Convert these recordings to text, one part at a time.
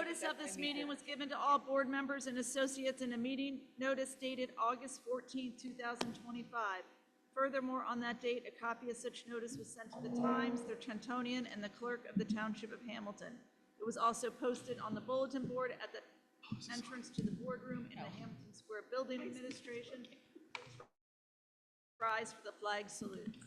Notice of this meeting was given to all board members and associates in a meeting notice dated August 14, 2025. Furthermore, on that date, a copy of such notice was sent to the Times, the Trentonian, and the clerk of the Township of Hamilton. It was also posted on the bulletin board at the entrance to the boardroom in the Hamilton Square Building Administration. Rise for the flag salute.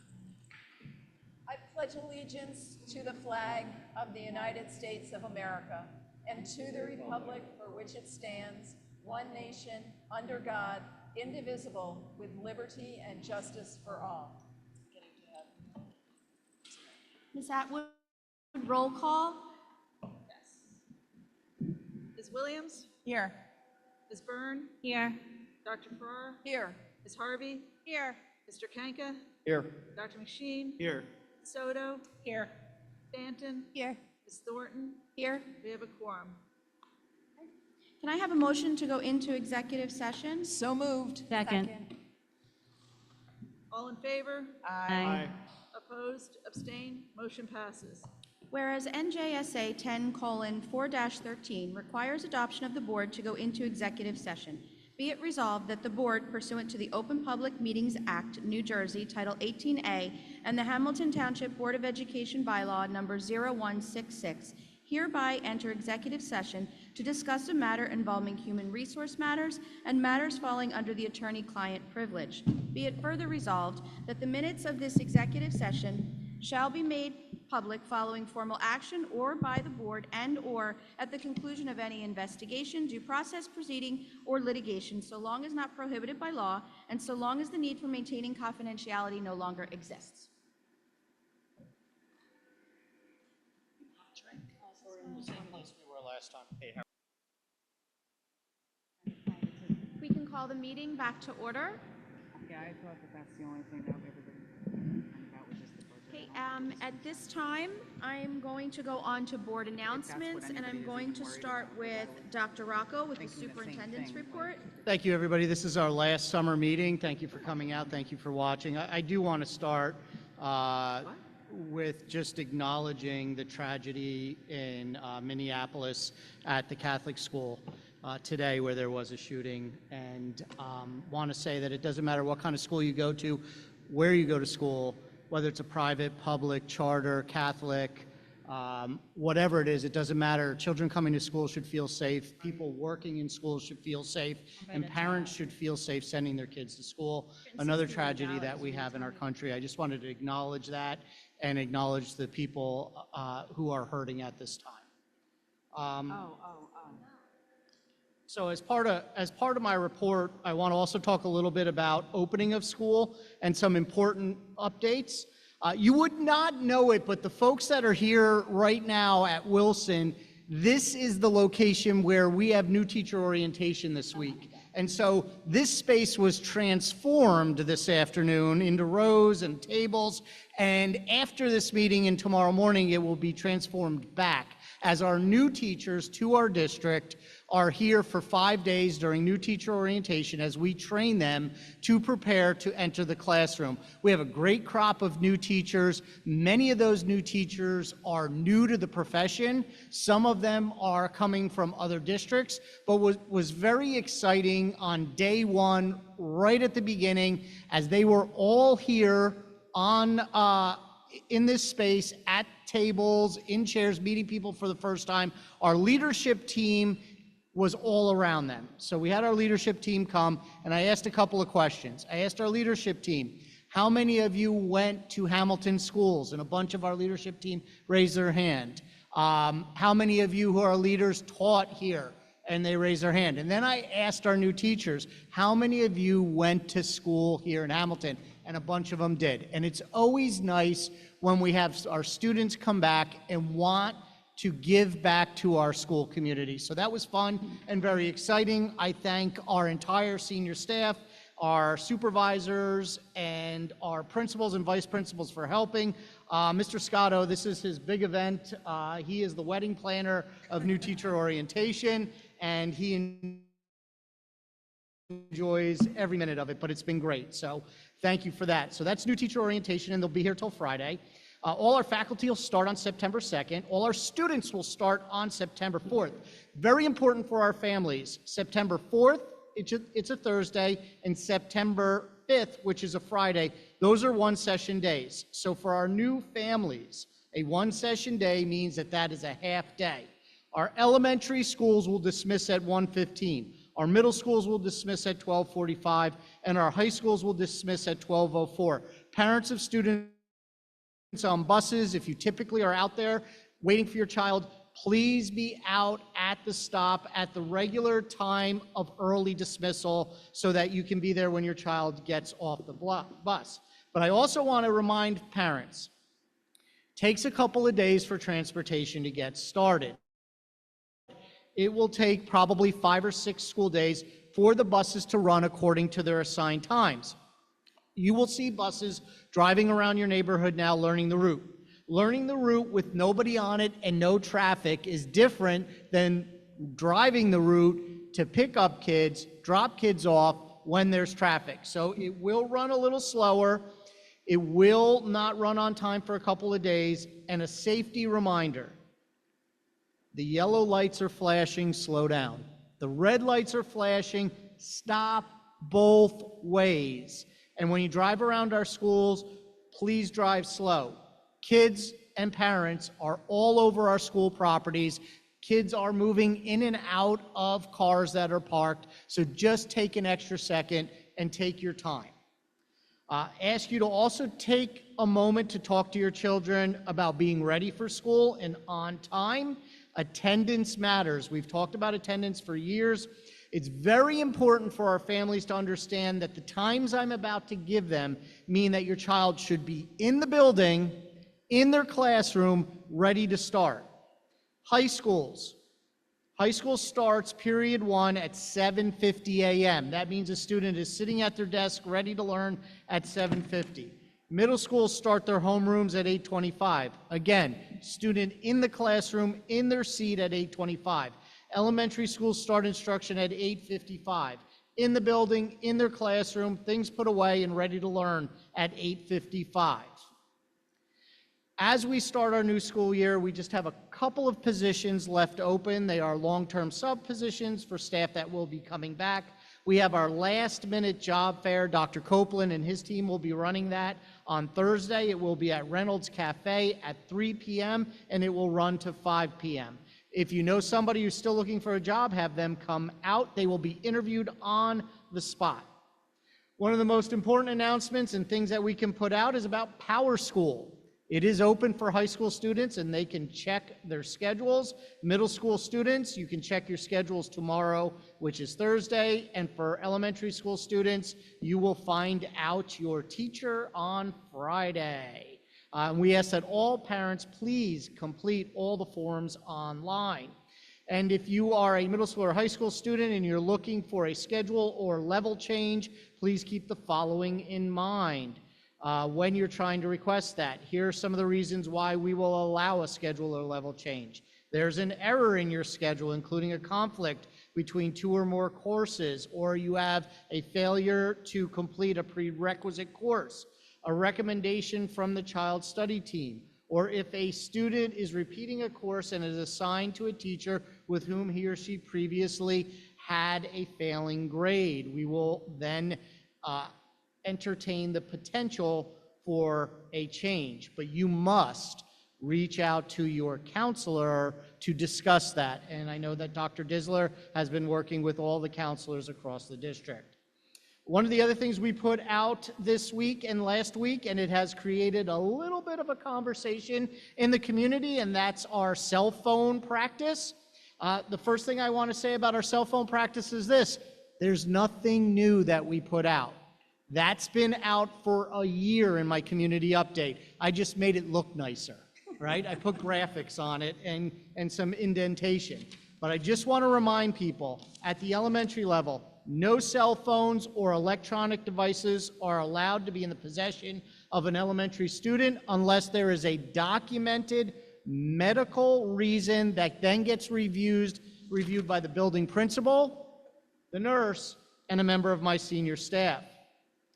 I pledge allegiance to the flag of the United States of America and to the republic for which it stands, one nation, under God, indivisible, with liberty and justice for all. Ms. Atwood, roll call. Yes. Ms. Williams? Here. Ms. Byrne? Here. Dr. Farrar? Here. Ms. Harvey? Here. Mr. Kanka? Here. Dr. McSheen? Here. Soto? Here. Stanton? Here. Ms. Thornton? Here. We have a quorum. Can I have a motion to go into executive session? So moved. Second. All in favor? Aye. Opposed? Abstained? Motion passes. Whereas NJSA 10:4-13 requires adoption of the board to go into executive session, be it resolved that the board, pursuant to the Open Public Meetings Act, New Jersey, Title 18A, and the Hamilton Township Board of Education Bylaw Number 0166, hereby enter executive session to discuss a matter involving human resource matters and matters falling under the attorney-client privilege. Be it further resolved that the minutes of this executive session shall be made public following formal action or by the board and/or at the conclusion of any investigation, due process proceeding, or litigation, so long as not prohibited by law and so long as the need for maintaining confidentiality no longer exists. We're in the same place we were last time. Hey, We can call the meeting back to order. Yeah, I thought that that's the only thing that everybody, and that was just the budget. Okay, at this time, I'm going to go on to board announcements, and I'm going to start with Dr. Rocco with the superintendent's report. Thank you, everybody. This is our last summer meeting. Thank you for coming out. Thank you for watching. I do want to start with just acknowledging the tragedy in Minneapolis at the Catholic school today, where there was a shooting, and want to say that it doesn't matter what kind of school you go to, where you go to school, whether it's a private, public, charter, Catholic, whatever it is, it doesn't matter. Children coming to school should feel safe. People working in schools should feel safe. And parents should feel safe sending their kids to school. Another tragedy that we have in our country. I just wanted to acknowledge that and acknowledge the people who are hurting at this time. So as part of my report, I want to also talk a little bit about opening of school and some important updates. You would not know it, but the folks that are here right now at Wilson, this is the location where we have new teacher orientation this week. And so this space was transformed this afternoon into rows and tables. And after this meeting and tomorrow morning, it will be transformed back as our new teachers to our district are here for 5 days during new teacher orientation as we train them to prepare to enter the classroom. We have a great crop of new teachers. Many of those new teachers are new to the profession. Some of them are coming from other districts, but was very exciting on day one, right at the beginning, as they were all here on in this space, at tables, in chairs, meeting people for the first time. Our leadership team was all around them. So we had our leadership team come, and I asked a couple of questions. I asked our leadership team, how many of you went to Hamilton schools? And a bunch of our leadership team raised their hand. How many of you who are leaders taught here? And they raised their hand. And then I asked our new teachers, how many of you went to school here in Hamilton? And a bunch of them did. And it's always nice when we have our students come back and want to give back to our school community. So that was fun and very exciting. I thank our entire senior staff, our supervisors, and our principals and vice principals for helping. Mr. Scotto, this is his big event. He is the wedding planner of New Teacher Orientation, and he enjoys every minute of it, but it's been great. So thank you for that. So that's New Teacher Orientation, and they'll be here till Friday. All our faculty will start on September 2nd. All our students will start on September 4th. Very important for our families. September 4th, it's a Thursday, and September 5th, which is a Friday, those are one-session days. So for our new families, a one-session day means that that is a half day. Our elementary schools will dismiss at 1:15. Our middle schools will dismiss at 12:45, and our high schools will dismiss at 12:04. Parents of students on buses, if you typically are out there waiting for your child, please be out at the stop at the regular time of early dismissal so that you can be there when your child gets off the bus. But I also want to remind parents, it takes a couple of days for transportation to get started. It will take probably 5 or 6 school days for the buses to run according to their assigned times. You will see buses driving around your neighborhood now learning the route. Learning the route with nobody on it and no traffic is different than driving the route to pick up kids, drop kids off when there's traffic. So it will run a little slower. It will not run on time for a couple of days. And a safety reminder, the yellow lights are flashing, slow down. The red lights are flashing, stop both ways. And when you drive around our schools, please drive slow. Kids and parents are all over our school properties. Kids are moving in and out of cars that are parked, so just take an extra second and take your time. Ask you to also take a moment to talk to your children about being ready for school and on time. Attendance matters. We've talked about attendance for years. It's very important for our families to understand that the times I'm about to give them mean that your child should be in the building, in their classroom, ready to start. High schools. High school starts period 1 at 7:50 a.m. That means a student is sitting at their desk ready to learn at 7:50. Middle schools start their homerooms at 8:25. Again, student in the classroom, in their seat at 8:25. Elementary schools start instruction at 8:55. In the building, in their classroom, things put away and ready to learn at 8:55. As we start our new school year, we just have a couple of positions left open. They are long-term sub positions for staff that will be coming back. We have our last-minute job fair. Dr. Copeland and his team will be running that on Thursday. It will be at Reynolds Cafe at 3 p.m., and it will run to 5 p.m. If you know somebody who's still looking for a job, have them come out. They will be interviewed on the spot. One of the most important announcements and things that we can put out is about Power School. It is open for high school students, and they can check their schedules. Middle school students, you can check your schedules tomorrow, which is Thursday. And for elementary school students, you will find out your teacher on Friday. We ask that all parents please complete all the forms online. And if you are a middle school or high school student and you're looking for a schedule or level change, please keep the following in mind. When you're trying to request that, here are some of the reasons why we will allow a schedule or level change. There's an error in your schedule, including a conflict between 2 or more courses, or you have a failure to complete a prerequisite course, a recommendation from the child study team, or if a student is repeating a course and is assigned to a teacher with whom he or she previously had a failing grade. We will then entertain the potential for a change, but you must reach out to your counselor to discuss that. And I know that Dr. Disler has been working with all the counselors across the district. One of the other things we put out this week and last week, and it has created a little bit of a conversation in the community, and that's our cell phone practice. The first thing I want to say about our cell phone practice is this: there's nothing new that we put out. That's been out for a year in my community update. I just made it look nicer, right? I put graphics on it and some indentation. But I just want to remind people, at the elementary level, no cell phones or electronic devices are allowed to be in the possession of an elementary student unless there is a documented medical reason that then gets reviewed by the building principal, the nurse, and a member of my senior staff.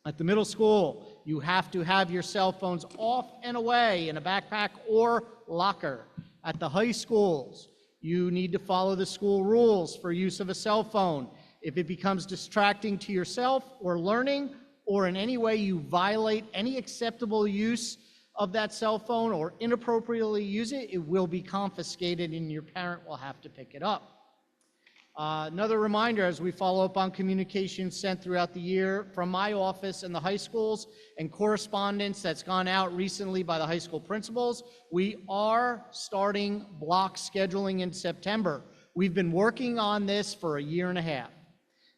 At the middle school, You have to have your cell phones off and away in a backpack or locker. At the high schools, you need to follow the school rules for use of a cell phone. If it becomes distracting to yourself or learning, or in any way you violate any acceptable use of that cell phone or inappropriately use it, it will be confiscated and your parent will have to pick it up. Another reminder as we follow up on communications sent throughout the year from my office and the high schools and correspondence that's gone out recently by the high school principals, we are starting block scheduling in September. We've been working on this for a year and a half.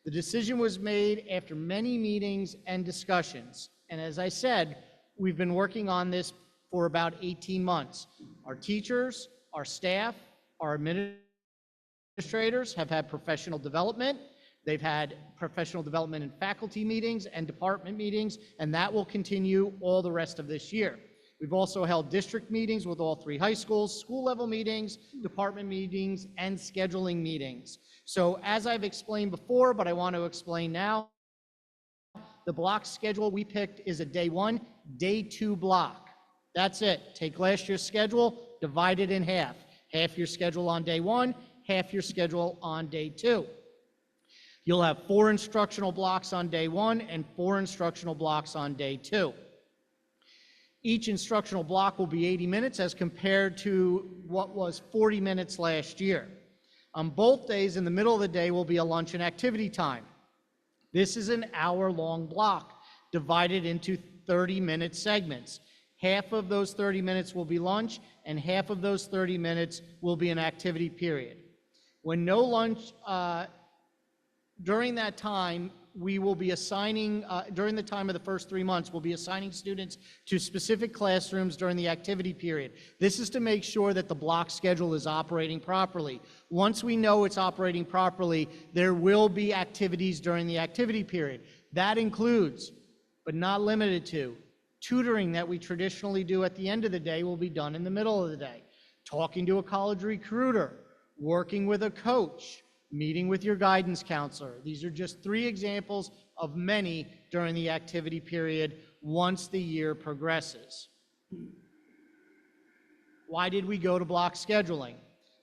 The decision was made after many meetings and discussions. And as I said, we've been working on this for about 18 months. Our teachers, our staff, our administrators have had professional development. They've had professional development in faculty meetings and department meetings, and that will continue all the rest of this year. We've also held district meetings with all 3 high schools, school level meetings, department meetings, and scheduling meetings. So as I've explained before, but I want to explain now, the block schedule we picked is a day 1, day 2 block. That's it. Take last year's schedule, divide it in half. Half your schedule on day 1, half your schedule on day 2. You'll have 4 instructional blocks on day 1 and 4 instructional blocks on day 2. Each instructional block will be 80 minutes as compared to what was 40 minutes last year. On both days, in the middle of the day, will be a lunch and activity time. This is an hour-long block divided into 30-minute segments. Half of those 30 minutes will be lunch, and half of those 30 minutes will be an activity period. When no lunch, during that time, we will be assigning, during the time of the first 3 months, we'll be assigning students to specific classrooms during the activity period. This is to make sure that the block schedule is operating properly. Once we know it's operating properly, there will be activities during the activity period. That includes, but not limited to, tutoring that we traditionally do at the end of the day will be done in the middle of the day. Talking to a college recruiter, working with a coach, meeting with your guidance counselor. These are just 3 examples of many during the activity period once the year progresses. Why did we go to block scheduling?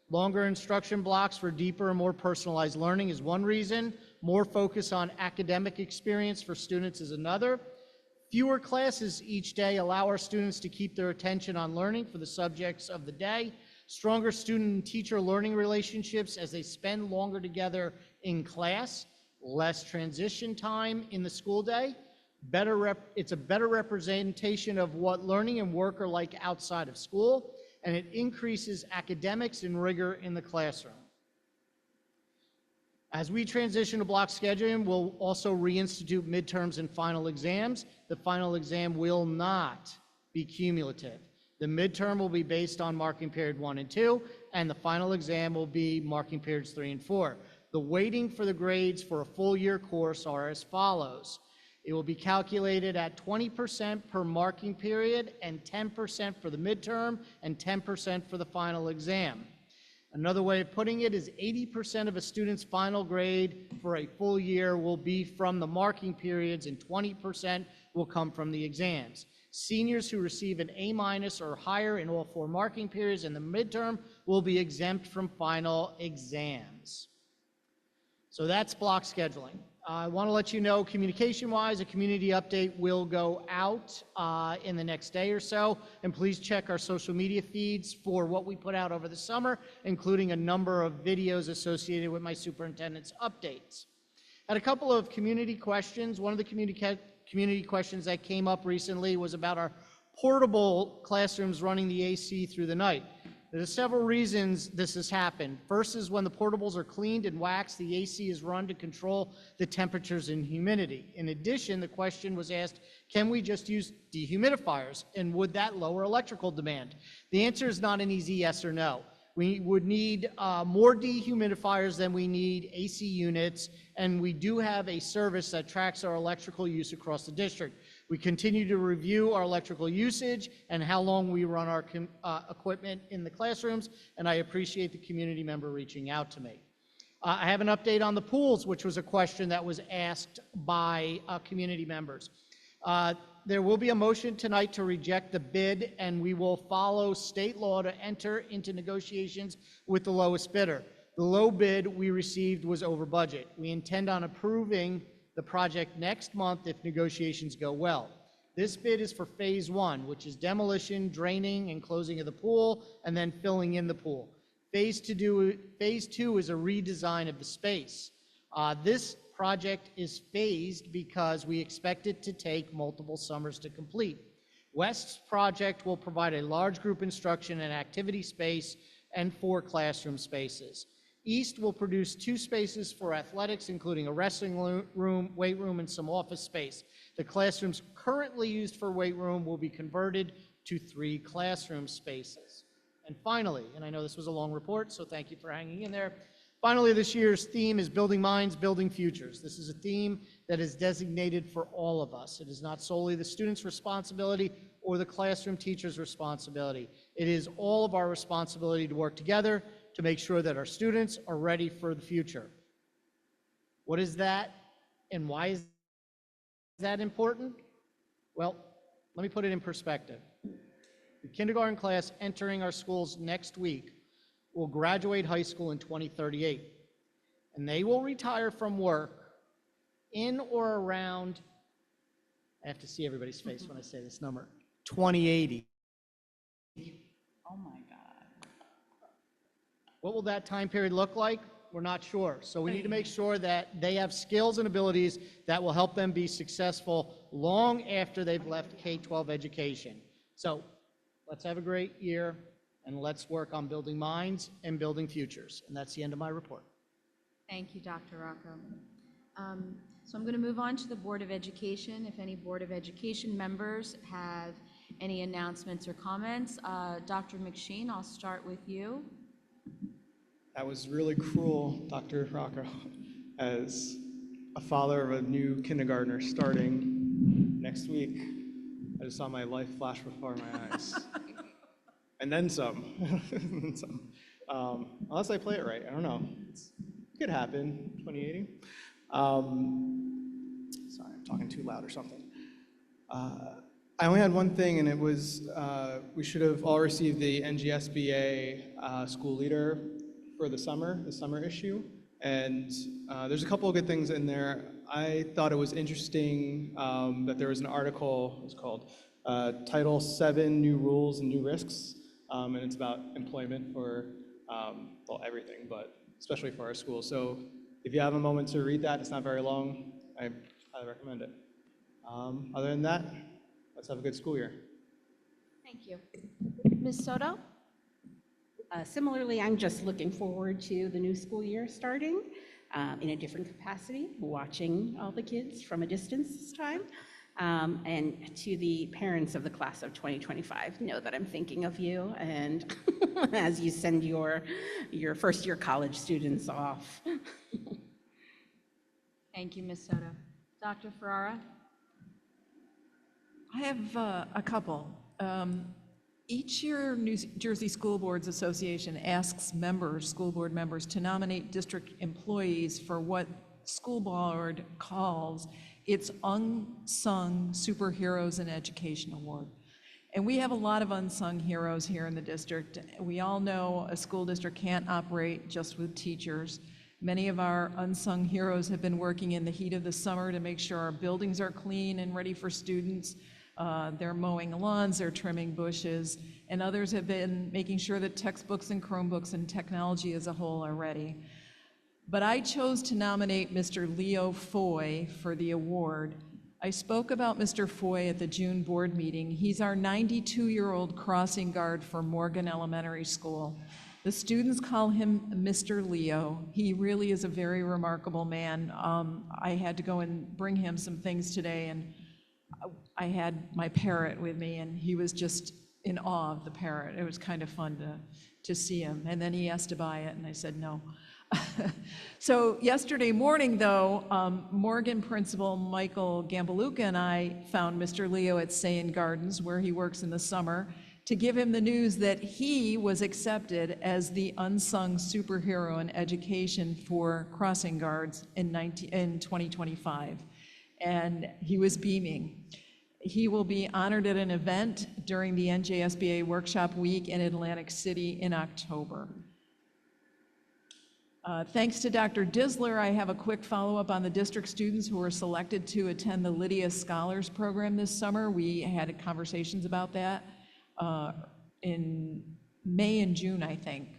Longer instruction blocks for deeper and more personalized learning is one reason. More focus on academic experience for students is another. Fewer classes each day allow our students to keep their attention on learning for the subjects of the day. Stronger student and teacher learning relationships as they spend longer together in class, less transition time in the school day. It's a better representation of what learning and work are like outside of school, and it increases academics and rigor in the classroom. As we transition to block scheduling, we'll also reinstitute midterms and final exams. The final exam will not be cumulative. The midterm will be based on marking period 1 and 2, and the final exam will be marking periods 3 and 4. The weighting for the grades for a full year course are as follows. It will be calculated at 20% per marking period and 10% for the midterm and 10% for the final exam. Another way of putting it is 80% of a student's final grade for a full year will be from the marking periods and 20% will come from the exams. Seniors who receive an A- or higher in all 4 marking periods in the midterm will be exempt from final exams. So that's block scheduling. I want to let you know, communication-wise, a community update will go out in the next day or so, and please check our social media feeds for what we put out over the summer, including a number of videos associated with my superintendent's updates. Had a couple of community questions. One of the community questions that came up recently was about our portable classrooms running the AC through the night. There's several reasons this has happened. First is when the portables are cleaned and waxed, the AC is run to control the temperatures and humidity. In addition, the question was asked, can we just use dehumidifiers, and would that lower electrical demand? The answer is not an easy yes or no. We would need more dehumidifiers than we need AC units, and we do have a service that tracks our electrical use across the district. We continue to review our electrical usage and how long we run our equipment in the classrooms, and I appreciate the community member reaching out to me. I have an update on the pools, which was a question that was asked by community members. There will be a motion tonight to reject the bid, and we will follow state law to enter into negotiations with the lowest bidder. The low bid we received was over budget. We intend on approving the project next month if negotiations go well. This bid is for phase 1, which is demolition, draining, and closing of the pool, and then filling in the pool. Phase 2 is a redesign of the space. This project is phased because we expect it to take multiple summers to complete. West's project will provide a large group instruction and activity space and 4 classroom spaces. East will produce 2 spaces for athletics, including a wrestling room, weight room, and some office space. The classrooms currently used for weight room will be converted to 3 classroom spaces. And finally, and I know this was a long report, so thank you for hanging in there. Finally, this year's theme is Building Minds, Building Futures. This is a theme that is designated for all of us. It is not solely the student's responsibility or the classroom teacher's responsibility. It is all of our responsibility to work together to make sure that our students are ready for the future. What is that, and why is that important? Well, let me put it in perspective. The kindergarten class entering our schools next week will graduate high school in 2038, and they will retire from work in or around, I have to see everybody's face when I say this number, 2080. Oh my God. What will that time period look like? We're not sure. So we need to make sure that they have skills and abilities that will help them be successful long after they've left K-12 education. So let's have a great year, and let's work on building minds and building futures. And that's the end of my report. Thank you, Dr. Rocco. So I'm going to move on to the Board of Education. If any Board of Education members have any announcements or comments. Dr. McSheen, I'll start with you. That was really cruel, Dr. Rocco. As a father of a new kindergartner starting next week, I just saw my life flash before my eyes. And then some. And some. Unless I play it right, I don't know. It could happen, 2080. Sorry, I'm talking too loud or something. I only had one thing, and it was we should have all received the NGSBA school leader for the summer issue. And there's a couple of good things in there. I thought it was interesting that there was an article, it's called Title VII New Rules and New Risks. And it's about employment for, well, everything, but especially for our schools. So if you have a moment to read that, it's not very long, I highly recommend it. Other than that, let's have a good school year. Thank you. Ms. Soto? Similarly, I'm just looking forward to the new school year starting in a different capacity, watching all the kids from a distance this time. And to the parents of the class of 2025, know that I'm thinking of you, and as you send your first year college students off. Thank you, Ms. Soto. Dr. Ferrara? I have a couple. Each year, New Jersey School Boards Association asks members, school board members, to nominate district employees for what school board calls its Unsung Superheroes in Education Award. And we have a lot of unsung heroes here in the district. We all know a school district can't operate just with teachers. Many of our unsung heroes have been working in the heat of the summer to make sure our buildings are clean and ready for students. They're mowing lawns, they're trimming bushes, and others have been making sure that textbooks and Chromebooks and technology as a whole are ready. But I chose to nominate Mr. Leo Foy for the award. I spoke about Mr. Foy at the June board meeting. He's our 92-year-old crossing guard for Morgan Elementary School. The students call him Mr. Leo. He really is a very remarkable man. I had to go and bring him some things today, and I had my parrot with me, and he was just in awe of the parrot. It was kind of fun to see him. And then he asked to buy it, and I said no. So yesterday morning, though, Morgan Principal Michael Gambaluka and I found Mr. Leo at Sayin Gardens, where he works in the summer, to give him the news that he was accepted as the unsung superhero in education for crossing guards in 2025. And he was beaming. He will be honored at an event during the NJSBA Workshop Week in Atlantic City in October. Thanks to Dr. Disler, I have a quick follow-up on the district students who were selected to attend the Lydia Scholars Program this summer. We had conversations about that in May and June, I think.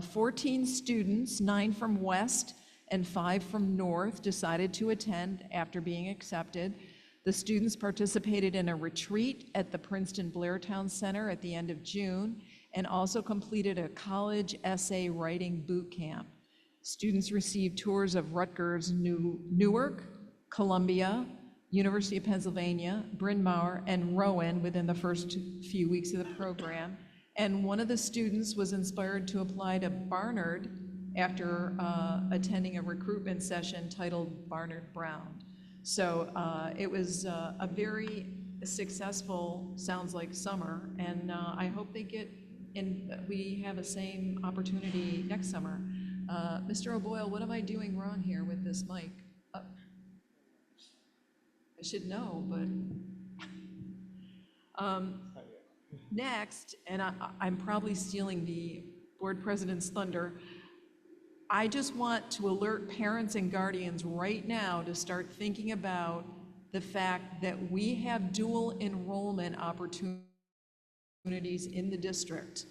14 students, 9 from West and 5 from North, decided to attend after being accepted. The students participated in a retreat at the Princeton Blairtown Center at the end of June and also completed a college essay writing boot camp. Students received tours of Rutgers, Newark, Columbia, University of Pennsylvania, Bryn Mawr, and Rowan within the first few weeks of the program. And one of the students was inspired to apply to Barnard after attending a recruitment session titled Barnard Brown. So it was a very successful, sounds like, summer, and I hope they get, and we have the same opportunity next summer. Mr. O'Boyle, what am I doing wrong here with this mic? I should know, but next, and I'm probably stealing the board president's thunder, I just want to alert parents and guardians right now to start thinking about the fact that we have dual enrollment opportunities in the district.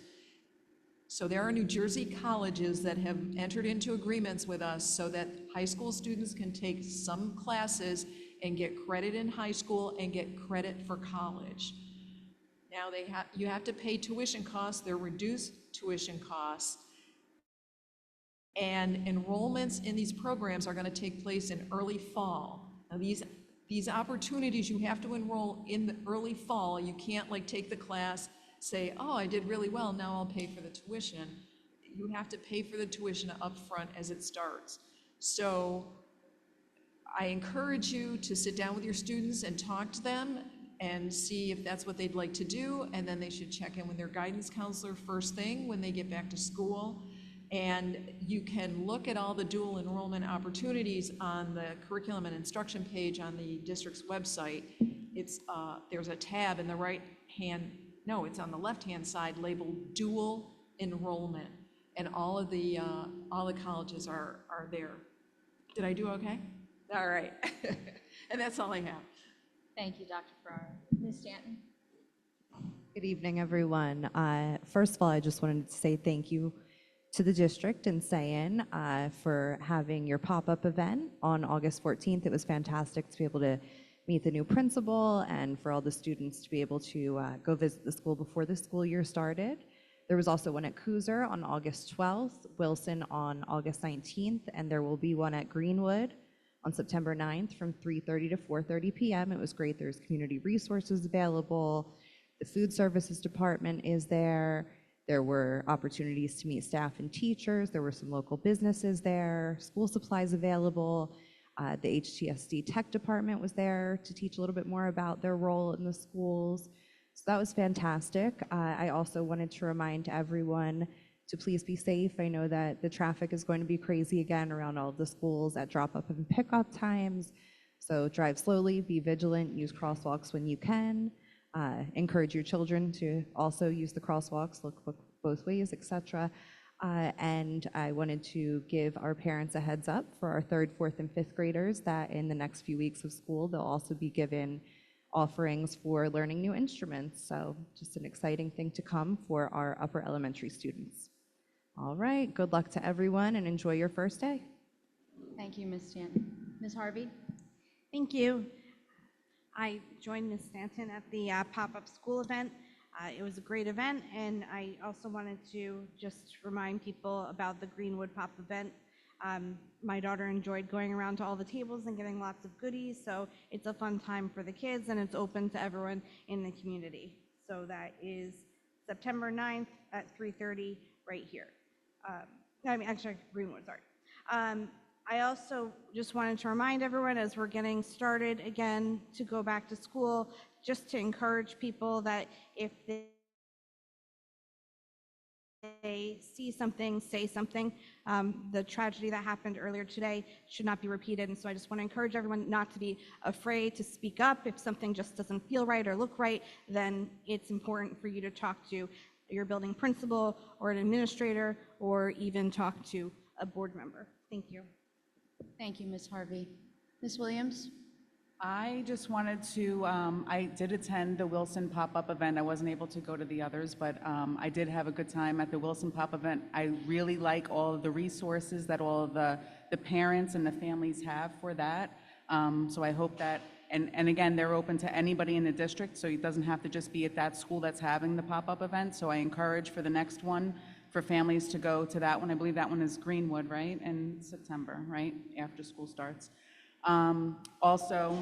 So there are New Jersey colleges that have entered into agreements with us so that high school students can take some classes and get credit in high school and get credit for college. Now you have to pay tuition costs, they're reduced tuition costs, and enrollments in these programs are going to take place in early fall. Now these opportunities, you have to enroll in the early fall. You can't like take the class, say, oh, I did really well, now I'll pay for the tuition. You have to pay for the tuition up front as it starts. So I encourage you to sit down with your students and talk to them and see if that's what they'd like to do, and then they should check in with their guidance counselor first thing when they get back to school. And you can look at all the dual enrollment opportunities on the curriculum and instruction page on the district's website. It's there's a tab in the it's on the left-hand side labeled dual enrollment, and all the colleges are there. Did I do okay? All right. And that's all I have. Thank you, Dr. Farrar. Ms. Stanton? Good evening, everyone. First of all, I just wanted to say thank you to the district and Sayan for having your pop-up event on August 14th. It was fantastic to be able to meet the new principal and for all the students to be able to go visit the school before the school year started. There was also one at Cooser on August 12th, Wilson on August 19th, and there will be one at Greenwood on September 9th from 3:30 to 4:30 p.m. It was great. There's community resources available. The food services department is there. There were opportunities to meet staff and teachers. There were some local businesses there, school supplies available. The HTSD tech department was there to teach a little bit more about their role in the schools. So that was fantastic. I also wanted to remind everyone to please be safe. I know that the traffic is going to be crazy again around all of the schools at drop-up and pick-up times. So drive slowly, be vigilant, use crosswalks when you can. Encourage your children to also use the crosswalks, look both ways, etc. And I wanted to give our parents a heads up for our 3rd, 4th, and 5th graders that in the next few weeks of school, they'll also be given offerings for learning new instruments. So just an exciting thing to come for our upper elementary students. All right, good luck to everyone and enjoy your first day. Thank you, Ms. Stanton. Ms. Harvey? Thank you. I joined Ms. Stanton at the pop-up school event. It was a great event, and I also wanted to just remind people about the Greenwood Pop event. My daughter enjoyed going around to all the tables and getting lots of goodies, so it's a fun time for the kids, and it's open to everyone in the community. So that is September 9th at 3:30 right here. Actually, Greenwood, sorry. I also just wanted to remind everyone as we're getting started again to go back to school, just to encourage people that if they they see something, say something. The tragedy that happened earlier today should not be repeated, and so I just want to encourage everyone not to be afraid to speak up. If something just doesn't feel right or look right, then it's important for you to talk to your building principal or an administrator, or even talk to a board member. Thank you. Thank you, Ms. Harvey. Ms. Williams? I just wanted to, I did attend the Wilson pop-up event. I wasn't able to go to the others, but I did have a good time at the Wilson pop event. I really like all of the resources that all of the parents and the families have for that. So I hope that, and again, they're open to anybody in the district, so it doesn't have to just be at that school that's having the pop-up event. So I encourage for the next one, for families to go to that one. I believe that one is Greenwood, right? In September, right? After school starts. Also,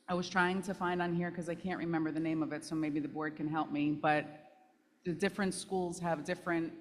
I was trying to find on here, because I can't remember the name of it, so maybe the board can help me, but the different schools have different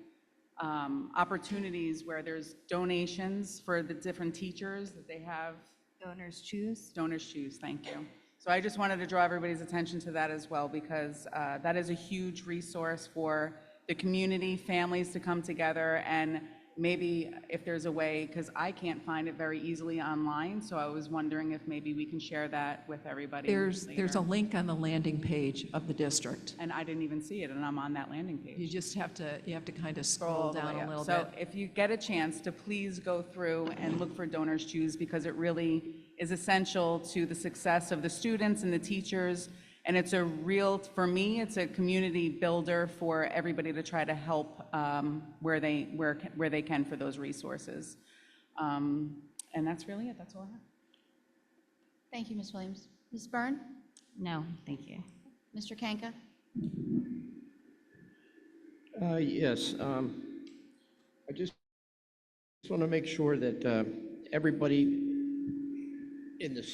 opportunities where there's donations for the different teachers that they have. Donors choose. Donors choose, thank you. So I just wanted to draw everybody's attention to that as well, because that is a huge resource for the community, families to come together, and maybe if there's a way, because I can't find it very easily online, so I was wondering if maybe we can share that with everybody There's later. a link on the landing page of the district. And I didn't even see it, and I'm on that landing page. You just have to kind of Scroll scroll all the down way a up. little So bit. if you get a chance to please go through and look for Donors Choose, because it really is essential to the success of the students and the teachers. And it's a real, for me, it's a community builder for everybody to try to help where they can for those resources. And that's really it. That's all I have. Thank you, Ms. Williams. Ms. Byrne? No, thank you. Mr. Kanka? Yes, I just want to make sure that everybody in the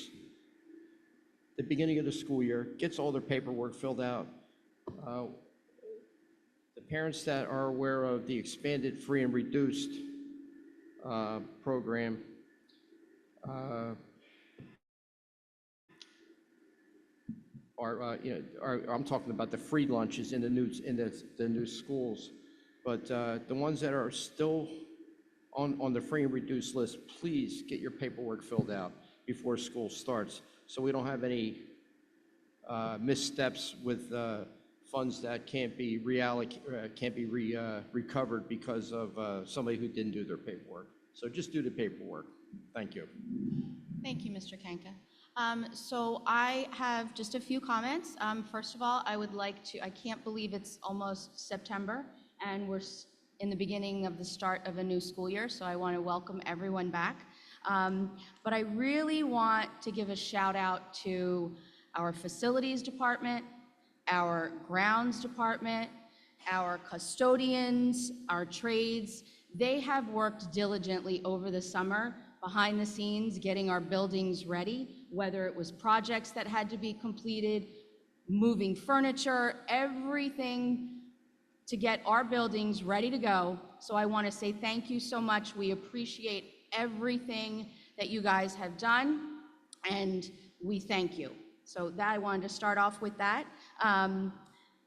beginning of the school year gets all their paperwork filled out. The parents that are aware of the expanded free and reduced program, I'm talking about the free lunches in the new schools, but the ones that are still on the free and reduced list, please get your paperwork filled out before school starts, so we don't have any missteps with funds that can't be recovered because of somebody who didn't do their paperwork. So just do the paperwork. Thank you. Thank you, Mr. Kanka. So I have just a few comments. First of all, I would like to, I can't believe it's almost September and we're in the beginning of the start of a new school year, so I want to welcome everyone back. But I really want to give a shout out to our facilities department, our grounds department, our custodians, our trades. They have worked diligently over the summer behind the scenes, getting our buildings ready, whether it was projects that had to be completed, moving furniture, everything to get our buildings ready to go. So I want to say thank you so much. We appreciate everything that you guys have done, and we thank you. So that I wanted to start off with that.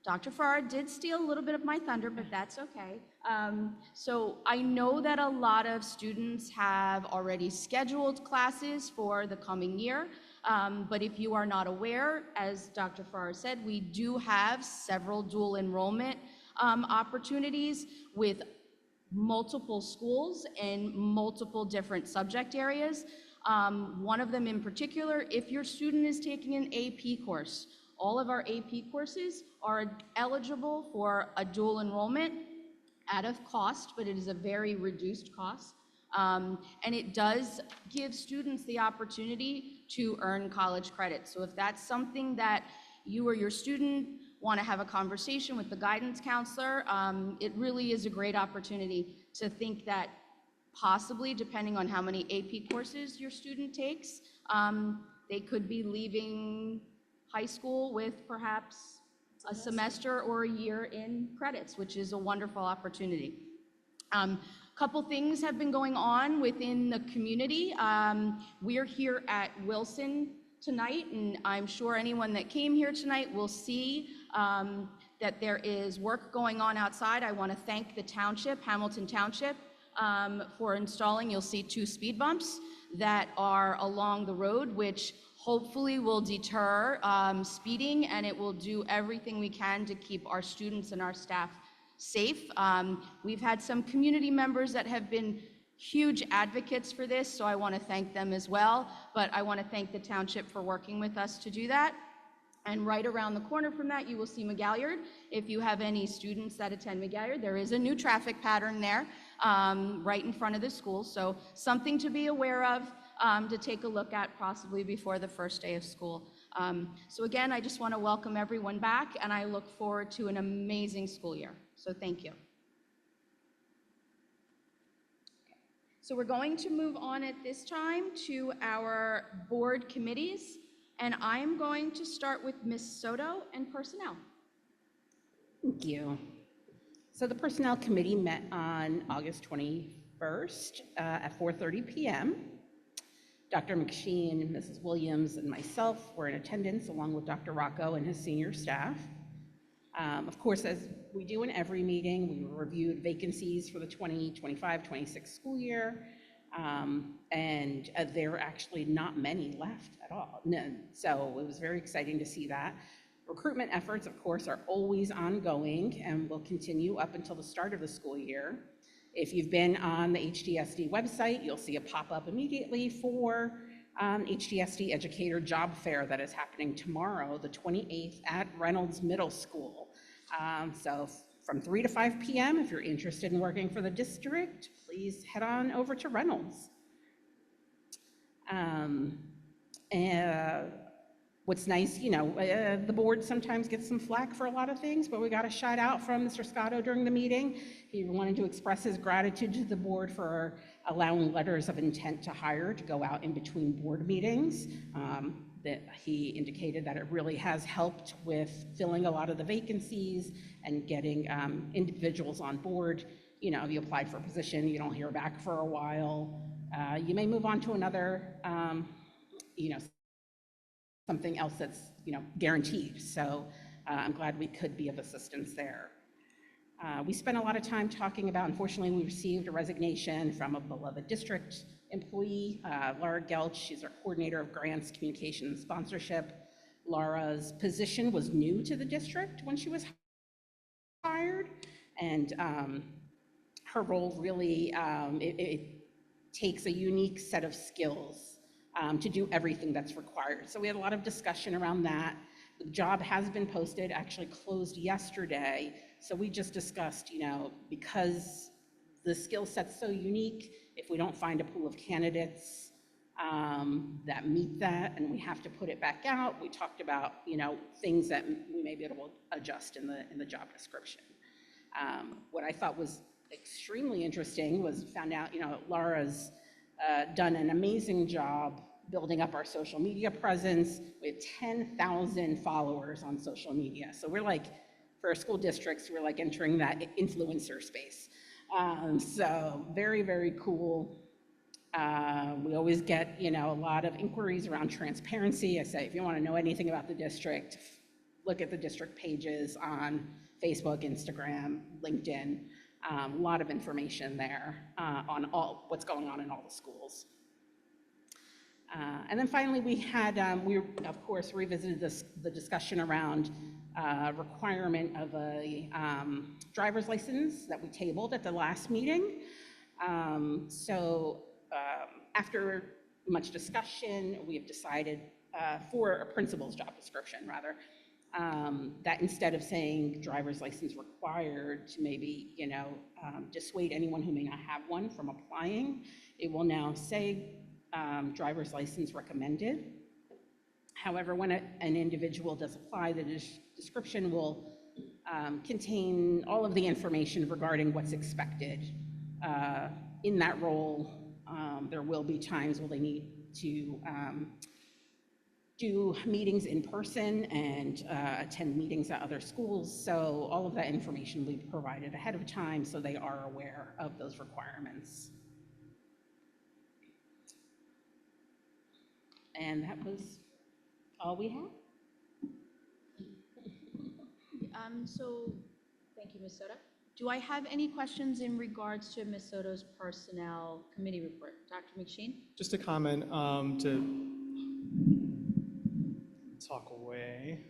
Dr. Farrar did steal a little bit of my thunder, but that's okay. So I know that a lot of students have already scheduled classes for the coming year, but if you are not aware, as Dr. Farrar said, we do have several dual enrollment opportunities with multiple schools in multiple different subject areas. One of them in particular, if your student is taking an AP course, all of our AP courses are eligible for a dual enrollment at a cost, but it is a very reduced cost. And it does give students the opportunity to earn college credit. So if that's something that you or your student want to have a conversation with the guidance counselor, it really is a great opportunity to think that possibly, depending on how many AP courses your student takes, they could be leaving high school with perhaps a semester or a year in credits, which is a wonderful opportunity. Couple things have been going on within the community. We're here at Wilson tonight, and I'm sure anyone that came here tonight will see that there is work going on outside. I want to thank the township, Hamilton Township, for installing, you'll see 2 speed bumps that are along the road, which hopefully will deter speeding, and it will do everything we can to keep our students and our staff safe. We've had some community members that have been huge advocates for this, so I want to thank them as well, but I want to thank the township for working with us to do that. And right around the corner from that, you will see McGalliard. If you have any students that attend McGalliard, there is a new traffic pattern there right in front of the school, so something to be aware of, to take a look at possibly before the first day of school. So again, I just want to welcome everyone back, and I look forward to an amazing school year. So thank you. So we're going to move on at this time to our board committees, and I'm going to start with Ms. Soto and Personnel. Thank you. So the Personnel Committee met on August 21st at 4:30 p.m. Dr. McSheen, Mrs. Williams, and myself were in attendance along with Dr. Rocco and his senior staff. Of course, as we do in every meeting, we reviewed vacancies for the 2025-26 school year, and there are actually not many left at all. None. So it was very exciting to see that. Recruitment efforts, of course, are always ongoing and will continue up until the start of the school year. If you've been on the HDSD website, you'll see a pop-up immediately for HDSD Educator Job Fair that is happening tomorrow, the 28th, at Reynolds Middle School. So from 3 to 5 p.m., if you're interested in working for the district, please head on over to Reynolds. What's nice, you know, the board sometimes gets some flack for a lot of things, but we got a shout out from Mr. Scotto during the meeting. He wanted to express his gratitude to the board for allowing letters of intent to hire to go out in between board meetings. That he indicated that it really has helped with filling a lot of the vacancies and getting individuals on board. You know, if you applied for a position, you don't hear back for a while. You may move on to another, you know, something else that's, you know, guaranteed. So I'm glad we could be of assistance there. We spent a lot of time talking about, unfortunately, we received a resignation from a beloved district employee, Laura Gelch. She's our coordinator of grants, communication, and sponsorship. Laura's position was new to the district when she was hired, and her role really, it takes a unique set of skills to do everything that's required. So we had a lot of discussion around that. The job has been posted, actually closed yesterday. So we just discussed, you know, because the skill set's so unique, if we don't find a pool of candidates that meet that and we have to put it back out, we talked about, you know, things that we may be able to adjust in the job description. What I thought was extremely interesting was found out, you know, Laura's done an amazing job building up our social media presence. We have 10,000 followers on social media. So we're like, for our school districts, we're like entering that influencer space. So very, very cool. We always get, you know, a lot of inquiries around transparency. I say, if you want to know anything about the district, look at the district pages on Facebook, Instagram, LinkedIn. A lot of information there on all what's going on in all the schools. And then finally, we had, we of course revisited the discussion around requirement of a driver's license that we tabled at the last meeting. After much discussion, we have decided for a principal's job description, rather, that instead of saying driver's license required to maybe, you know, dissuade anyone who may not have one from applying, it will now say driver's license recommended. However, when an individual does apply, the description will contain all of the information regarding what's expected in that role. There will be times where they need to do meetings in person and attend meetings at other schools. So all of that information will be provided ahead of time so they are aware of those requirements. And that was all we had. Thank you, Ms. Soto. Do I have any questions in regards to Ms. Soto's Personnel Committee report? Dr. McShane? Just a comment to talk away.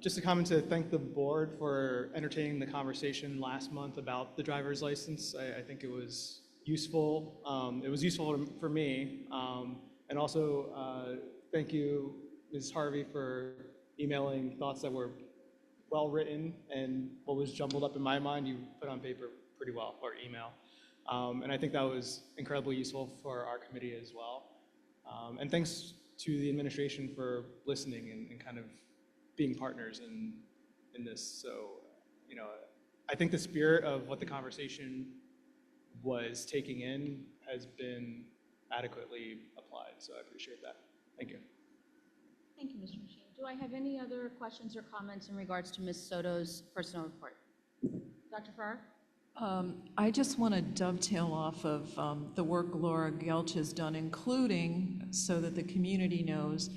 Just a comment to thank the board for entertaining the conversation last month about the driver's license. I think it was useful. It was useful for me. And also, thank you, Ms. Harvey, for emailing thoughts that were well-written, and what was jumbled up in my mind, you put on paper pretty well, or email. And I think that was incredibly useful for our committee as well. And thanks to the administration for listening and kind of being partners in this. So, you know, I think the spirit of what the conversation was taking in has been adequately applied, so I appreciate that. Thank you. Thank you, Mr. McShane. Do I have any other questions or comments in regards to Ms. Soto's personnel report? Dr. Farrar? I just want to dovetail off of the work Laura Gelch has done, including, so that the community knows,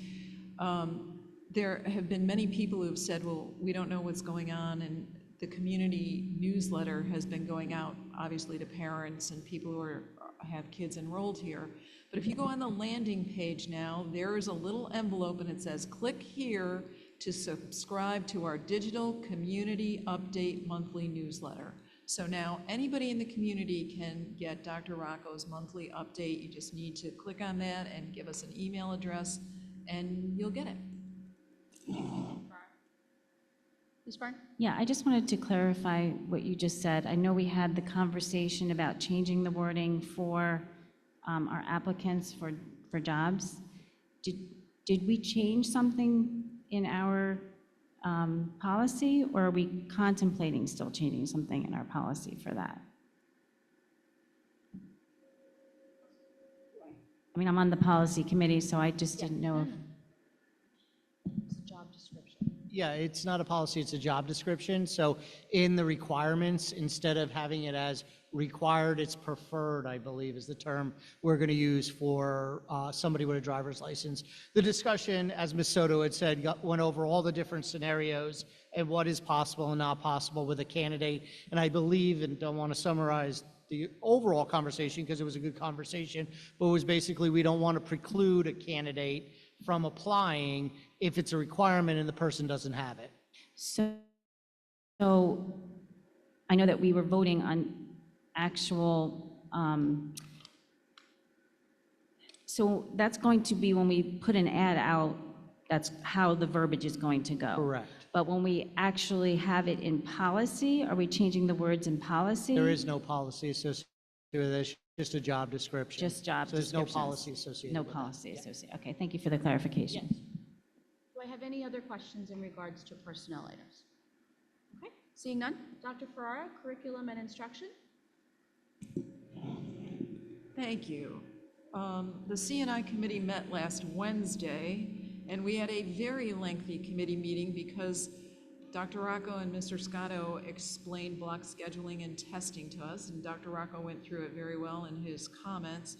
there have been many people who have said, well, we don't know what's going on, and the community newsletter has been going out, obviously, to parents and people who have kids enrolled here. But if you go on the landing page now, there is a little envelope and it says, click here to subscribe to our digital community update monthly newsletter. So now anybody in the community can get Dr. Rocco's monthly update. You just need to click on that and give us an email address and you'll get it. Ms. Byrne? Yeah, I just wanted to clarify what you just said. I know we had the conversation about changing the wording for our applicants for jobs. Did we change something in our policy, or are we contemplating still changing something in our policy for that? I mean, I'm on the policy committee, so I just didn't know if... It's a job description. Yeah, it's not a policy, it's a job description. So in the requirements, instead of having it as required, it's preferred, I believe is the term we're going to use for somebody with a driver's license. The discussion, as Ms. Soto had said, went over all the different scenarios and what is possible and not possible with a candidate. And I believe, and don't want to summarize the overall conversation because it was a good conversation, but it was basically we don't want to preclude a candidate from applying if it's a requirement and the person doesn't have it. So I know that we were voting on actual, so that's going to be when we put an ad out, that's how the verbiage is going to go. Correct. But when we actually have it in policy, are we changing the words in policy? There is no policy associated with this, just a job description. Just job So there's no descriptions. policy associated No with that. policy associated. Okay, thank you for the clarification. Yes. Do I have any other questions in regards to personnel items? Okay, seeing none. Dr. Ferrara, curriculum and instruction? Thank you. The CNI committee met last Wednesday, and we had a very lengthy committee meeting because Dr. Rocco and Mr. Scotto explained block scheduling and testing to us, and Dr. Rocco went through it very well in his comments.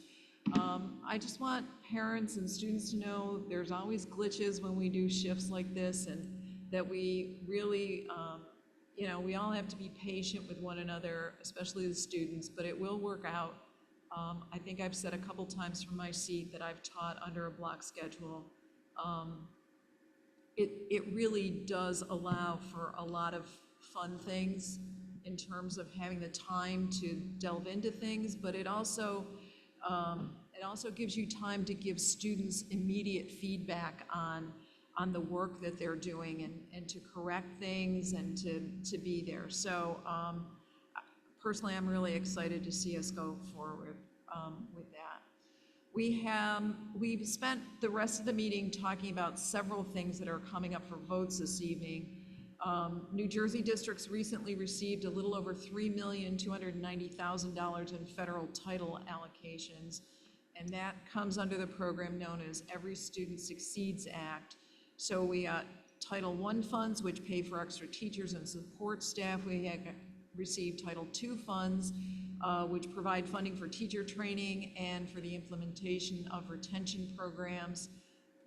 I just want parents and students to know there's always glitches when we do shifts like this, and that we really, you know, we all have to be patient with one another, especially the students, but it will work out. I think I've said a couple times from my seat that I've taught under a block schedule. It really does allow for a lot of fun things in terms of having the time to delve into things, but it also gives you time to give students immediate feedback on the work that they're doing and to correct things and to be there. So personally, I'm really excited to see us go forward with that. We've spent the rest of the meeting talking about several things that are coming up for votes this evening. New Jersey districts recently received a little over $3,290,000 in federal title allocations, and that comes under the program known as Every Student Succeeds Act. So we got Title I funds, which pay for extra teachers and support staff. We had received Title II funds, which provide funding for teacher training and for the implementation of retention programs.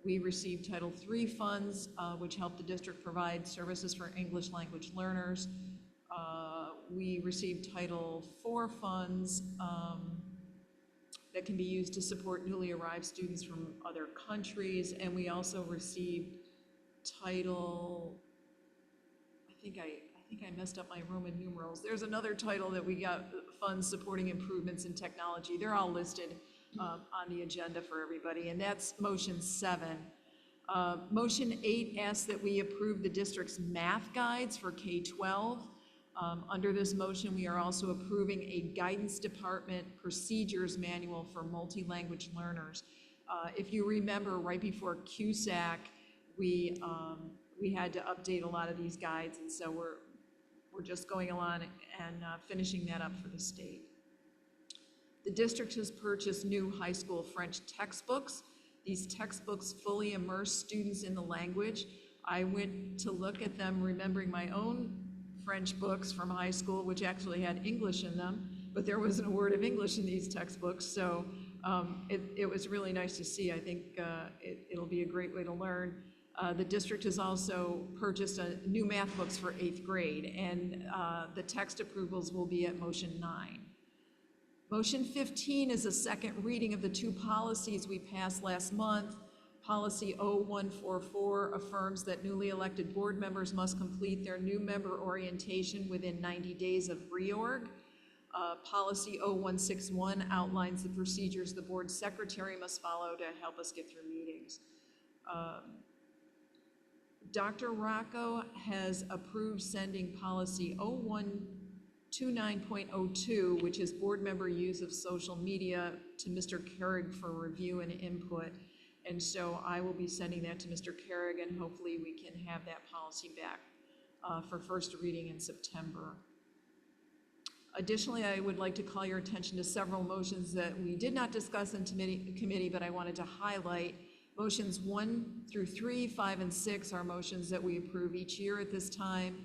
We received Title III funds, which helped the district provide services for English language learners. We received Title IV funds that can be used to support newly arrived students from other countries, and we also received Title, I think I messed up my Roman numerals. There's another title that we got, funds supporting improvements in technology. They're all listed on the agenda for everybody, and that's motion 7. Motion 8 asks that we approve the district's math guides for K-12. Under this motion, we are also approving a guidance department procedures manual for multi-language learners. If you remember, right before CUSAC, we had to update a lot of these guides, and so we're just going along and finishing that up for the state. The district has purchased new high school French textbooks. These textbooks fully immerse students in the language. I went to look at them, remembering my own French books from high school, which actually had English in them, but there wasn't a word of English in these textbooks, so it was really nice to see. I think it'll be a great way to learn. The district has also purchased new math books for 8th grade, and the text approvals will be at motion 9. Motion 15 is a second reading of the 2 policies we passed last month. Policy 0144 affirms that newly elected board members must complete their new member orientation within 90 days of reorg. Policy 0161 outlines the procedures the board secretary must follow to help us get through meetings. Dr. Rocco has approved sending policy 0129.02, which is board member use of social media, to Mr. Carrig for review and input. And so I will be sending that to Mr. Carrig, and hopefully we can have that policy back for first reading in September. Additionally, I would like to call your attention to several motions that we did not discuss in committee, but I wanted to highlight. Motions 1 through 3, 5, and 6 are motions that we approve each year at this time.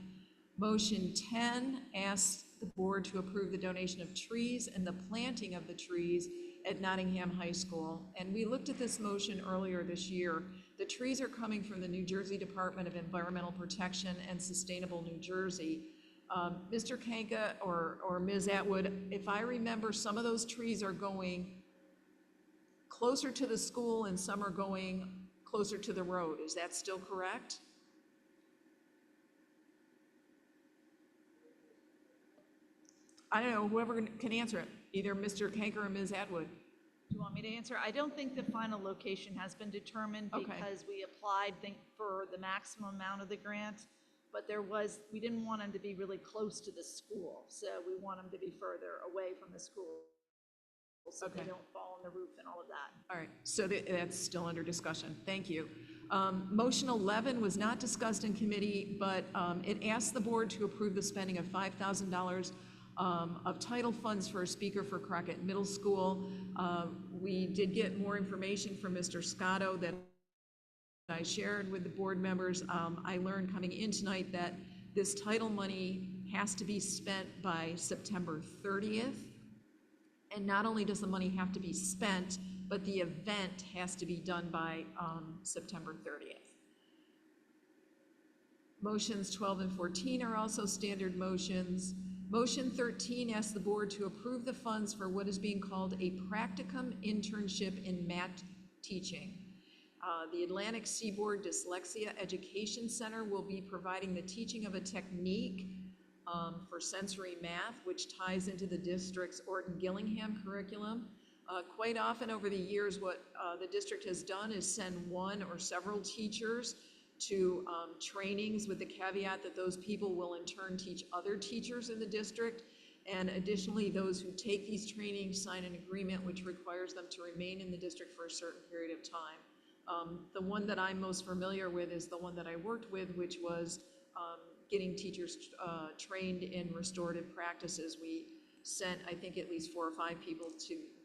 Motion 10 asks the board to approve the donation of trees and the planting of the trees at Nottingham High School. And we looked at this motion earlier this year. The trees are coming from the New Jersey Department of Environmental Protection and Sustainable New Jersey. Mr. Kanka or Ms. Atwood, if I remember, some of those trees are going closer to the school and some are going closer to the road. Is that still correct? I don't know, whoever can answer it, either Mr. Kanker or Ms. Atwood. Do you want me to answer? I don't think the final location has been determined Okay. because we applied for the maximum amount of the grant, but we didn't want them to be really close to the school, so we want them to be further away from the school so they Okay. don't fall on the roof and all of that. All right, so that's still under discussion. Thank you. Motion 11 was not discussed in committee, but it asked the board to approve the spending of $5,000 of title funds for a speaker for Crockett Middle School. We did get more information from Mr. Scotto that I shared with the board members. I learned coming in tonight that this title money has to be spent by September 30th. And not only does the money have to be spent, but the event has to be done by September 30th. Motions 12 and 14 are also standard motions. Motion 13 asks the board to approve the funds for what is being called a practicum internship in math teaching. The Atlantic Seaboard Dyslexia Education Center will be providing the teaching of a technique for sensory math, which ties into the district's Orton-Gillingham curriculum. Quite often over the years, what the district has done is send one or several teachers to trainings with the caveat that those people will in turn teach other teachers in the district. And additionally, those who take these trainings sign an agreement which requires them to remain in the district for a certain period of time. The one that I'm most familiar with is the one that I worked with, which was getting teachers trained in restorative practices. We sent, I think, at least 4 or 5 people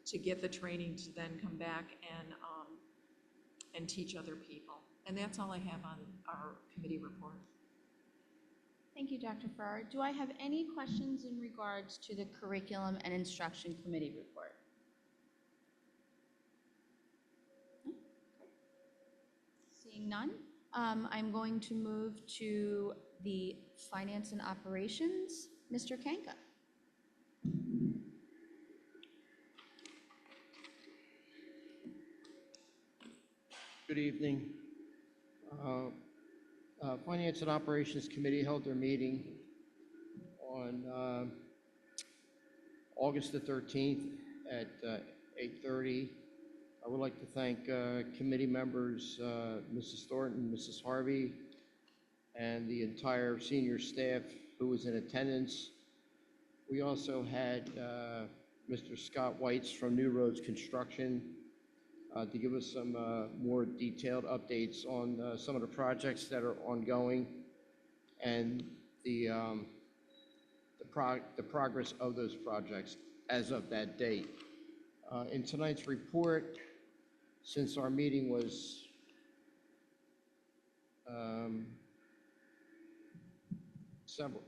to get the training to then come back and teach other people. And that's all I have on our committee report. Thank you, Dr. Farrar. Do I have any questions in regards to the Curriculum and Instruction Committee report? No? Seeing none, I'm going to move to the Finance and Operations. Mr. Kanka. Good evening. Finance and Operations Committee held their meeting on August the 13th at 8:30. I would like to thank committee members, Mrs. Thornton, Mrs. Harvey, and the entire senior staff who was in attendance. We also had Mr. Scott Whites from New Roads Construction to give us some more detailed updates on some of the projects that are ongoing and the progress of those projects as of that date. In tonight's report, since our meeting was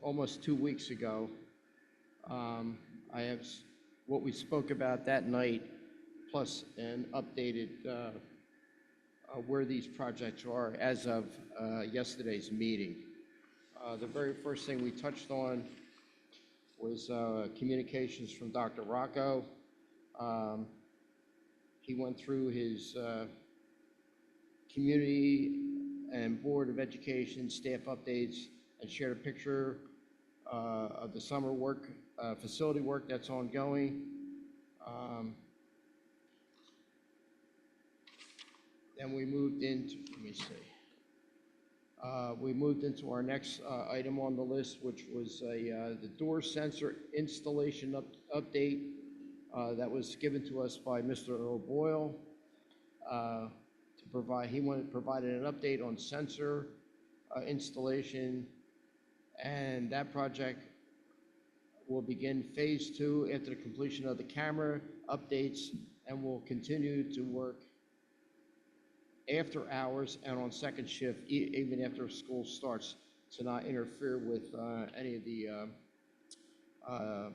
almost 2 weeks ago, I have what we spoke about that night, plus an updated where these projects are as of yesterday's meeting. The very first thing we touched on was communications from Dr. Rocco. He went through his community and Board of Education staff updates and shared a picture of the summer work, facility work that's ongoing. Then we moved into, let me see. We moved into our next item on the list, which was the door sensor installation update that was given to us by Mr. O'Boyle. He provided an update on sensor installation, and that project will begin phase 2 after the completion of the camera updates, and will continue to work after hours and on second shift, even after school starts, to not interfere with any of the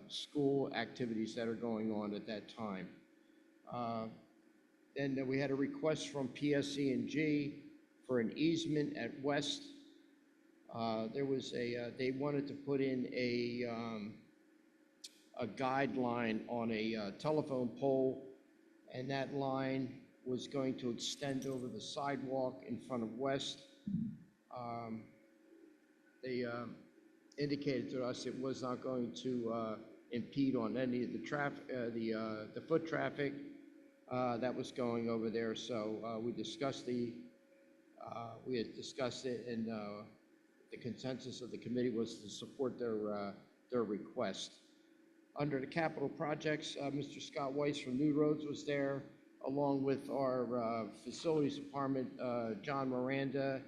school activities that are going on at that time. Then we had a request from PSC&G for an easement at West. There was they wanted to put in a guideline on a telephone pole, and that line was going to extend over the sidewalk in front of West. They indicated to us it was not going to impede on any of the traffic, the foot traffic that was going over there. So we discussed we had discussed it, and the consensus of the committee was to support their request. Under the capital projects, Mr. Scott Weiss from New Roads was there, along with our facilities department, John Miranda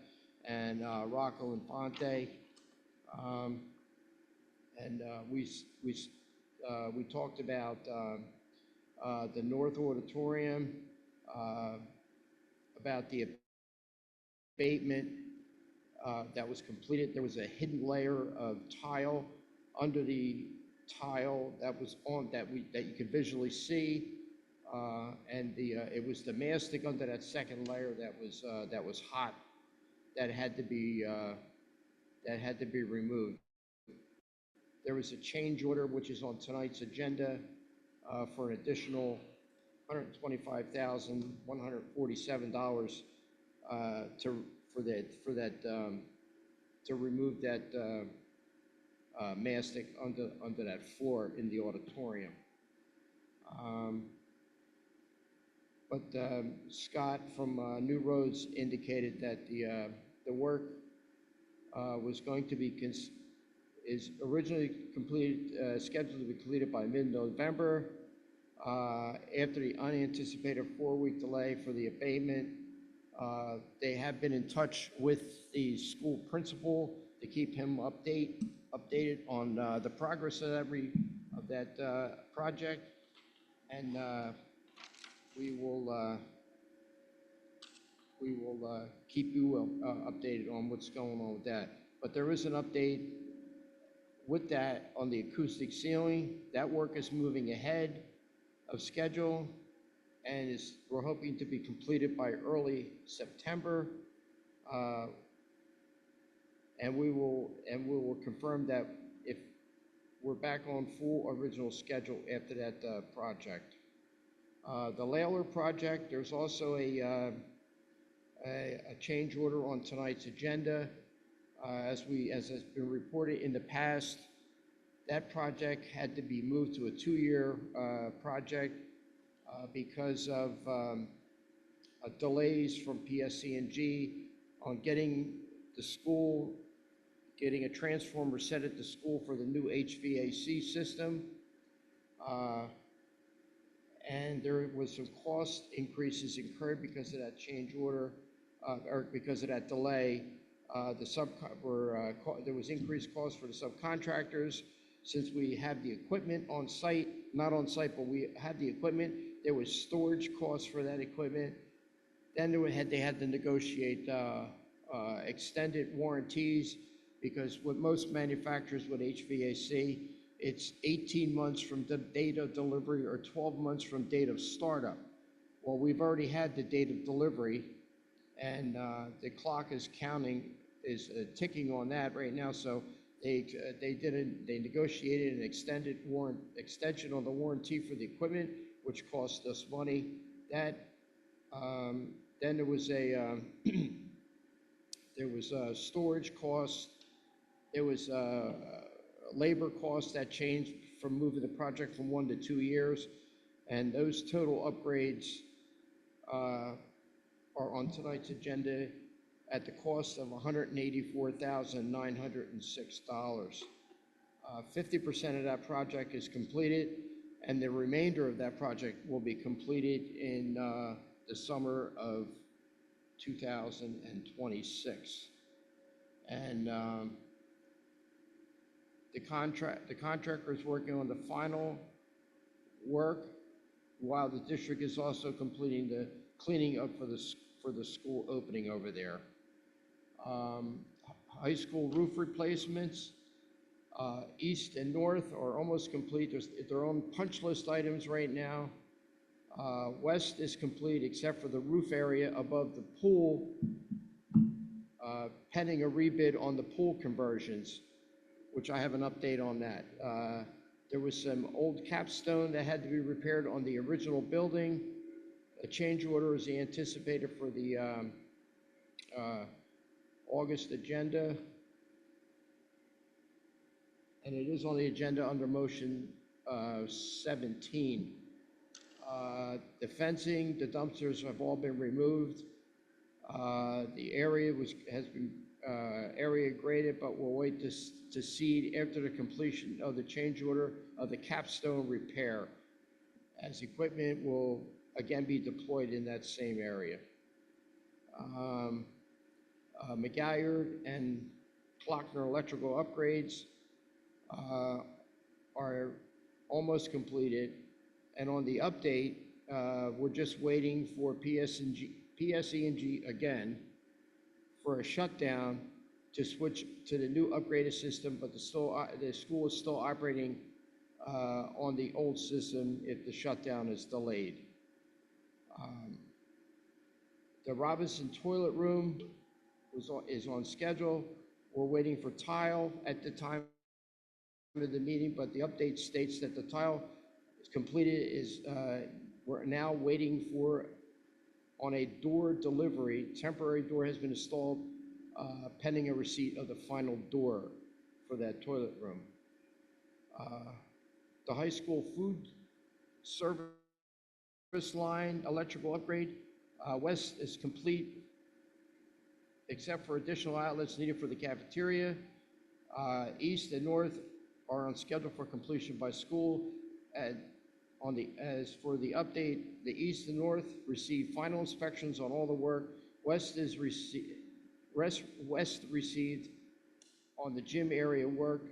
and Rocco Infante. We talked about the North Auditorium, about the abatement that was completed. There was a hidden layer of tile under the tile that was on that you could visually see, and it was the mastic under that second layer that was hot, that had to be removed. There was a change order which is on tonight's agenda for an additional $125,147 to remove that mastic under that floor in the auditorium. But Scott from New Roads indicated that the work was going to be is originally completed, scheduled to be completed by mid-November. After the unanticipated 4-week delay for the abatement, they have been in touch with the school principal to keep him updated on the progress of that project, and we will keep you updated on what's going on with that. But there is an update with that on the acoustic ceiling. That work is moving ahead of schedule, and we're hoping to be completed by early September. Uh, And we will confirm that if we're back on full original schedule after that project. The Layler project, there's also a change order on tonight's agenda. As has been reported in the past, that project had to be moved to a 2-year project because of delays from PSC&G on getting a transformer set at the school for the new HVAC system. And there was some cost increases incurred because of that change order, or because of that delay. There was increased costs for the subcontractors. Since we have the equipment on site, not on site, but we had the equipment, there was storage costs for that equipment. Then they had to negotiate extended warranties, because with most manufacturers with HVAC, it's 18 months from the date of delivery or 12 months from date of startup. Well, we've already had the date of delivery, and the clock is ticking on that right now. So they negotiated an extension on the warranty for the equipment, which cost us money. Then there was a storage cost. There was labor costs that changed from moving the project from 1 to 2 years, and those total upgrades are on tonight's agenda at the cost of $184,906. 50% of that project is completed, and the remainder of that project will be completed in the summer of 2026. And the contractor is working on the final work, while the district is also completing the cleaning up for the school opening over there. High school roof replacements, east and north, are almost complete. They're on punch list items right now. West is complete except for the roof area above the pool, pending a rebid on the pool conversions, which I have an update on that. There was some old capstone that had to be repaired on the original building. A change order is anticipated for the August agenda, and it is on the agenda under motion 17. The fencing, the dumpsters have all been removed. The area has been area graded, but we'll wait to seed after the completion of the change order of the capstone repair, as equipment will again be deployed in that same area. McGuire and Klockner electrical upgrades are almost completed, and on the update, we're just waiting for PSE&G again for a shutdown to switch to the new upgraded system, but the school is still operating on the old system if the shutdown is delayed. The Robinson toilet room is on schedule. We're waiting for tile at the time of the meeting, but the update states that the tile is completed. We're now waiting on a door delivery. Temporary door has been installed, pending a receipt of the final door for that toilet room. The high school food service line electrical upgrade, west is complete, except for additional outlets needed for the cafeteria. East and north are on schedule for completion by school. And as for the update, the east and north received final inspections on all the work. West received on the gym area work.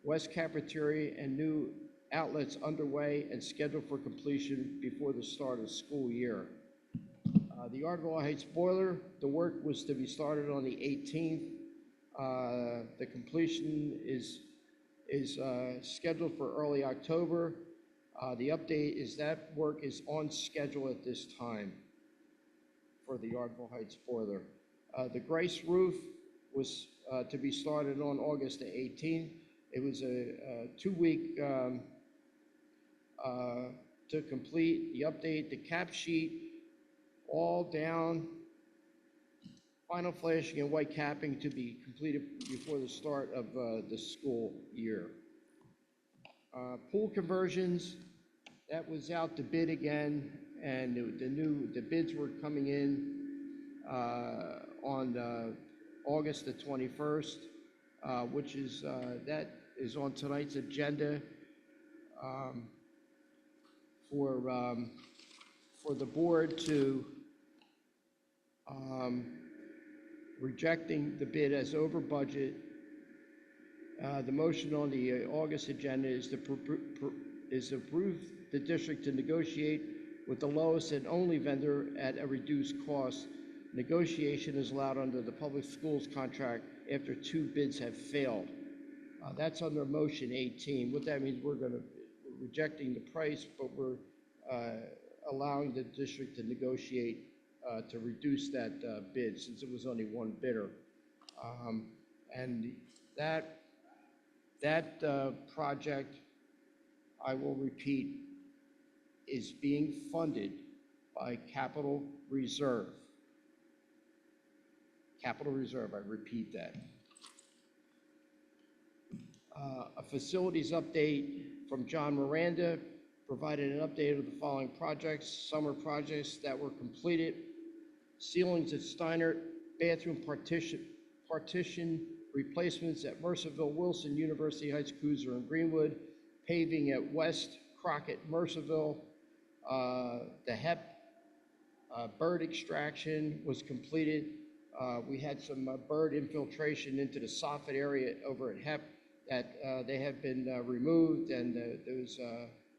West cafeteria and new outlets underway and scheduled for completion before the start of the school year. The Ardwell Heights boiler, the work was to be started on the 18th. The completion is scheduled for early October. The update is that work is on schedule at this time for the Ardwell Heights boiler. The Grace roof was to be started on August the 18th. It was a 2-week to complete the update, the cap sheet, all down, final flashing and white capping to be completed before the start of the school year. Pool conversions, that was out to bid again, and the bids were coming in on August the 21st, which is that is on tonight's agenda for the board to rejecting the bid as over budget. The motion on the August agenda is to approve the district to negotiate with the lowest and only vendor at a reduced cost. Negotiation is allowed under the public schools contract after 2 bids have failed. That's under motion 18. What that means, we're rejecting the price, but we're allowing the district to negotiate to reduce that bid, since it was only 1 bidder. And that project, I will repeat, is being funded by capital reserve. Capital reserve, I repeat that. A facilities update from John Miranda provided an update of the following projects: summer projects that were completed, ceilings at Steiner, bathroom partition replacements at Mercerville, Wilson, University Heights, Cruiser, and Greenwood, paving at West, Crockett, Mercerville. The HEP bird extraction was completed. We had some bird infiltration into the soffit area over at HEP that they have been removed, and those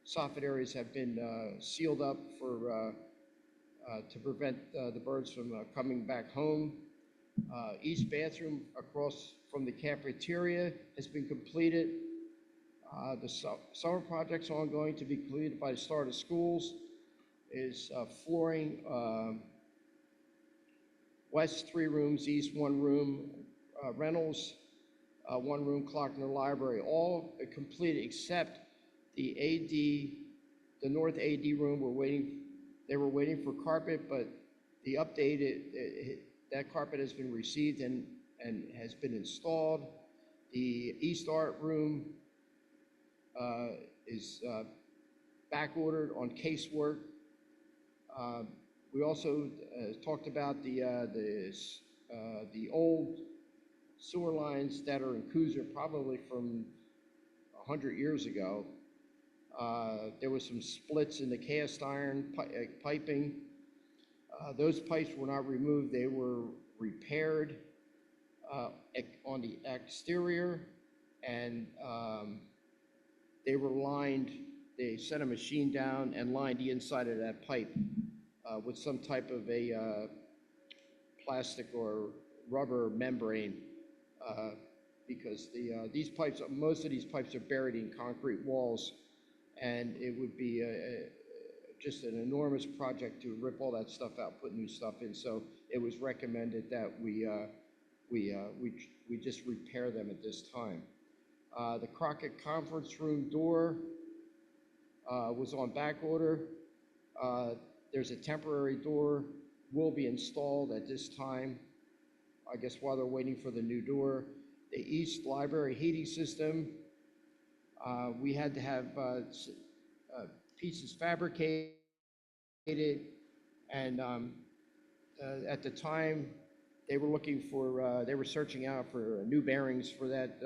soffit areas have been sealed up for to prevent the birds from coming back home. East bathroom across from the cafeteria has been completed. The summer projects ongoing to be completed by the start of schools is flooring, west 3 rooms, east 1 room, rentals, 1 room, clock in the library, all completed except the AD, the north AD room. They were waiting for carpet, but the updated, that carpet has been received and has been installed. The East Art room is back ordered on casework. We also talked about the old sewer lines that are in Cooser, probably from 100 years ago. There was some splits in the cast iron piping. Those pipes were not removed, they were repaired on the exterior, and they were lined. They set a machine down and lined the inside of that pipe with some type of a plastic or rubber membrane, because these pipes, most of these pipes are buried in concrete walls, and it would be just an enormous project to rip all that stuff out, put new stuff in. So it was recommended that we just repair them at this time. The Crockett conference room door was on back order. There's a temporary door will be installed at this time, I guess, while they're waiting for the new door. The East Library heating system, we had to have pieces fabricated, and at the time they were looking for, they were searching out for new bearings for that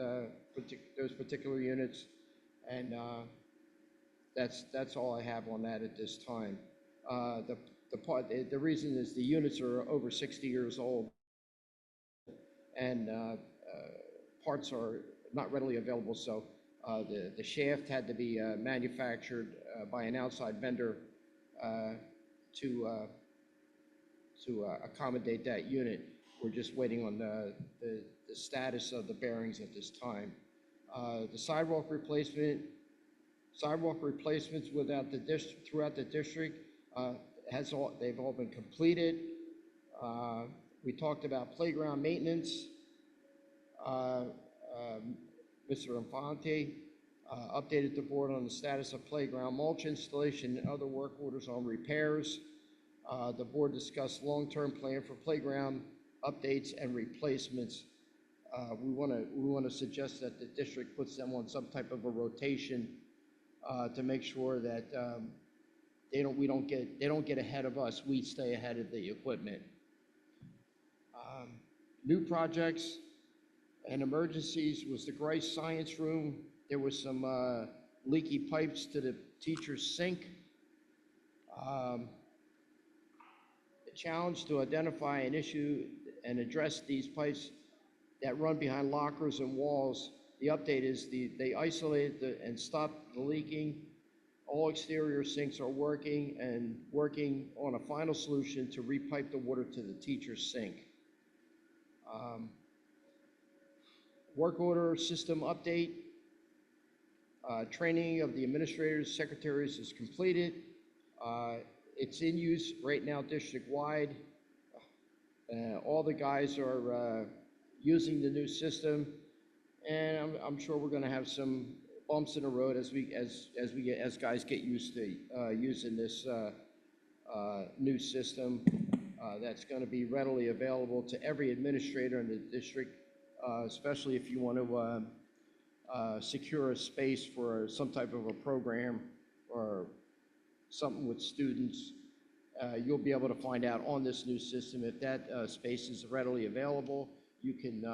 those particular units, and that's all I have on that at this time. The reason is the units are over 60 years old, and parts are not readily available, so the shaft had to be manufactured by an outside vendor to accommodate that unit. We're just waiting on the status of the bearings at this time. The sidewalk replacements throughout the district they've all been completed. We talked about playground maintenance. Mr. Infante updated the board on the status of playground mulch installation and other work orders on repairs. The board discussed long-term plan for playground updates and replacements. We want to suggest that the district puts them on some type of a rotation to make sure that they don't get ahead of us. We stay ahead of the equipment. New projects and emergencies was the Grice Science Room. There was some leaky pipes to the teacher's sink. The challenge to identify an issue and address these pipes that run behind lockers and walls. The update is they isolated and stopped the leaking. All exterior sinks are working on a final solution to repipe the water to the teacher's sink. Work order system update. Training of the administrators, secretaries is completed. It's in use right now district-wide. All the guys are using the new system, and I'm sure we're going to have some bumps in the road as guys get used to using this new system. That's going to be readily available to every administrator in the district, especially if you want to secure a space for some type of a program or something with students. You'll be able to find out on this new system if that space is readily available. You can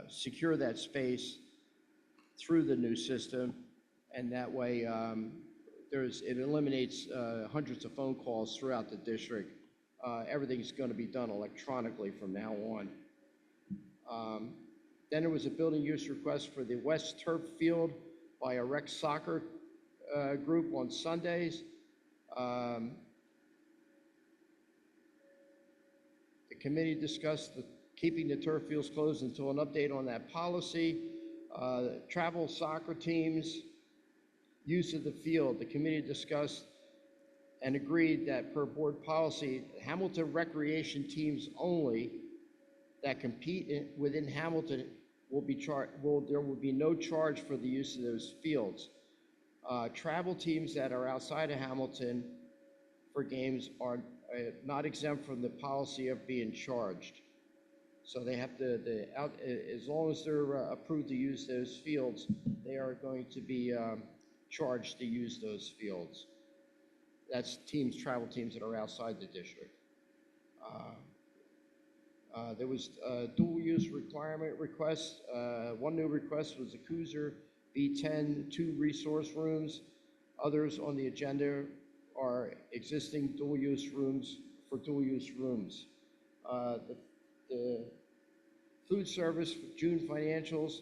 secure that space through the new system, and that way it eliminates hundreds of phone calls throughout the district. Everything's going to be done electronically from now on. Then there was a building use request for the West Turf Field by a rec soccer group on Sundays. The committee discussed keeping the turf fields closed until an update on that policy. Travel soccer teams, use of the field. The committee discussed and agreed that per board policy, Hamilton recreation teams only that compete within Hamilton there will be no charge for the use of those fields. Travel teams that are outside of Hamilton for games are not exempt from the policy of being charged. So they have to, as long as they're approved to use those fields, they are going to be charged to use those fields. That's travel teams that are outside the district. There was a dual use requirement request. One new request was the Cruiser B10 2 resource rooms. Others on the agenda are existing dual use rooms for dual use rooms. The food service for June financials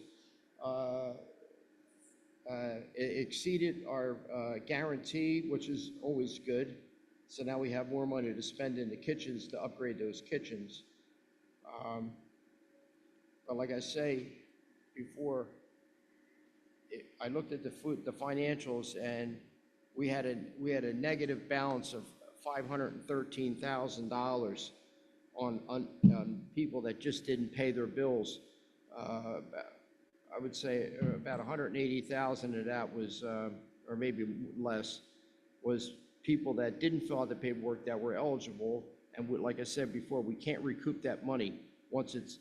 exceeded our guarantee, which is always good. So now we have more money to spend in the kitchens to upgrade those kitchens. But like I say before, I looked at the financials, and we had a negative balance of $513,000 on people that just didn't pay their bills. I would say about 180,000 of that was, or maybe less, was people that didn't fill out the paperwork that were eligible. And like I said before, we can't recoup that money once it's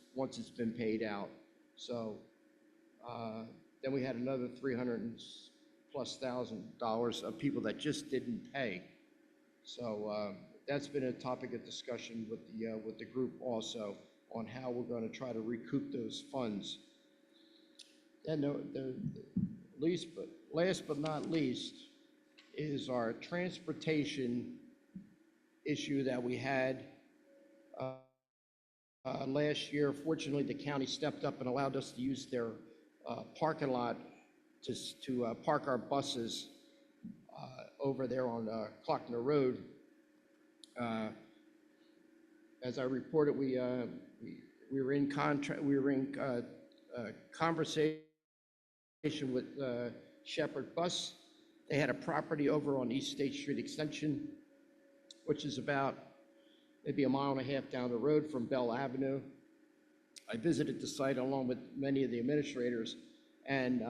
been paid out. So then we had another $300,000+ of people that just didn't pay. So that's been a topic of discussion with the group also on how we're going to try to recoup those funds. Then last but not least is our transportation issue that we had last year. Fortunately, the county stepped up and allowed us to use their parking lot to park our buses over there on Klockner Road. As I reported, we were in conversation with Shepherd Bus. They had a property over on East State Street Extension, which is about maybe a mile and a half down the road from Bell Avenue. I visited the site along with many of the administrators, and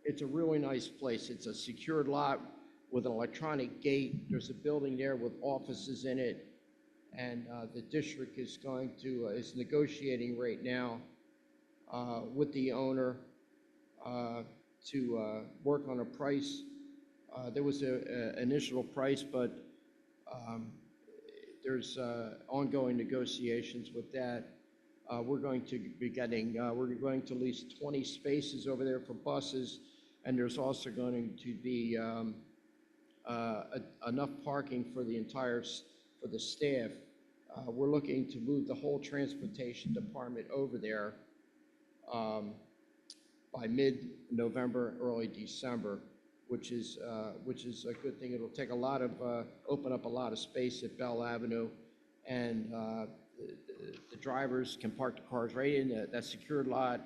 it's a really nice place. It's a secured lot with an electronic gate. There's a building there with offices in it, and the district is is negotiating right now with the owner to work on a price. There was an initial price, but there's ongoing negotiations with that. We're going to be getting, we're going to lease 20 spaces over there for buses, and there's also going to be enough parking for for the staff. We're looking to move the whole transportation department over there by mid-November, early December, which is a good thing. It'll take a lot of, open up a lot of space at Bell Avenue, and the drivers can park the cars right in that secured lot,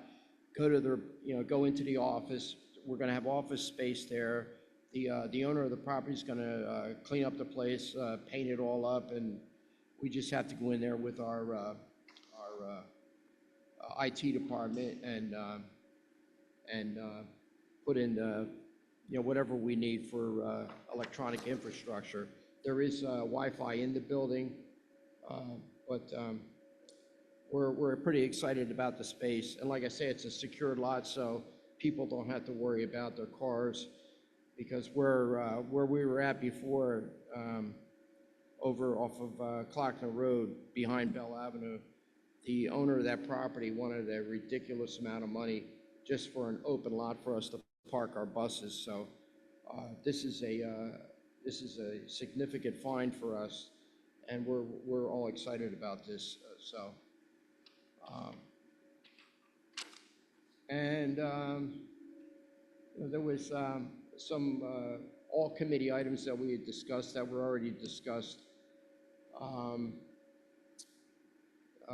go to their, go into the office. We're going to have office space there. The owner of the property is going to clean up the place, paint it all up, and we just have to go in there with our IT department and put in whatever we need for electronic infrastructure. There is Wi-Fi in the building, but we're pretty excited about the space. And like I say, it's a secured lot, so people don't have to worry about their cars, because where we were at before, over off of Clockner Road behind Bell Avenue, the owner of that property wanted a ridiculous amount of money just for an open lot for us to park our buses. So this is a significant find for us, and we're all excited about this. There was some all committee items that we had discussed that were already discussed. I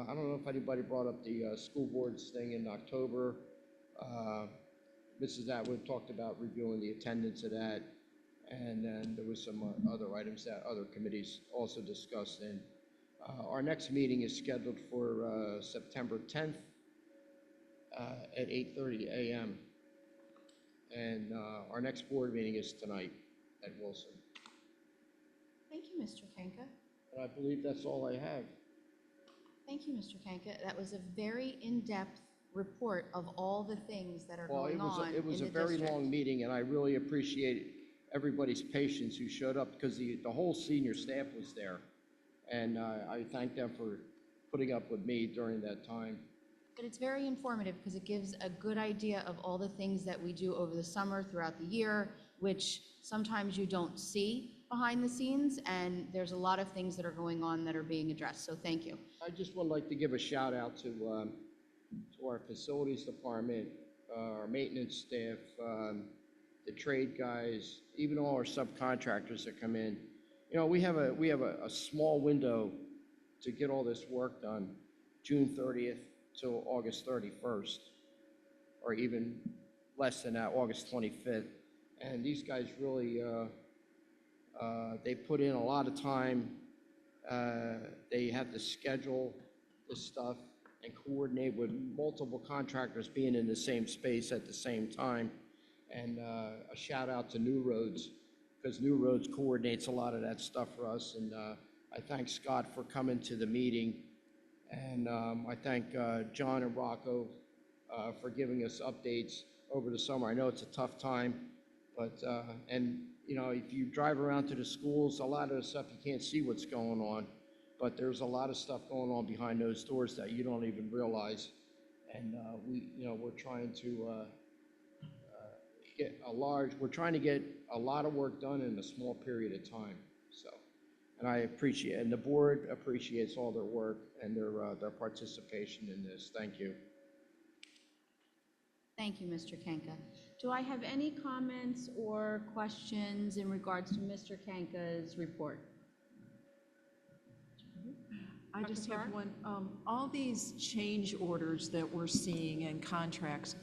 don't know if anybody brought up the school boards thing in October. Mrs. Atwood talked about reviewing the attendance of that, and then there was some other items that other committees also discussed. And our next meeting is scheduled for September 10th at 8:30 a.m. And our next board meeting is tonight at Wilson. Thank you, Mr. Kenka. And I believe that's all I have. Thank you, Mr. Kenka. That was a very in-depth report of all the things that are going on It was in a the very district. long meeting, and I really appreciate everybody's patience who showed up, because the whole senior staff was there. And I thank them for putting up with me during that time. But it's very informative because it gives a good idea of all the things that we do over the summer, throughout the year, which sometimes you don't see behind the scenes, and there's a lot of things that are going on that are being addressed, so thank you. I just would like to give a shout out to our facilities department, our maintenance staff, the trade guys, even all our subcontractors that come in. We have a small window to get all this work done, June 30th till August 31st, or even less than that, August 25th. And these guys really, they put in a lot of time. They have to schedule this stuff and coordinate with multiple contractors being in the same space at the same time. And a shout out to New Roads, because New Roads coordinates a lot of that stuff for us. And I thank Scott for coming to the meeting. And I thank John and Rocco for giving us updates over the summer. I know it's a tough time, but, if you drive around to the schools, a lot of the stuff you can't see what's going on, but there's a lot of stuff going on behind those doors that you don't even realize. And we're trying to we're trying to get a lot of work done in a small period of time. So, and I appreciate, and the board appreciates all their work and their participation in this. Thank you. Thank you, Mr. Kenka. Do I have any comments or questions in regards to Mr. Kenka's report? I just Dr. have Farr? one. All these change orders that we're seeing and contracts,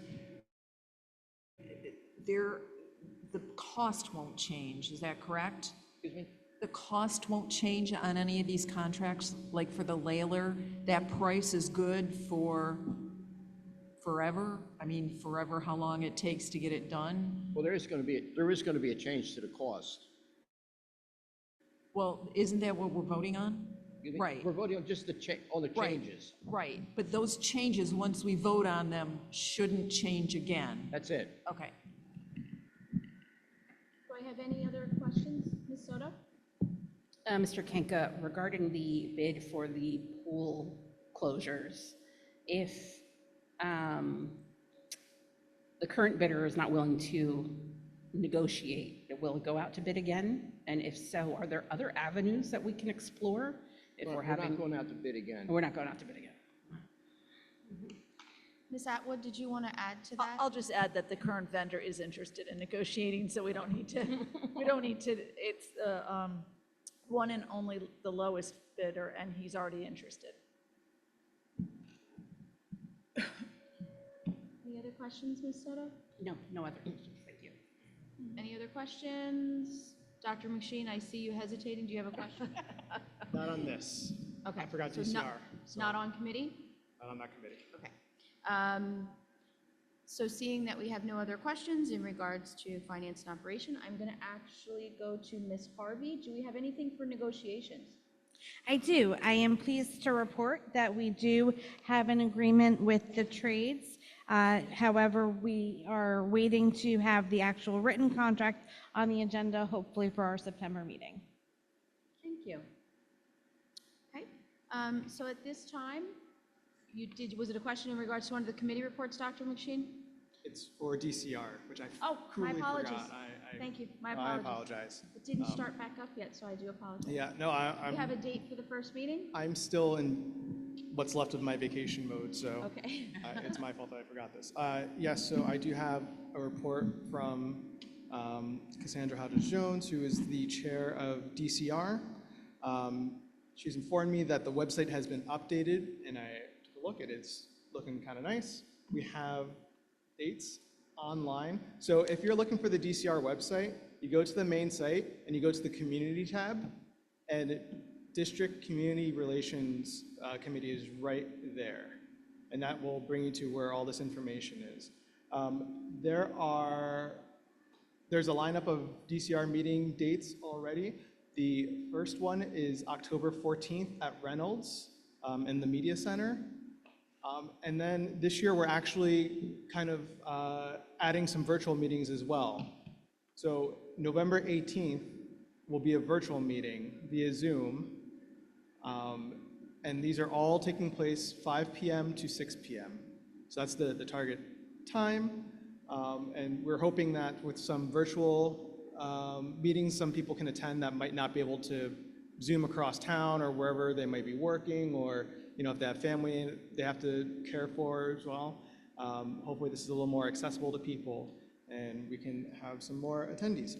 the cost won't change, is that correct? Excuse me? The cost cost won't change on any of these contracts? Like for the Layler, that price is good for forever? I mean, forever, how long it takes to get it done? Well, there is going to be a change to the cost. Well, isn't that what we're voting on? You think- Right. We're voting on just on the Right. changes. Right, but those changes, once we vote on them, shouldn't change again. That's it. Okay. Do I have any other questions, Ms. Soto? Mr. Kenka, regarding the bid for the pool closures, if the current bidder is not willing to negotiate, will it go out to bid again? And if so, are there other avenues that we can explore if We're we're not having? going out to bid again. We're not going out to bid again. Ms. Atwood, did you want to add to that? I'll just add that the current vendor is interested in negotiating, so we don't need to, it's the one and only the lowest bidder, and he's already interested. Any other questions, Ms. Soto? No, no other questions, thank you. Any other questions? Dr. McSheen, I see you hesitating. Do you have a question? Not on this. Okay. I forgot so DCR. not- so Not on committee? Not on that committee. Okay. So seeing that we have no other questions in regards to finance and operation, I'm going to actually go to Ms. Harvey. Do we have anything for negotiations? I do. I am pleased to report that we do have an agreement with the trades. However, we are waiting to have the actual written contract on the agenda, hopefully for our September meeting. Thank you. Okay, so at this time, was it a question in regards to one of the committee reports, Dr. McSheen? It's for DCR, which I Oh, my cruelly apologies. forgot. Thank you, my No, I apologies. apologize. It didn't start back up yet, so I do apologize. Yeah, no, You have a date for the first meeting? I'm still in what's left of my vacation mode, so Okay. it's my fault that I forgot this. Yes, so I do have a report from Cassandra Hodges-Jones, who is the chair of DCR. She's informed me that the website has been updated, and I took a look at it. It's looking kind of nice. We have dates online. So if you're looking for the DCR website, you go to the main site and you go to the community tab, and District Community Relations Committee is right there. And that will bring you to where all this information is. There's a lineup of DCR meeting dates already. The first one is October 14th at Reynolds in the Media Center. And then this year, we're actually kind of adding some virtual meetings as well. So November 18th will be a virtual meeting via Zoom. And these are all taking place 5 p.m. to 6 p.m. So that's the target time. And we're hoping that with some virtual meetings, some people can attend that might not be able to Zoom across town or wherever they might be working, or if they have family they have to care for as well. Hopefully this is a little more accessible to people and we can have some more attendees.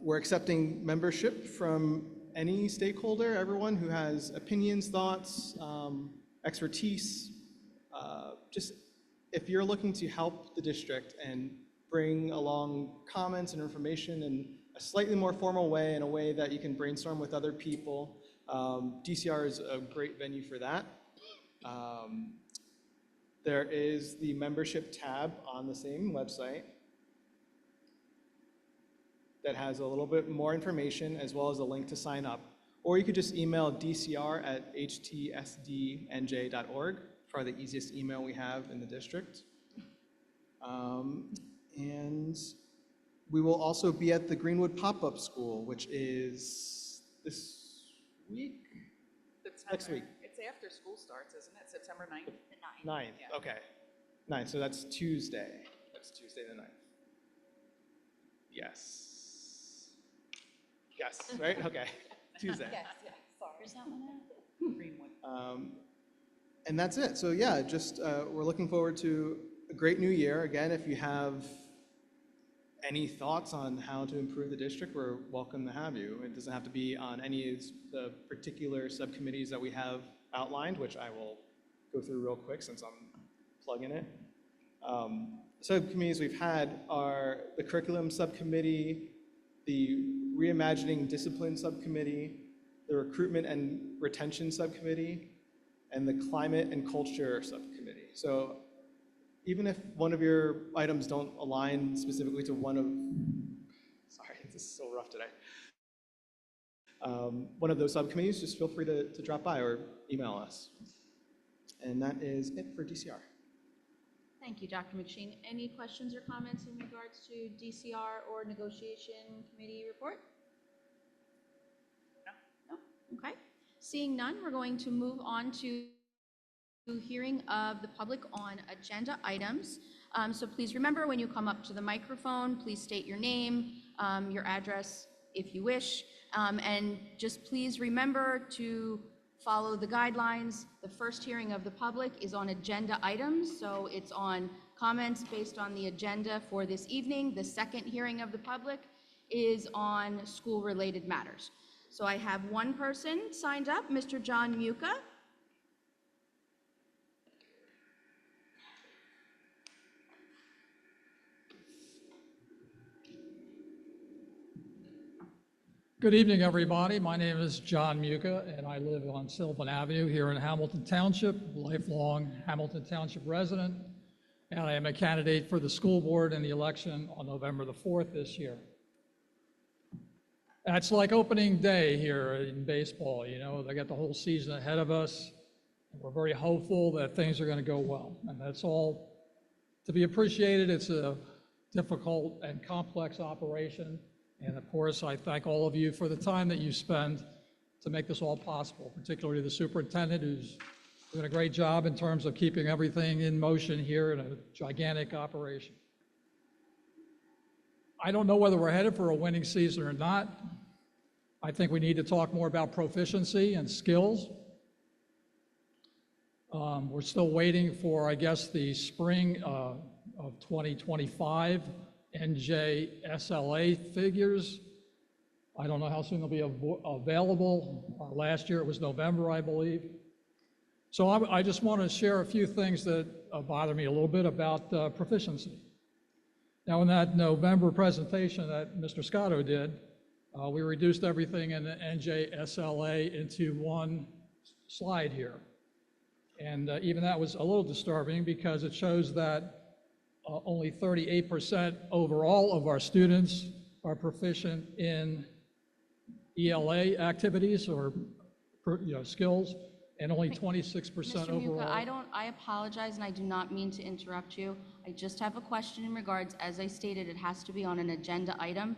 We're accepting membership from any stakeholder, everyone who has opinions, thoughts, expertise. Just if you're looking to help the district and bring along comments and information in a slightly more formal way, in a way that you can brainstorm with other people, DCR is a great venue for that. There is the membership tab on the same website that has a little bit more information as well as a link to sign up. Or you could just email dcr@htsdnj.org, probably the easiest email we have in the district. And we will also be at the Greenwood Pop-Up School, which is this week? Next week. It's after school starts, isn't it? September 9th? The 9th, okay. 9th, so that's Tuesday. That's Tuesday the 9th. Yes. Yes, right? Okay, Tuesday. Where's that one at? Greenwood. And that's it. So yeah, just we're looking forward to a great new year. Again, if you have any thoughts on how to improve the district, we're welcome to have you. It doesn't have to be on any of the particular subcommittees that we have outlined, which I will go through real quick since I'm plugging it. Subcommittees we've had are the curriculum subcommittee, the Reimagining Discipline Subcommittee, the Recruitment and Retention Subcommittee, and the Climate and Culture Subcommittee. So even if one of your items don't align specifically to one of, sorry, this is so rough today. One of those subcommittees, just feel free to drop by or email us. And that is it for DCR. Thank you, Dr. McShane. Any questions or comments in regards to DCR or negotiation committee report? No? Okay. Seeing none, we're going to move on to hearing of the public on agenda items. So please remember, when you come up to the microphone, please state your name, your address if you wish, and just please remember to follow the guidelines. The first hearing of the public is on agenda items, so it's on comments based on the agenda for this evening. The second hearing of the public is on school-related matters. So I have one person signed up, Mr. John Muka. Good evening, everybody. My name is John Muka, and I live on Sylvan Avenue here in Hamilton Township, lifelong Hamilton Township resident, and I am a candidate for the school board in the election on November the 4th this year. And it's like opening day here in baseball, you know, they got the whole season ahead of us. And we're very hopeful that things are going to go well, and that's all to be appreciated. It's a difficult and complex operation. And of course, I thank all of you for the time that you spend to make this all possible, particularly the superintendent, who's doing a great job in terms of keeping everything in motion here in a gigantic operation. I don't know whether we're headed for a winning season or not. I think we need to talk more about proficiency and skills. We're still waiting for, I guess, the spring of 2025 NJSLA figures. I don't know how soon they'll be available. Last year it was November, I believe. So I just want to share a few things that bother me a little bit about proficiency. Now, in that November presentation that Mr. Scotto did, we reduced everything in the NJSLA into one slide here. And even that was a little disturbing because it shows that only 38% overall of our students are proficient in ELA activities or skills, and only 26% Mr. overall. Muka, I apologize, and I do not mean to interrupt you. I just have a question in regards, as I stated, it has to be on an agenda item.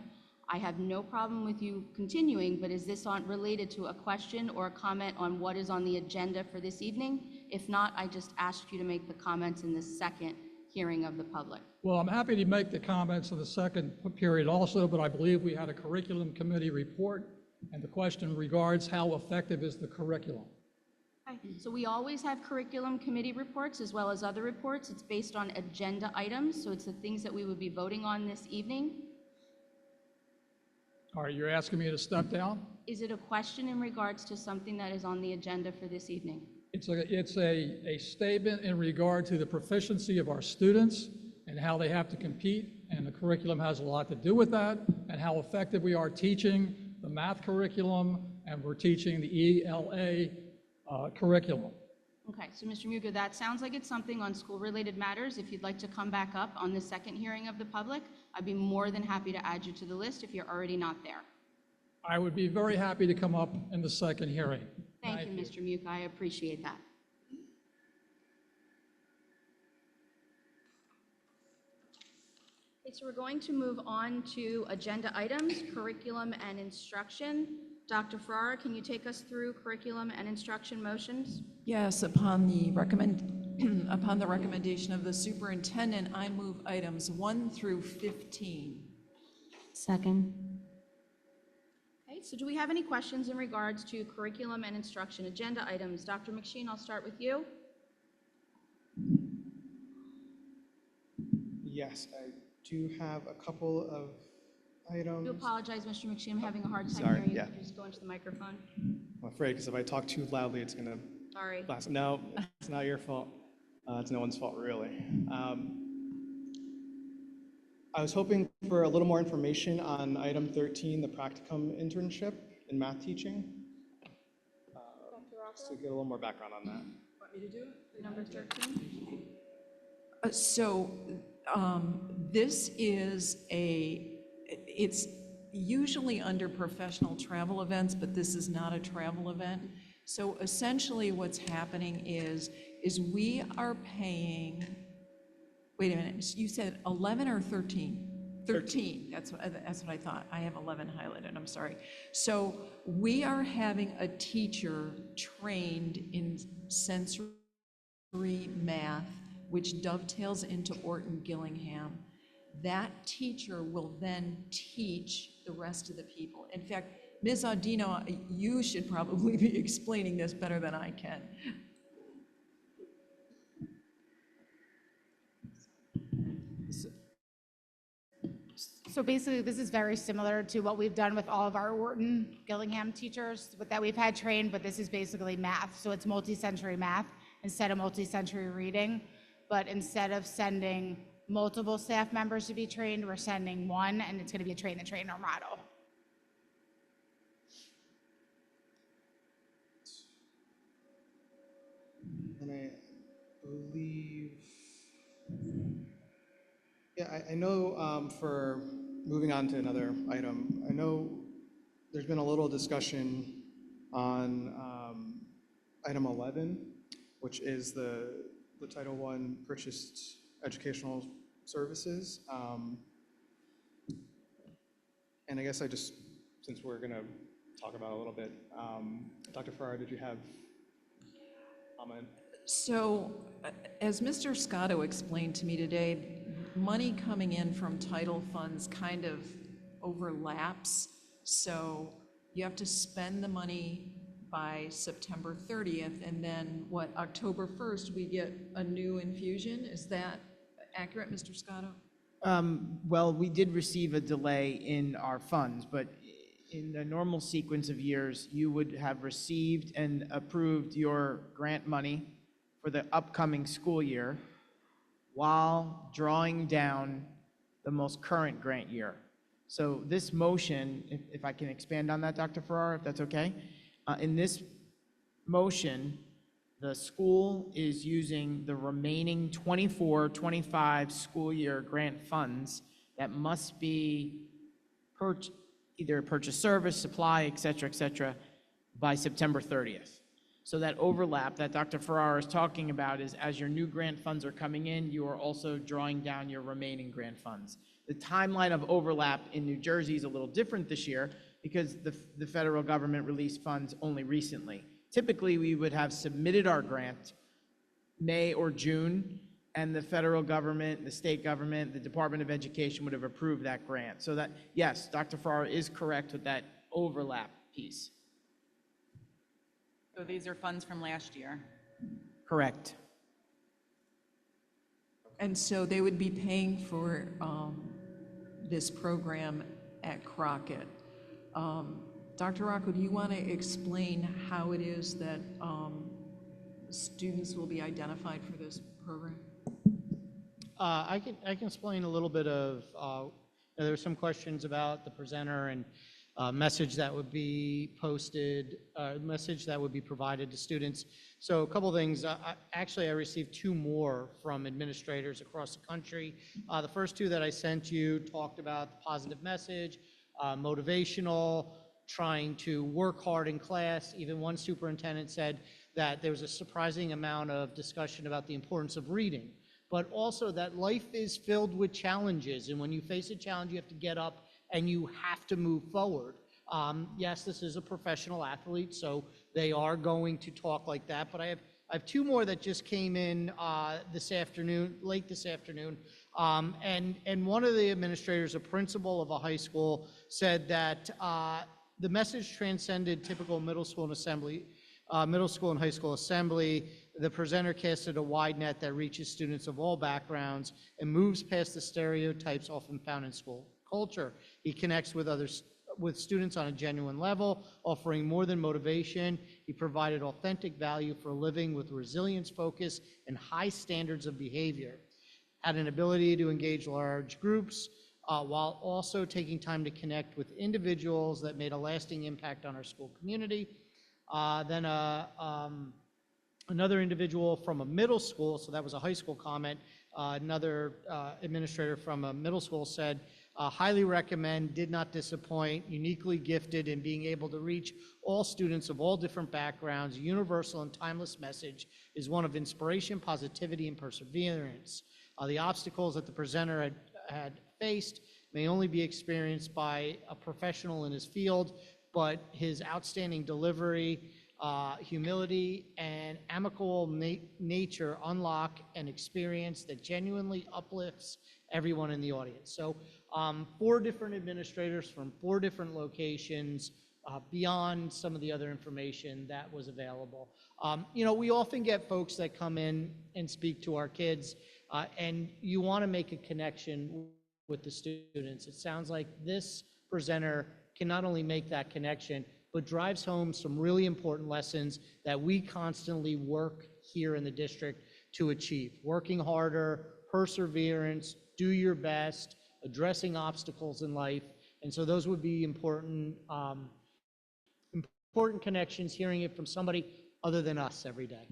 I have no problem with you continuing, but is this related to a question or a comment on what is on the agenda for this evening? If not, I just asked you to make the comments in the second hearing of the public. Well, I'm happy to make the comments in the second period also, but I believe we had a curriculum committee report, and the question regards how effective is the curriculum. Okay. So we always have curriculum committee reports as well as other reports. It's based on agenda items, so it's the things that we would be voting on this evening. All right, you're asking me to step down? Is it a question in regards to something that is on the agenda for this evening? It's a statement in regard to the proficiency of our students and how they have to compete, and the curriculum has a lot to do with that, and how effective we are teaching the math curriculum, and we're teaching the ELA curriculum. Okay, so Mr. Muga, that sounds like it's something on school-related matters. If you'd like to come back up on the second hearing of the public, I'd be more than happy to add you to the list if you're already not there. I would be very happy to come up in the second hearing. Thank you, Mr. Muka. I appreciate that. Okay, so we're going to move on to agenda items, curriculum and instruction. Dr. Ferrara, can you take us through curriculum and instruction motions? Yes, upon the recommendation of the superintendent, I move items 1 through 15. Second. Okay, so do we have any questions in regards to curriculum and instruction agenda items? Dr. McShane, I'll start with you. Yes, I do have a couple of I items. do apologize, Mr. McShane, I'm having a hard time Sorry, hearing you. yeah. Could you just go into the microphone? I'm afraid because if I talk too loudly, it's going to Sorry. blast. No, it's not your fault. It's no one's fault, really. I was hoping for a little more information on item 13, the practicum internship in math teaching. Just to get a little more background on that. Want me to do it? Number 13? This is it's usually under professional travel events, but this is not a travel event. So essentially what's happening is we are paying, wait a minute, you said 11 or 13? 13, that's what I thought. I have 11 highlighted, I'm sorry. So we are having a teacher trained in sensory math, which dovetails into Orton Gillingham. That teacher will then teach the rest of the people. In fact, Ms. Audino, you should probably be explaining this better than I can. So basically, this is very similar to what we've done with all of our Wharton Gillingham teachers that we've had trained, but this is basically math. So it's multi-sensory math instead of multi-sensory reading. But instead of sending multiple staff members to be trained, we're sending one, and it's going to be a train-the-trainer model. And I believe, yeah, I know for moving on to another item, I know there's been a little discussion on item 11, which is the Title I purchased educational services. And I guess since we're going to talk about it a little bit, Dr. Farrar, did you have a comment? So, as Mr. Scotto explained to me today, money coming in from title funds kind of overlaps. So you have to spend the money by September 30th, and then October 1st, we get a new infusion? Is that accurate, Mr. Scotto? Well, we did receive a delay in our funds, but in the normal sequence of years, you would have received and approved your grant money for the upcoming school year while drawing down the most current grant year. So this motion, if I can expand on that, Dr. Farrar, if that's okay. In this motion, the school is using the remaining 24-25 school year grant funds that must be either purchase service, supply, et cetera, by September 30th. So that overlap that Dr. Farrar is talking about is as your new grant funds are coming in, you are also drawing down your remaining grant funds. The timeline of overlap in New Jersey is a little different this year because the federal government released funds only recently. Typically, we would have submitted our grant May or June, and the federal government, the state government, the Department of Education would have approved that grant. So that, yes, Dr. Farrar is correct with that overlap piece. So these are funds from last year. Correct. And so they would be paying for this program at Crockett. Dr. Rocco, do you want to explain how it is that students will be identified for this program? I can explain a little bit of, there were some questions about the presenter and message that would be posted, message that would be provided to students. So a couple things. Actually, I received two more from administrators across the country. The first two that I sent you talked about the positive message, motivational, trying to work hard in class. Even one superintendent said that there was a surprising amount of discussion about the importance of reading, but also that life is filled with challenges. And when you face a challenge, you have to get up and you have to move forward. Yes, this is a professional athlete, so they are going to talk like that, but I have two more that just came in this afternoon, late this afternoon. And one of the administrators, a principal of a high school, said that the message transcended typical middle school and high school assembly. The presenter casted a wide net that reaches students of all backgrounds and moves past the stereotypes often found in school culture. He connects with students on a genuine level, offering more than motivation. He provided authentic value for living with resilience, focus, and high standards of behavior. had an ability to engage large groups, while also taking time to connect with individuals that made a lasting impact on our school community. Then another individual from a middle school, so that was a high school comment, another administrator from a middle school said, highly recommend, did not disappoint, uniquely gifted in being able to reach all students of all different backgrounds. A universal and timeless message is one of inspiration, positivity, and perseverance. The obstacles that the presenter had faced may only be experienced by a professional in his field, but his outstanding delivery, humility, and amicable nature unlock an experience that genuinely uplifts everyone in the audience. So 4 different administrators from 4 different locations, beyond some of the other information that was available. You know, we often get folks that come in and speak to our kids, and you want to make a connection with the students. It sounds like this presenter can not only make that connection, but drives home some really important lessons that we constantly work here in the district to achieve. Working harder, perseverance, do your best, addressing obstacles in life. And so those would be important, important connections, hearing it from somebody other than us every day.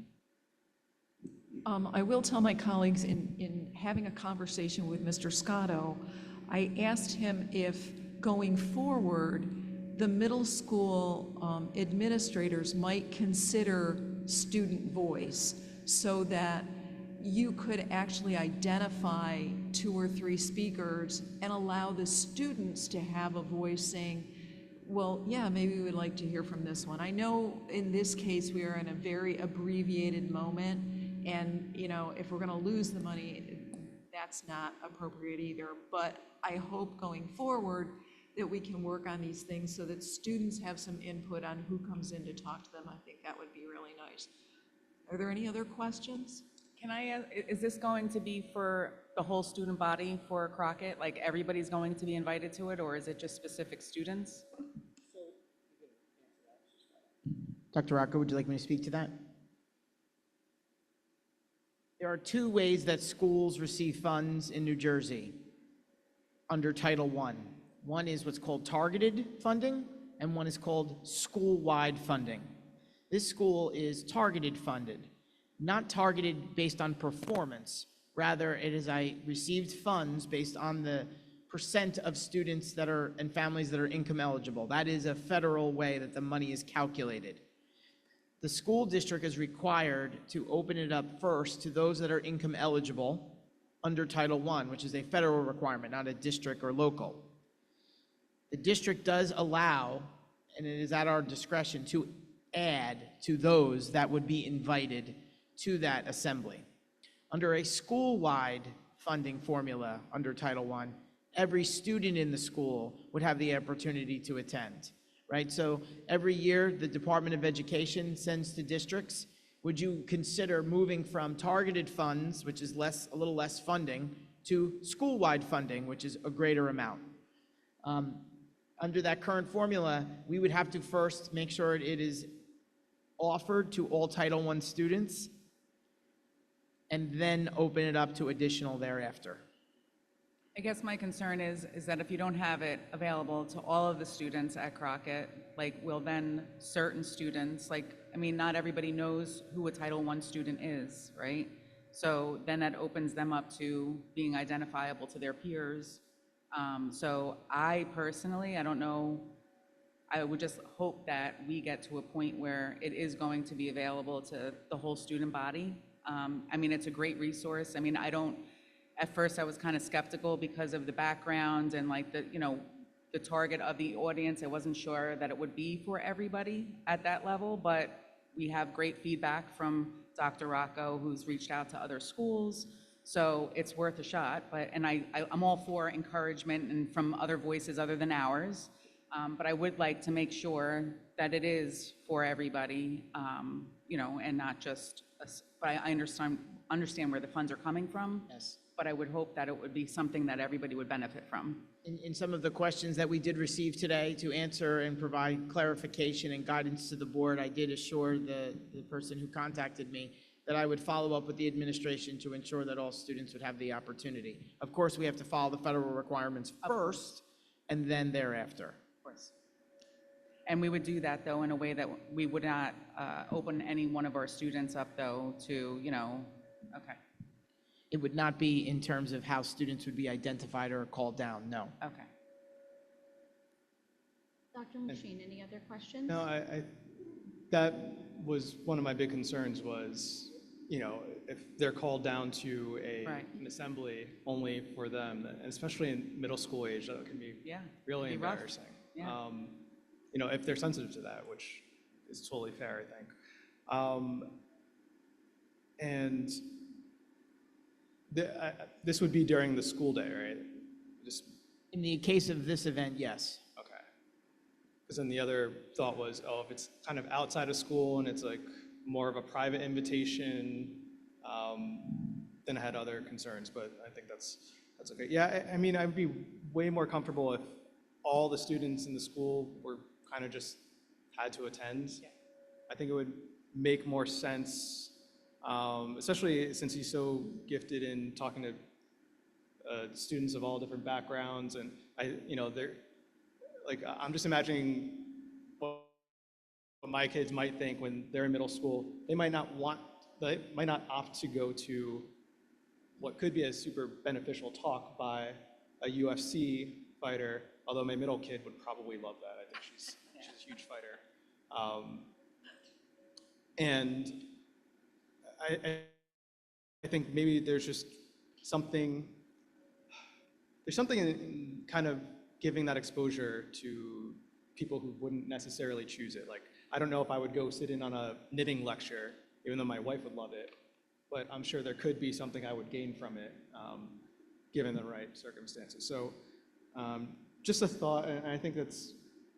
I will tell my colleagues in having a conversation with Mr. Scotto, I asked him if going forward, the middle school administrators might consider student voice so that you could actually identify 2 or 3 speakers and allow the students to have a voice saying, well, yeah, maybe we would like to hear from this one. I know in this case, we are in a very abbreviated moment, and you know, if we're gonna lose the money, that's not appropriate either. But I hope going forward that we can work on these things so that students have some input on who comes in to talk to them. I think that would be really nice. Are there any other questions? Can I ask, is this going to be for the whole student body for Crockett? Like everybody's going to be invited to it, or is it just specific students? Dr. Rocco, would you like me to speak to that? There are 2 ways that schools receive funds in New Jersey under Title I. One is what's called targeted funding, and one is called school-wide funding. This school is targeted funded, not targeted based on performance. Rather, it is I received funds based on the percent of students that are and families that are income eligible. That is a federal way that the money is calculated. The school district is required to open it up first to those that are income eligible under Title I, which is a federal requirement, not a district or local. The district does allow, and it is at our discretion, to add to those that would be invited to that assembly. Under a school-wide funding formula under Title I, every student in the school would have the opportunity to attend, right? So every year, the Department of Education sends to districts, would you consider moving from targeted funds, which is a little less funding, to school-wide funding, which is a greater amount? Under that current formula, we would have to first make sure it is offered to all Title I students and then open it up to additional thereafter. I guess my concern is that if you don't have it available to all of the students at Crockett, like will then certain students, like, I mean, not everybody knows who a Title I student is, right? So then that opens them up to being identifiable to their peers. So I personally, I don't know, I would just hope that we get to a point where it is going to be available to the whole student body. I mean, it's a great resource. I mean, at first I was kind of skeptical because of the background and like the target of the audience. I wasn't sure that it would be for everybody at that level, but we have great feedback from Dr. Rocco, who's reached out to other schools. So it's worth a shot, and I'm all for encouragement and from other voices other than ours, but I would like to make sure that it is for everybody, and not just us. But I understand where the funds are coming from. Yes. But I would hope that it would be something that everybody would benefit from. In some of the questions that we did receive today, to answer and provide clarification and guidance to the board, I did assure the person who contacted me that I would follow up with the administration to ensure that all students would have the opportunity. Of course, we have to follow the federal requirements first, and then thereafter. Of course. And we would do that, though, in a way that we would not open any one of our students up, though, to, okay, It would not be in terms of how students would be identified or called down, no. okay. Dr. McSheen, any other questions? No, that was one of my big concerns was, if they're called down to Right. an assembly only for them, and especially in middle school age, that can be Yeah. really it'd be rough. embarrassing. Yeah. If they're sensitive to that, which is totally fair, I think. And this would be during the school day, right? Just, In the case of this event, yes. okay. Because then the other thought was, if it's kind of outside of school and it's like more of a private invitation, then I had other concerns, but I think that's okay. Yeah, I mean, I would be way more comfortable if all the students in the school were kind of just had to attend. Yeah. I think it would make more sense, especially since he's so gifted in talking to students of all different backgrounds, and I'm just imagining what my kids might think when they're in middle school. They might not opt to go to what could be a super beneficial talk by a UFC fighter, although my middle kid would probably love that. I think she's a huge fighter. And I think maybe there's just something in kind of giving that exposure to people who wouldn't necessarily choose it. Like, I don't know if I would go sit in on a knitting lecture, even though my wife would love it, but I'm sure there could be something I would gain from it, given the right circumstances. So just a thought, and I think that's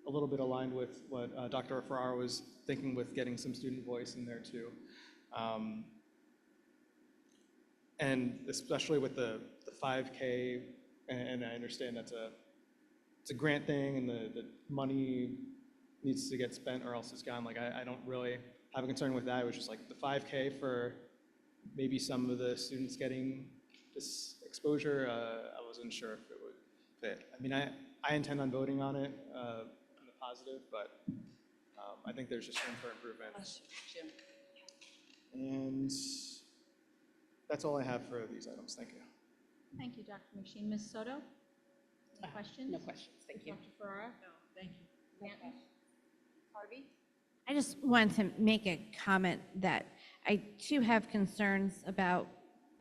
a little bit aligned with what Dr. Ferrara was thinking with getting some student voice in there too. And especially with the 5K, and I understand it's a grant thing and the money needs to get spent or else it's gone. Like, I don't really have a concern with that. It was just like the 5K for maybe some of the students getting this exposure. I wasn't sure if it would fit. I mean, I intend on voting on it in the positive, but I think there's just room for improvement. And that's all I have for these items. Thank you. Thank you, Dr. McSheen. Ms. Soto? Any questions? No questions, thank you. Dr. Ferrara? No, thank you. Stanton? Harvey? I just wanted to make a comment that I too have concerns about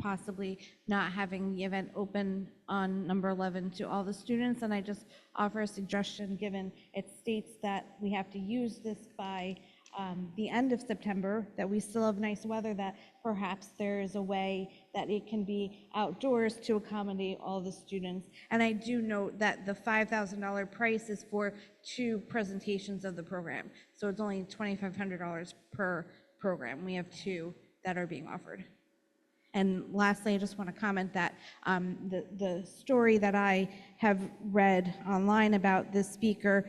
possibly not having the event open on number 11 to all the students. And I just offer a suggestion, given it states that we have to use this by the end of September, that we still have nice weather, that perhaps there is a way that it can be outdoors to accommodate all the students. And I do note that the $5,000 price is for 2 presentations of the program. So it's only $2,500 per program. We have 2 that are being offered. And lastly, I just want to comment that the story that I have read online about this speaker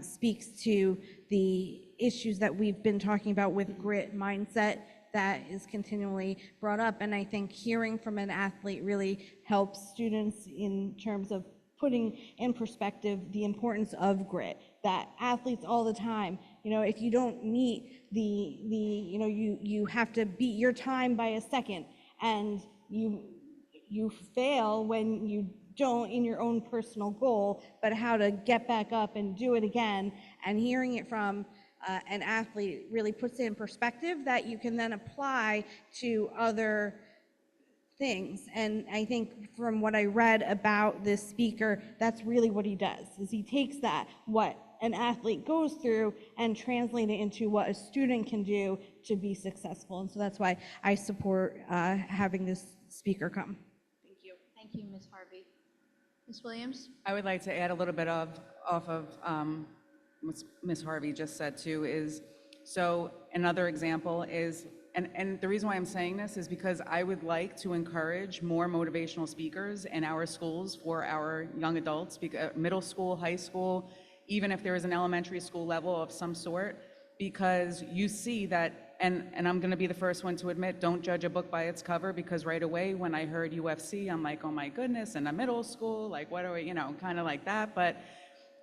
speaks to the issues that we've been talking about with grit mindset that is continually brought up. And I think hearing from an athlete really helps students in terms of putting in perspective the importance of grit, that athletes all the time, if you don't meet you have to beat your time by a second, and you fail when you don't in your own personal goal, but how to get back up and do it again. And hearing it from an athlete really puts it in perspective that you can then apply to other things. And I think from what I read about this speaker, that's really what he does, is he takes that, what an athlete goes through, and translate it into what a student can do to be successful. And so that's why I support having this speaker come. Thank you. Thank you, Ms. Harvey. Ms. Williams? I would like to add a little bit off of what Ms. Harvey just said too, is, so another example is, and the reason why I'm saying this is because I would like to encourage more motivational speakers in our schools for our young adults, middle school, high school, even if there is an elementary school level of some sort, because you see that and I'm going to be the first one to admit, don't judge a book by its cover, because right away when I heard UFC, I'm like, oh my goodness, in a middle school, like what are we, kind of like that. But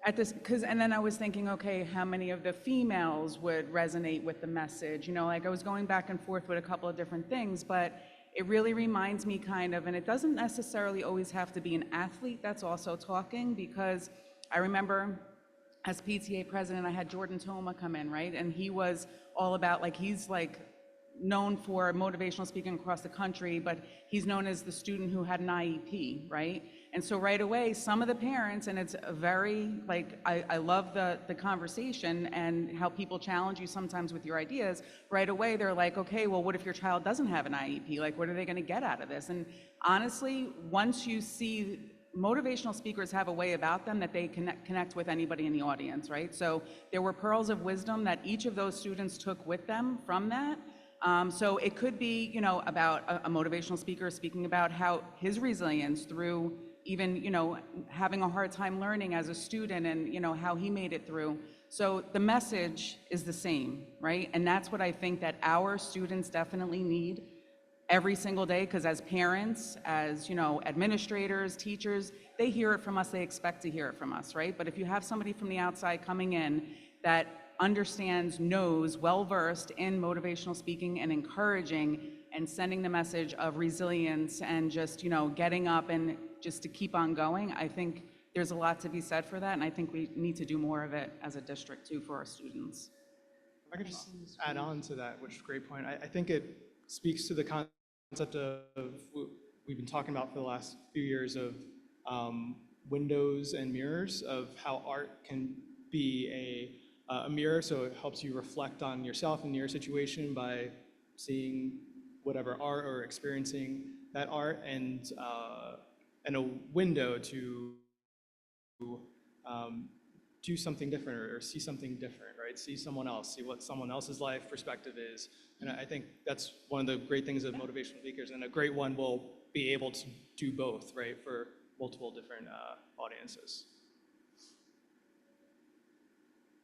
at this, and then I was thinking, okay, how many of the females would resonate with the message? Like I was going back and forth with a couple of different things, but it really reminds me kind of, and it doesn't necessarily always have to be an athlete that's also talking, because I remember as PTA president, I had Jordan Toma come in, right? And he was all about, he's known for motivational speaking across the country, but he's known as the student who had an IEP, right? And so right away, some of the parents, and it's a very, I love the conversation and how people challenge you sometimes with your ideas. Right away, they're like, okay, well, what if your child doesn't have an IEP? What are they gonna get out of this? And honestly, once you see, motivational speakers have a way about them that they connect with anybody in the audience, right? So there were pearls of wisdom that each of those students took with them from that. So it could be, about a motivational speaker speaking about how his resilience through even, having a hard time learning as a student and, how he made it through. So the message is the same, right? And that's what I think that our students definitely need every single day, because as parents, as administrators, teachers, they hear it from us, they expect to hear it from us, right? But if you have somebody from the outside coming in that understands, knows, well-versed in motivational speaking and encouraging and sending the message of resilience and just, getting up and just to keep on going, I think there's a lot to be said for that, and I think we need to do more of it as a district too for our students. I could just add on to that, which is a great point. I think it speaks to the concept of we've been talking about for the last few years of windows and mirrors, of how art can be a mirror, so it helps you reflect on yourself and your situation by seeing whatever art or experiencing that art, and a window to do something different or see something different, right? See someone else, see what someone else's life perspective is. And I think that's one of the great things of motivational speakers, and a great one will be able to do both, right, for multiple different audiences.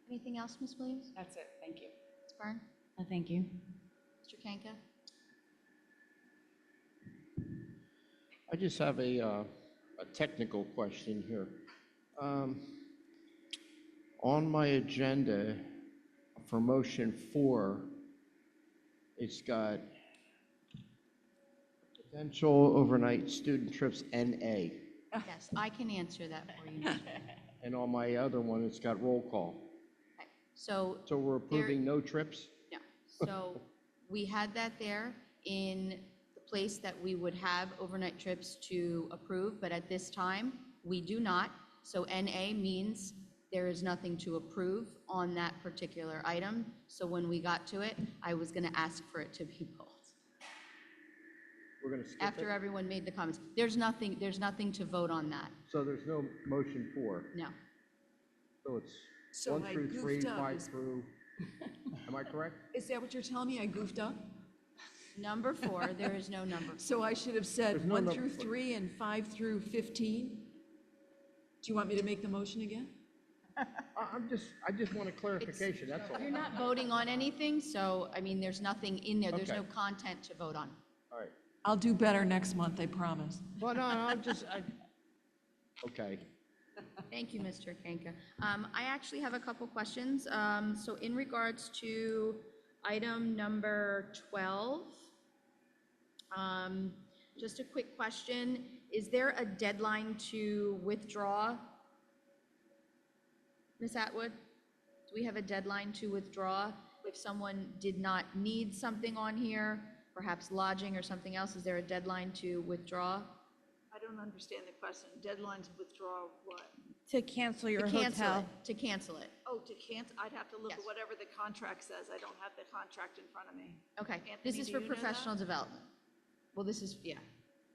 Anything else, Ms. Williams? That's it, thank you. Ms. Byrne? Thank you. Mr. Kanka? I just have a technical question here. On my agenda for motion 4, it's got potential overnight student trips NA. Yes, I can answer that for you, Mr. And on my other one, it's got roll call. Okay. So we're approving no trips? no. So we had that there in the place that we would have overnight trips to approve, but at this time, we do not. So NA means there is nothing to approve on that particular item. So when we got to it, I was going to ask for it to be pulled. We're going to skip After it? everyone made the comments. There's nothing to vote on that. So there's no motion 4? No. So it's So 1 I through 3, goofed up. 5 through, am I correct? Is that what you're telling me? I goofed up? Number 4, there is no number. So I should have said There's no 1 number through for- 3 and 5 through 15? Do you want me to make the motion again? I just want a clarification, that's all. You're not voting on anything, so, I mean, there's nothing in there. There's Okay. no content to vote on. All right. I'll do better next month, I promise. Well, no, okay. Thank you, Mr. Kanka. I actually have a couple questions. So in regards to item number 12, just a quick question. Is there a deadline to withdraw? Ms. Atwood, do we have a deadline to withdraw? If someone did not need something on here, perhaps lodging or something else, is there a deadline to withdraw? I don't understand the question. Deadline to withdraw what? To cancel your To cancel hotel. it, to cancel it. Oh, to cancel, I'd have to look Yes. at whatever the contract says. I don't have the contract in front of me. Okay, this Anthony, is do for you know that? professional development. Well, this is, yeah.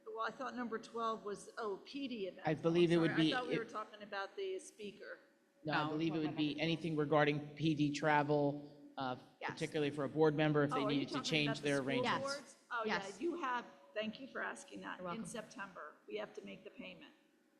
Well, I thought number 12 was, PD events. I believe it would Sorry, be- I thought we it- were talking about the speaker. No, I believe it would be anything regarding PD travel, Yes. particularly for a board member if Oh, they are you needed to talking change about the their school arrangements. boards? Oh, yeah, Yes. you have, thank you for asking that. You're welcome. In September, we have to make the payment.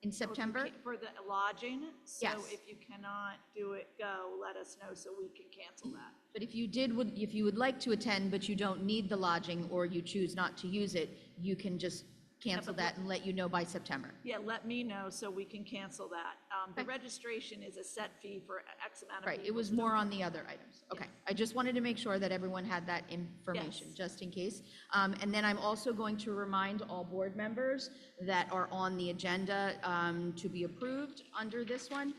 In September? For the lodging. So Yes. if you cannot do it, go, let us know so we can cancel that. But if you would like to attend, but you don't need the lodging, or you choose not to use it, you can just cancel that and let you know by September. Yeah, let me know so we can cancel that. The registration is a set fee for X amount of Right, people. it was more on the other items. Okay, I just wanted to make sure that everyone had that information, Yes. just in case. And then I'm also going to remind all board members that are on the agenda to be approved under this one,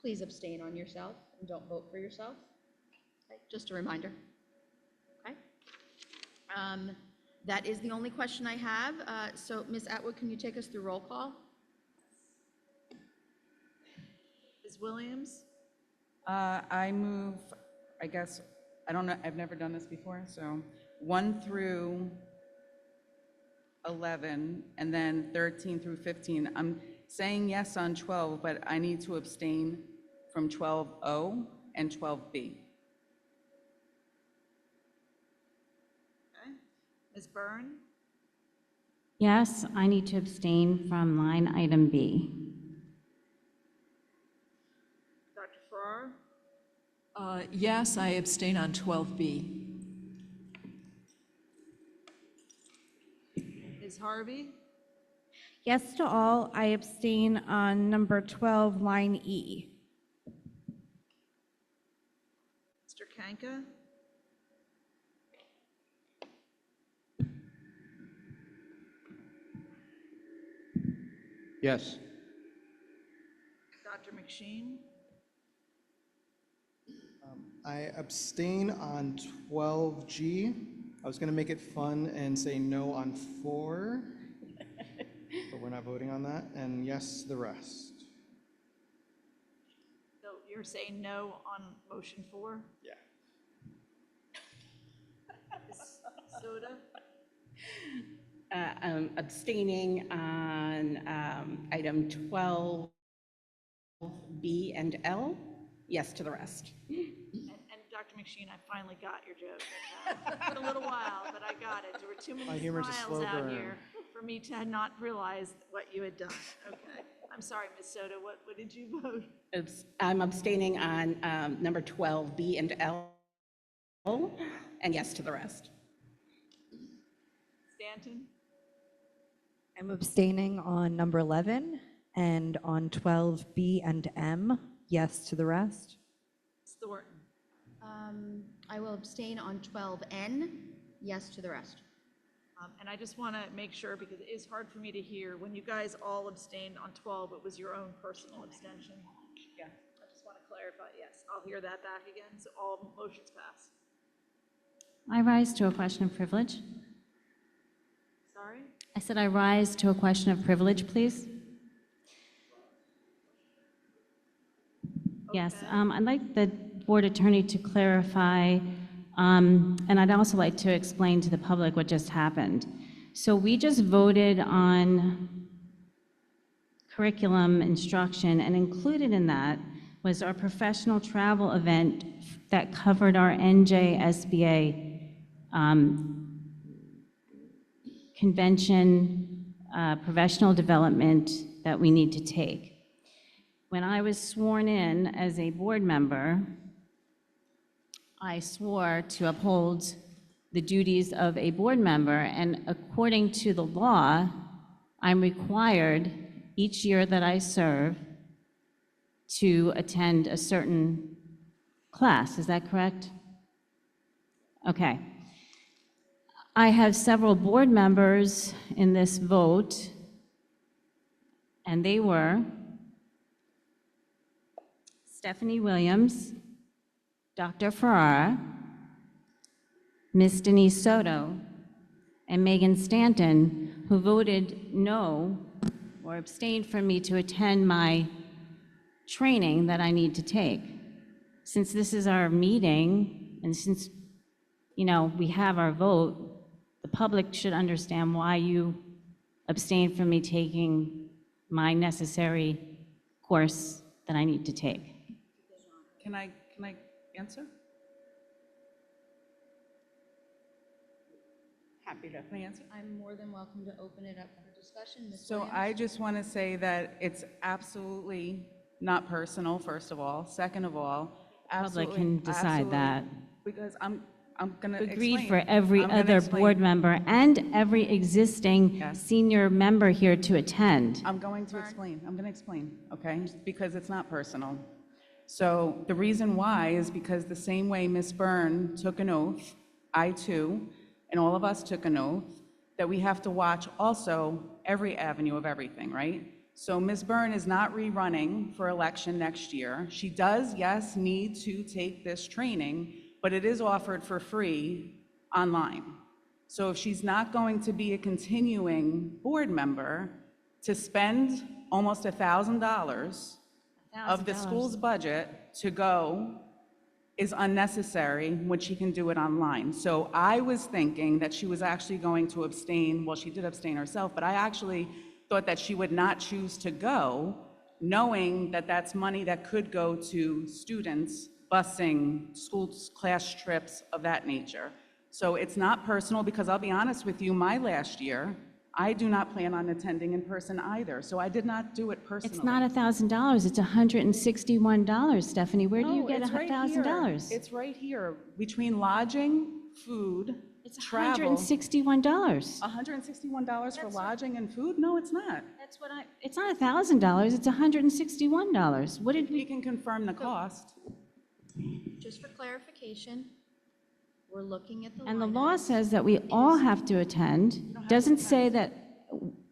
please abstain on yourself and don't vote for yourself. Okay, just a reminder. Okay? That is the only question I have. So Ms. Atwood, can you take us through roll call? Ms. Williams? I move, I guess, I don't know, I've never done this before, so 1 through 11, and then 13 through 15. I'm saying yes on 12, but I need to abstain from 12O and 12B. Okay. Ms. Byrne? Yes, I need to abstain from line item B. Dr. Farrar? Yes, I abstain on 12B. Ms. Harvey? Yes to all. I abstain on number 12, line E. Mr. Kanka? Yes. Dr. McSheen? I abstain on 12G. I was going to make it fun and say no on 4, but we're not voting on that, and yes, the rest. So you're saying no on motion 4? Yeah. Ms. Soto? Abstaining on item 12B and L, yes to the rest. And Dr. McSheen, I finally got your joke. It took a little while, but I got it. There were too My many humor's a smiles slow out burn. here for me to not realize what you had done. Okay. I'm sorry, Ms. Soto, what did you vote? I'm abstaining on number 12B and L, and yes to the rest. Stanton? I'm abstaining on number 11 and on 12B and M, yes to the rest. Ms. Thornton? I will abstain on 12N, yes to the rest. And I just want to make sure, because it is hard for me to hear, when you guys all abstained on 12, it was your own personal abstention. Yeah. I just want to clarify, yes, I'll hear that back again, so all motions pass. I rise to a question of privilege. Sorry? I said I rise to a question of privilege, please. Yes, Okay. I'd like the board attorney to clarify, and I'd also like to explain to the public what just happened. So we just voted on curriculum instruction, and included in that was our professional travel event that covered our NJSBA convention, professional development that we need to take. When I was sworn in as a board member, I swore to uphold the duties of a board member, and according to the law, I'm required each year that I serve to attend a certain class. Is that correct? Okay. I have several board members in this vote, and they were Stephanie Williams, Dr. Ferrara, Ms. Denise Soto, and Megan Stanton, who voted no or abstained from me to attend my training that I need to take. Since this is our meeting, and since, we have our vote, the public should understand why you abstained from me taking my necessary course that I need to take. Can I answer? Happy to answer. I'm more than welcome to open it up for discussion. Ms. So Williams? I just want to say that it's absolutely not personal, first of all. Second of all, Public absolutely. can decide that. Because I'm going to explain. Agreed for every I'm gonna other explain. board member and every existing Yes. senior member here to attend. I'm going to explain. I'm going to explain, okay? Because it's not personal. So the reason why is because the same way Ms. Byrne took an oath, I too, and all of us took an oath, that we have to watch also every avenue of everything, right? So Ms. Byrne is not rerunning for election next year. She does, yes, need to take this training, but it is offered for free online. So if she's not going to be a continuing board member, to spend almost $1,000 of the school's budget to go is unnecessary when she can do it online. So I was thinking that she was actually going to abstain. Well, she did abstain herself, but I actually thought that she would not choose to go, knowing that that's money that could go to students, busing, school class trips of that nature. So it's not personal, because I'll be honest with you, my last year, I do not plan on attending in person either, so I did not do it personally. It's not $1,000, it's $161, Stephanie. Where do you No, get it's right $1,000? here. It's right here, between lodging, food, It's travel. $161. $161 for lodging and food? No, it's not. That's what it's not $1,000, it's $161. What did We we, can confirm the cost. Just for clarification, we're looking at the and the line law items. says that we all have to attend. Doesn't say that,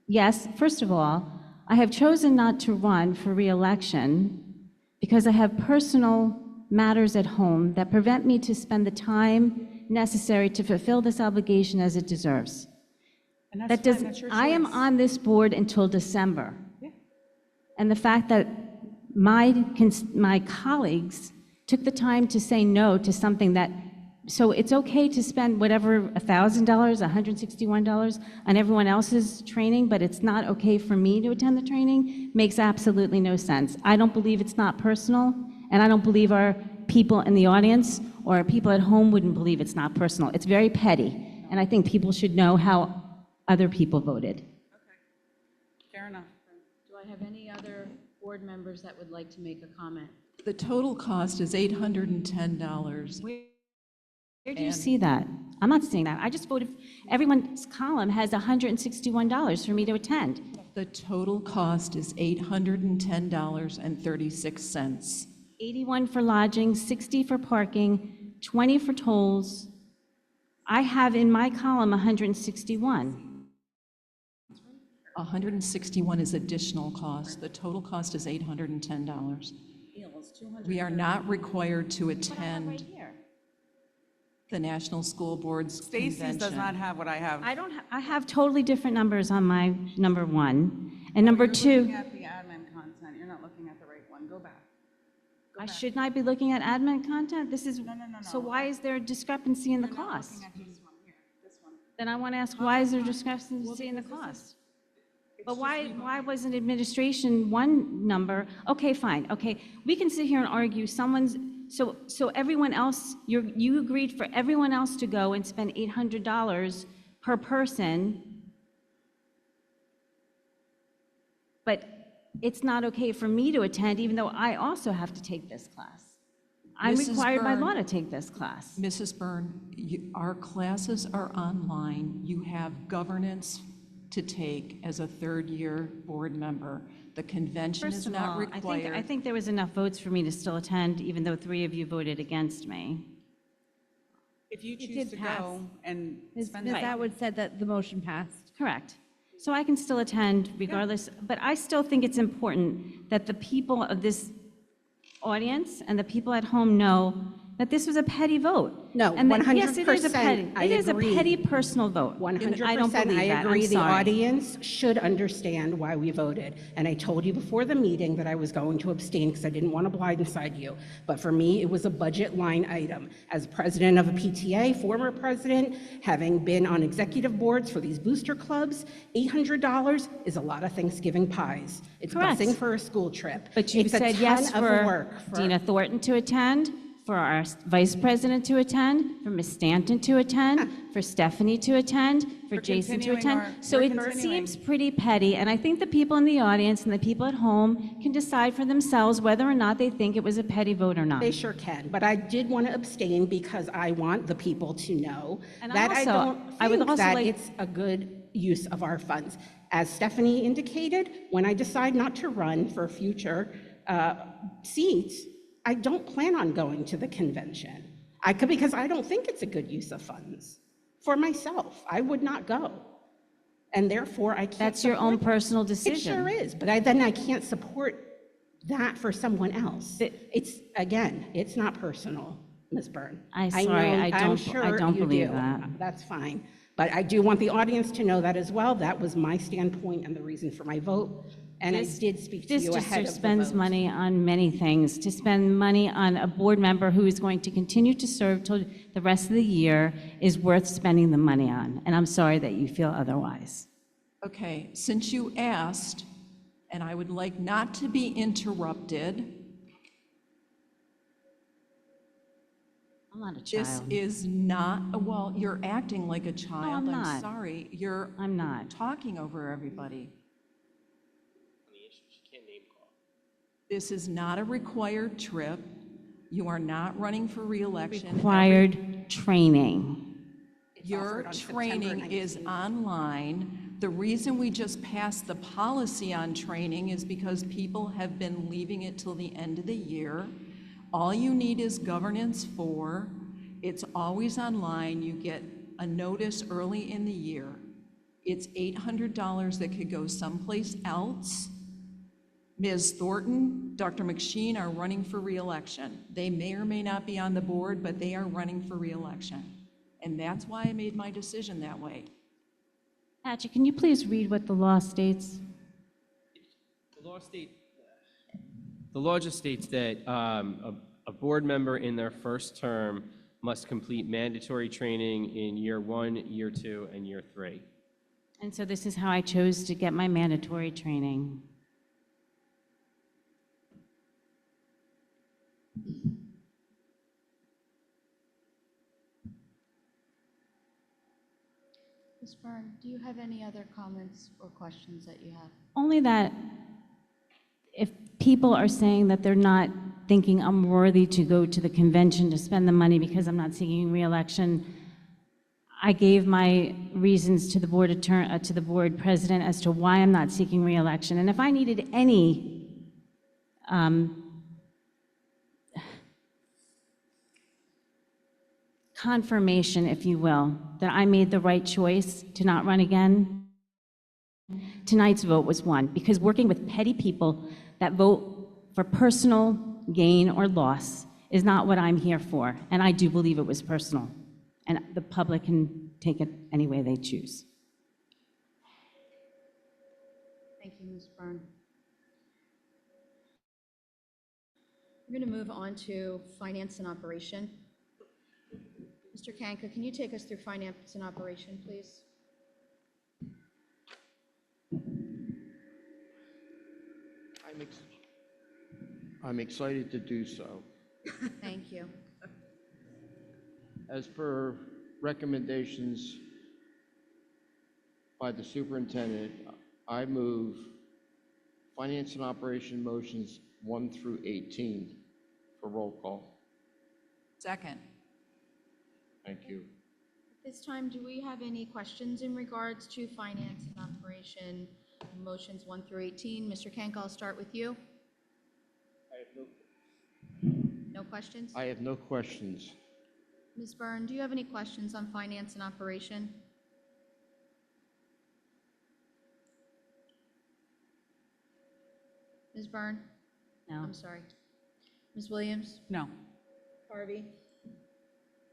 yes, first of all, I have chosen not to run for reelection because I have personal matters at home that prevent me to spend the time necessary to fulfill this obligation as it deserves. And That that's does, fine, that's your I am choice. on this board until December. Yeah. And the fact that my colleagues took the time to say no to something that, so it's okay to spend whatever, $1,000, $161 on everyone else's training, but it's not okay for me to attend the training, makes absolutely no sense. I don't believe it's not personal, and I don't believe our people in the audience or people at home wouldn't believe it's not personal. It's very petty, and I think people should know how other people voted. Fair enough. Do I have any other board members that would like to make a comment? The total cost is $810. Where do you see that? I'm not seeing that. I just voted, everyone's column has $161 for me to attend. The total cost is $810.36. 81 for lodging, 60 for parking, 20 for tolls. I have in my column 161. 161 is additional cost. The total cost is $810. We are not required to attend the National School Board's Stacy's convention. does not have what I have. I have totally different numbers on my number one. And number You're two, looking at the admin content. You're not looking at the right one. Go back. I should not be looking at admin content? This is, No. so why is there a discrepancy in the You're not cost? looking at this one here, this one. Then I want to ask, why is there discrepancy in the cost? But why wasn't administration one number? Okay, fine, okay. We can sit here and argue someone's, so everyone else, you agreed for everyone else to go and spend $800 per person, but it's not okay for me to attend, even though I also have to take this class. I'm Mrs. required by law Byrne. to take this class. Mrs. Byrne, our classes are online. You have governance to take as a third-year board member. The convention First is of not all, required. I think there was enough votes for me to still attend, even though 3 of you voted against me. If you It choose did to pass. go and Ms. spend Ms. the Atwood said that the motion passed. Correct. So I can still attend regardless, but I still think it's important that the people of this audience and the people at home know that this was a petty vote. No, And that, yes, it is a 100%, petty, I it is a agree. petty personal vote. 100%, I don't believe I that. agree. I'm The sorry. audience should understand why we voted. And I told you before the meeting that I was going to abstain because I didn't want to blindside you. But for me, it was a budget line item. As president of a PTA, former president, having been on executive boards for these booster clubs, $800 is a lot of Thanksgiving pies. It's Correct. busing for a school trip. But you It's a said yes ton of for work Dina Thornton to attend, for our vice president to attend, for Ms. Stanton to attend, for Stephanie to attend, for Jason to continuing attend. our- So we're it continuing. seems pretty petty, and I think the people in the audience and the people at home can decide for themselves whether or not they think it was a petty vote or not. They sure can, but I did want to abstain because I want the people to know And that I don't I would think also that like- it's a good use of our funds. As Stephanie indicated, when I decide not to run for future seats, I don't plan on going to the convention. Because I don't think it's a good use of funds. For myself, I would not go. And therefore, I can't. That's your own support- personal It decision. sure is, but then I can't support that for someone else. It's not personal, Ms. Byrne. I'm know- sorry, I I'm don't sure you believe do. that. That's fine. But I do want the audience to know that as well. That was my standpoint and the reason for my vote. And I This- did speak to This you ahead district of the spends vote. money on many things. To spend money on a board member who is going to continue to serve till the rest of the year is worth spending the money on, and I'm sorry that you feel otherwise. Okay, since you asked, and I would like not to be interrupted, I'm not a this child. is not, well, you're acting like a child. I'm not. Sorry, you're I'm not. talking over everybody. This is not a required trip. You are not running for reelection. Required training. Your offered on September training is 19th. online. The reason we just passed the policy on training is because people have been leaving it till the end of the year. All you need is governance 4. It's always online. You get a notice early in the year. It's $800 that could go someplace else. Ms. Thornton, Dr. McSheen are running for reelection. They may or may not be on the board, but they are running for reelection. And that's why I made my decision that way. Patrick, can you please read what the law states? The law just states that a board member in their first term must complete mandatory training in year 1, year 2, and year 3. And so this is how I chose to get my mandatory training. Ms. Byrne, do you have any other comments or questions that you have? Only that if people are saying that they're not thinking I'm worthy to go to the convention to spend the money because I'm not seeking reelection, I gave my reasons to the board president as to why I'm not seeking reelection. And if I needed any confirmation, if you will, that I made the right choice to not run again, tonight's vote was one, because working with petty people that vote for personal gain or loss is not what I'm here for, and I do believe it was personal, and the public can take it any way they choose. Thank you, Ms. Byrne. We're going to move on to finance and operation. Mr. Kanka, can you take us through finance and operation, please? I'm excited to do so. Thank you. As per recommendations by the superintendent, I move finance and operation motions 1 through 18 for roll call. Second. Thank you. At this time, do we have any questions in regards to finance and operation motions 1 through 18? Mr. Kanka, I'll start with you. No questions? I have no questions. Ms. Byrne, do you have any questions on finance and operation? Ms. Byrne? No. I'm sorry. Ms. Williams? No. Harvey?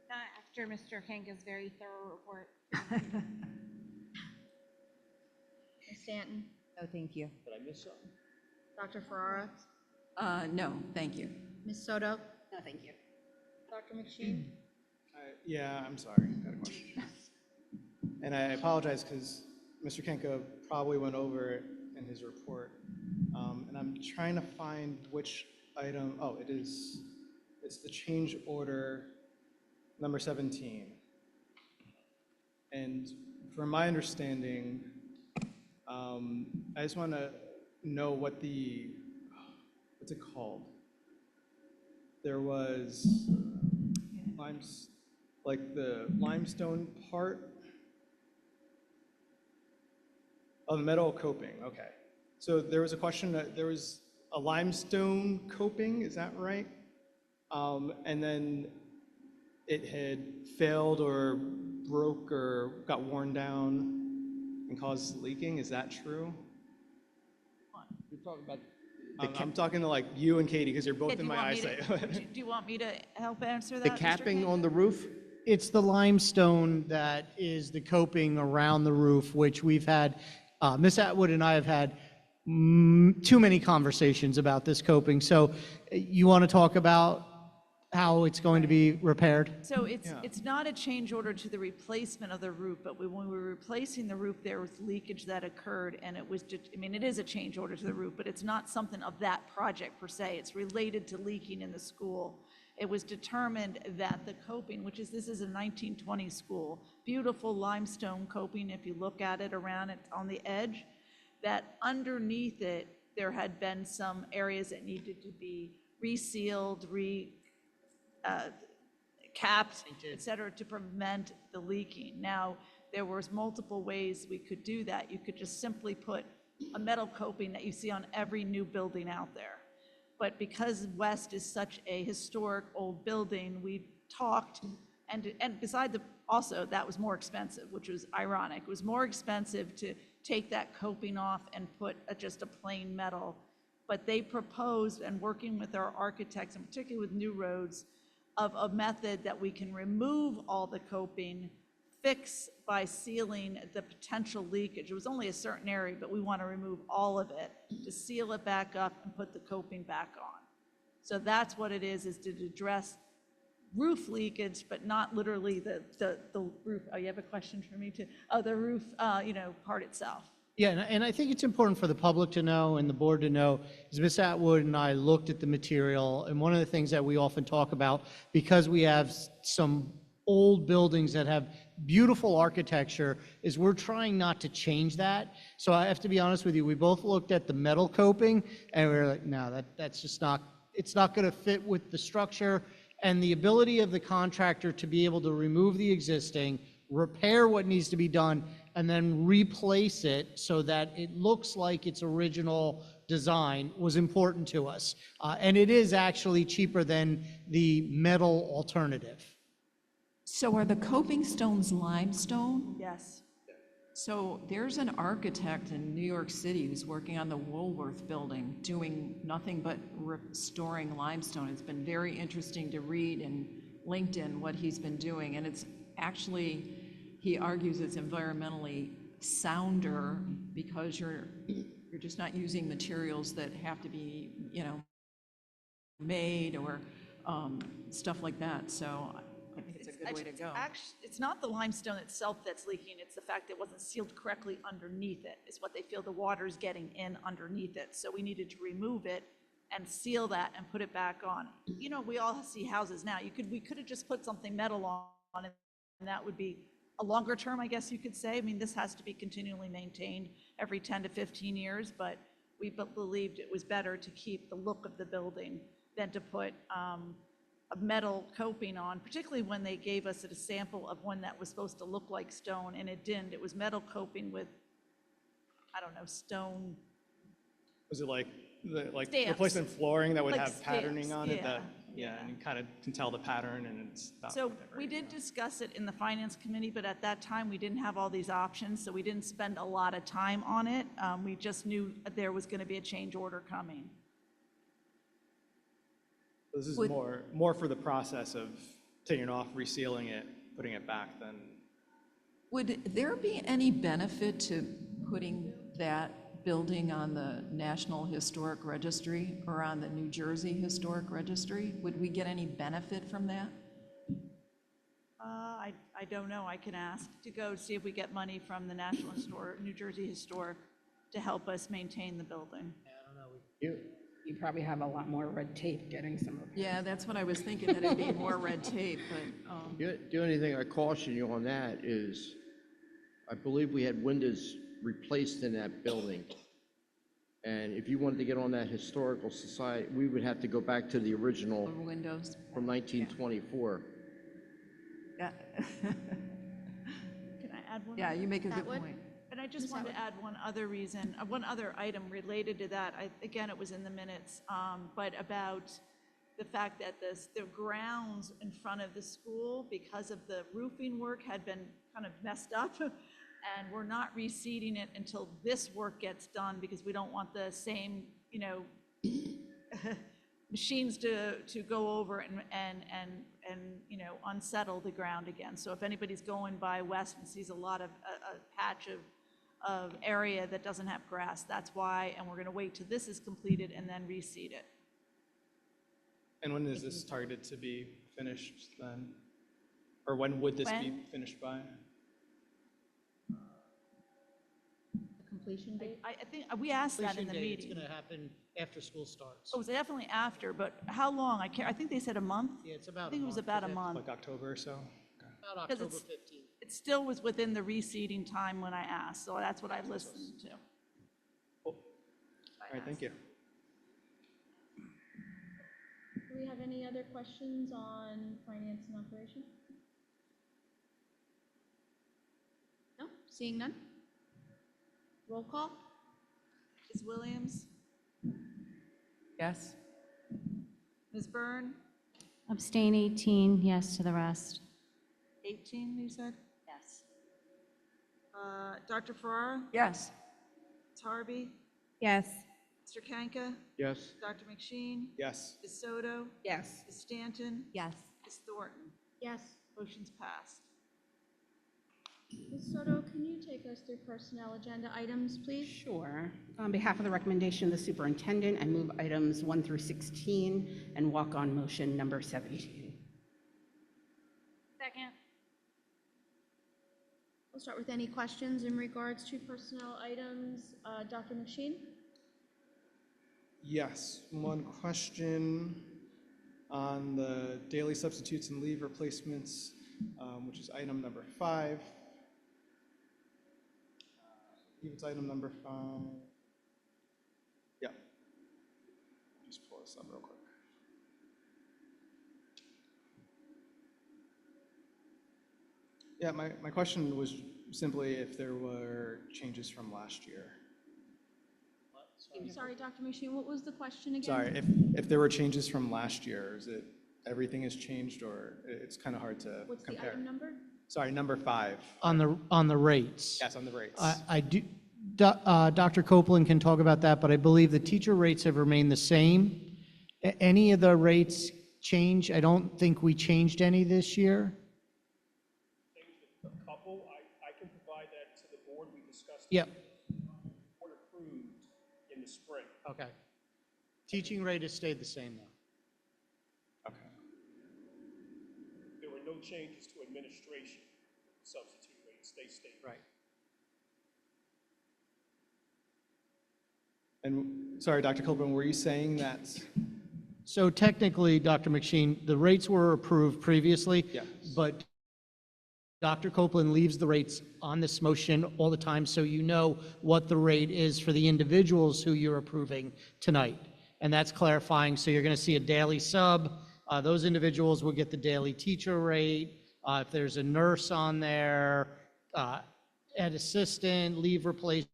Not after Mr. Kanka's very thorough report. Ms. Stanton? No, thank you. Did I miss something? Dr. Ferrara? No, thank you. Ms. Soto? No, thank you. Dr. McSheen? Yeah, I'm sorry. I had a question. And I apologize because Mr. Kenko probably went over it in his report. And I'm trying to find which item, oh, it's it's the change order number 17. And from my understanding, I just want to know what's it called? There was like the limestone part. Oh, the metal coping, okay. So there was a question that there was a limestone coping, is that right? And then it had failed or broke or got worn down and caused leaking, is that true? You're talking about I'm talking to like you and Katie, because you're both Yeah, do in you my want me to- eyesight. Do you want me to help answer that? the Mr. capping King? on the roof? It's the limestone that is the coping around the roof, which we've had, Ms. Atwood and I have had too many conversations about this coping. So you want to talk about how it's going to be repaired? So it's not a change order to the replacement of the roof, but when we were replacing the roof, there was leakage that occurred, and it was just, I mean, it is a change order to the roof, but it's not something of that project per se. It's related to leaking in the school. It was determined that the coping, this is a 1920 school, beautiful limestone coping, if you look at it around it on the edge, that underneath it, there had been some areas that needed to be resealed, capped, et cetera, to prevent the leaking. Now, there was multiple ways we could do that. You could just simply put a metal coping that you see on every new building out there. But because West is such a historic old building, we talked, and beside also that was more expensive, which was ironic. It was more expensive to take that coping off and put just a plain metal. But they proposed, and working with our architects, and particularly with new roads, of a method that we can remove all the coping, fix by sealing the potential leakage. It was only a certain area, but we want to remove all of it to seal it back up and put the coping back on. So that's what it is to address roof leakage, but not literally the roof. Oh, you have a question for me too? Oh, the roof, part itself. Yeah, and I think it's important for the public to know and the board to know, is Ms. Atwood and I looked at the material, and one of the things that we often talk about, because we have some old buildings that have beautiful architecture, is we're trying not to change that. So I have to be honest with you, we both looked at the metal coping, and we were like, no, that's just not, it's not going to fit with the structure and the ability of the contractor to be able to remove the existing, repair what needs to be done, and then replace it so that it looks like its original design was important to us. And it is actually cheaper than the metal alternative. So are the coping stones limestone? Yes. So there's an architect in New York City who's working on the Woolworth building, doing nothing but restoring limestone. It's been very interesting to read in LinkedIn what he's been doing, and it's actually, he argues it's environmentally sounder because you're just not using materials that have to be, made or stuff like that. So I think it's a good way to go. Actually, it's not the limestone itself that's leaking, it's the fact that it wasn't sealed correctly underneath it, is what they feel the water's getting in underneath it. So we needed to remove it and seal that and put it back on. We all see houses now. We could have just put something metal on it, and that would be a longer term, I guess you could say. I mean, this has to be continually maintained every 10 to 15 years, but we believed it was better to keep the look of the building than to put a metal coping on, particularly when they gave us a sample of one that was supposed to look like stone, and it didn't. It was metal coping with, stone. Was it like Stamps. replacement flooring that would Like have patterning stamps, on it? yeah. Yeah, and you kind of can tell the pattern, and it's not So that we great. did discuss it in the finance committee, but at that time, we didn't have all these options, so we didn't spend a lot of time on it. We just knew there was going to be a change order coming. This is more for the process of taking it off, resealing it, putting it back than. Would there be any benefit to putting that building on the National Historic Registry or on the New Jersey Historic Registry? Would we get any benefit from that? I don't know. I can ask to go see if we get money from the New Jersey Historic to help us maintain the building. You You probably have a lot more red tape getting some repairs. Yeah, that's what I was thinking, that it'd be more red tape, but, The only thing I caution you on that is, I believe we had windows replaced in that building. And if you wanted to get on that historical society, we would have to go back to the original over windows. from 1924. Yeah. Can I add one? Yeah, you make a good Atwood? point. And I just wanted to add one other reason, one other item related to that. Again, it was in the minutes, but about the fact that the grounds in front of the school, because of the roofing work, had been kind of messed up. And we're not reseeding it until this work gets done, because we don't want the same, machines to go over and unsettle the ground again. So if anybody's going by west and sees a lot of, a patch of area that doesn't have grass, that's why, and we're gonna wait till this is completed and then reseed it. And when is this targeted to be finished then? Or when would this be finished by? Completion date? I think, we asked that in the Completion date, meeting. It's going to happen after school starts. Oh, it was definitely after, but how long? I think they said a month? Yeah, it's about I think it was about a month. Like October or so? About Because October it's- 15th. It still was within the reseeding time when I asked, so that's what I listened to. All right, thank you. Do we have any other questions on finance and operation? No? Seeing none? Roll call? Ms. Williams? Yes? Ms. Byrne? Abstain 18, yes to the rest. 18, you said? Yes. Dr. Farrar? Yes. Ms. Harvey? Yes. Mr. Kanka? Yes? Dr. McSheen? Yes. Ms. Soto? Yes. Ms. Stanton? Yes. Ms. Thornton? Yes. Motion's passed. Ms. Soto, can you take us through personnel agenda items, please? Sure. On behalf of the recommendation of the superintendent, I move items 1 through 16 and walk on motion number 17. Second. We'll start with any questions in regards to personnel items. Dr. McSheen? Yes, one question on the daily substitutes and leave replacements, which is item number 5. I believe it's item number 5. Yeah. Just pull this up real quick. Yeah, my question was simply if there were changes from last year. Sorry, Dr. McSheen, what was the question again? Sorry, if there were changes from last year, is it everything has changed, or it's kind of hard to What's the compare? item number? Sorry, number 5. On the rates. Yes, on the rates. I do, Dr. Copeland can talk about that, but I believe the teacher rates have remained the same. Any of the rates change? I don't think we changed any this year. A couple, I can provide that to the board. We discussed. Yep. Board approved in the spring. Okay. Teaching rate has stayed the same, though. Okay. There were no changes to administration substitute rates. They stayed. Right. And sorry, Dr. Copeland, were you saying that? So technically, Dr. McSheen, the rates were approved previously. Yes. But Dr. Copeland leaves the rates on this motion all the time, so you know what the rate is for the individuals who you're approving tonight. And that's clarifying, so you're going to see a daily sub. Those individuals will get the daily teacher rate. If there's a nurse on there, ed assistant, leave replacements,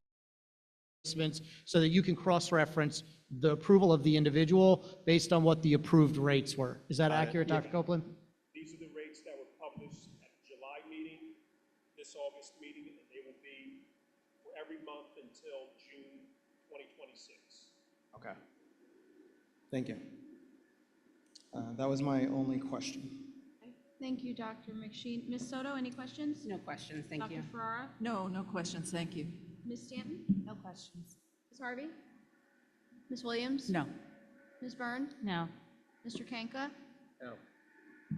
so that you can cross-reference the approval of the individual based on what the approved rates were. Is that accurate, Dr. Copeland? These are the rates that were published at the July meeting, this August meeting, and they will be for every month until June 2026. Okay. Thank you. That was my only question. Thank you, Dr. McSheen. Ms. Soto, any questions? No questions, thank you. Dr. Ferrara? No, no questions, thank you. Ms. Stanton? No questions. Ms. Harvey? Ms. Williams? No. Ms. Byrne? No. Mr. Kanka? No.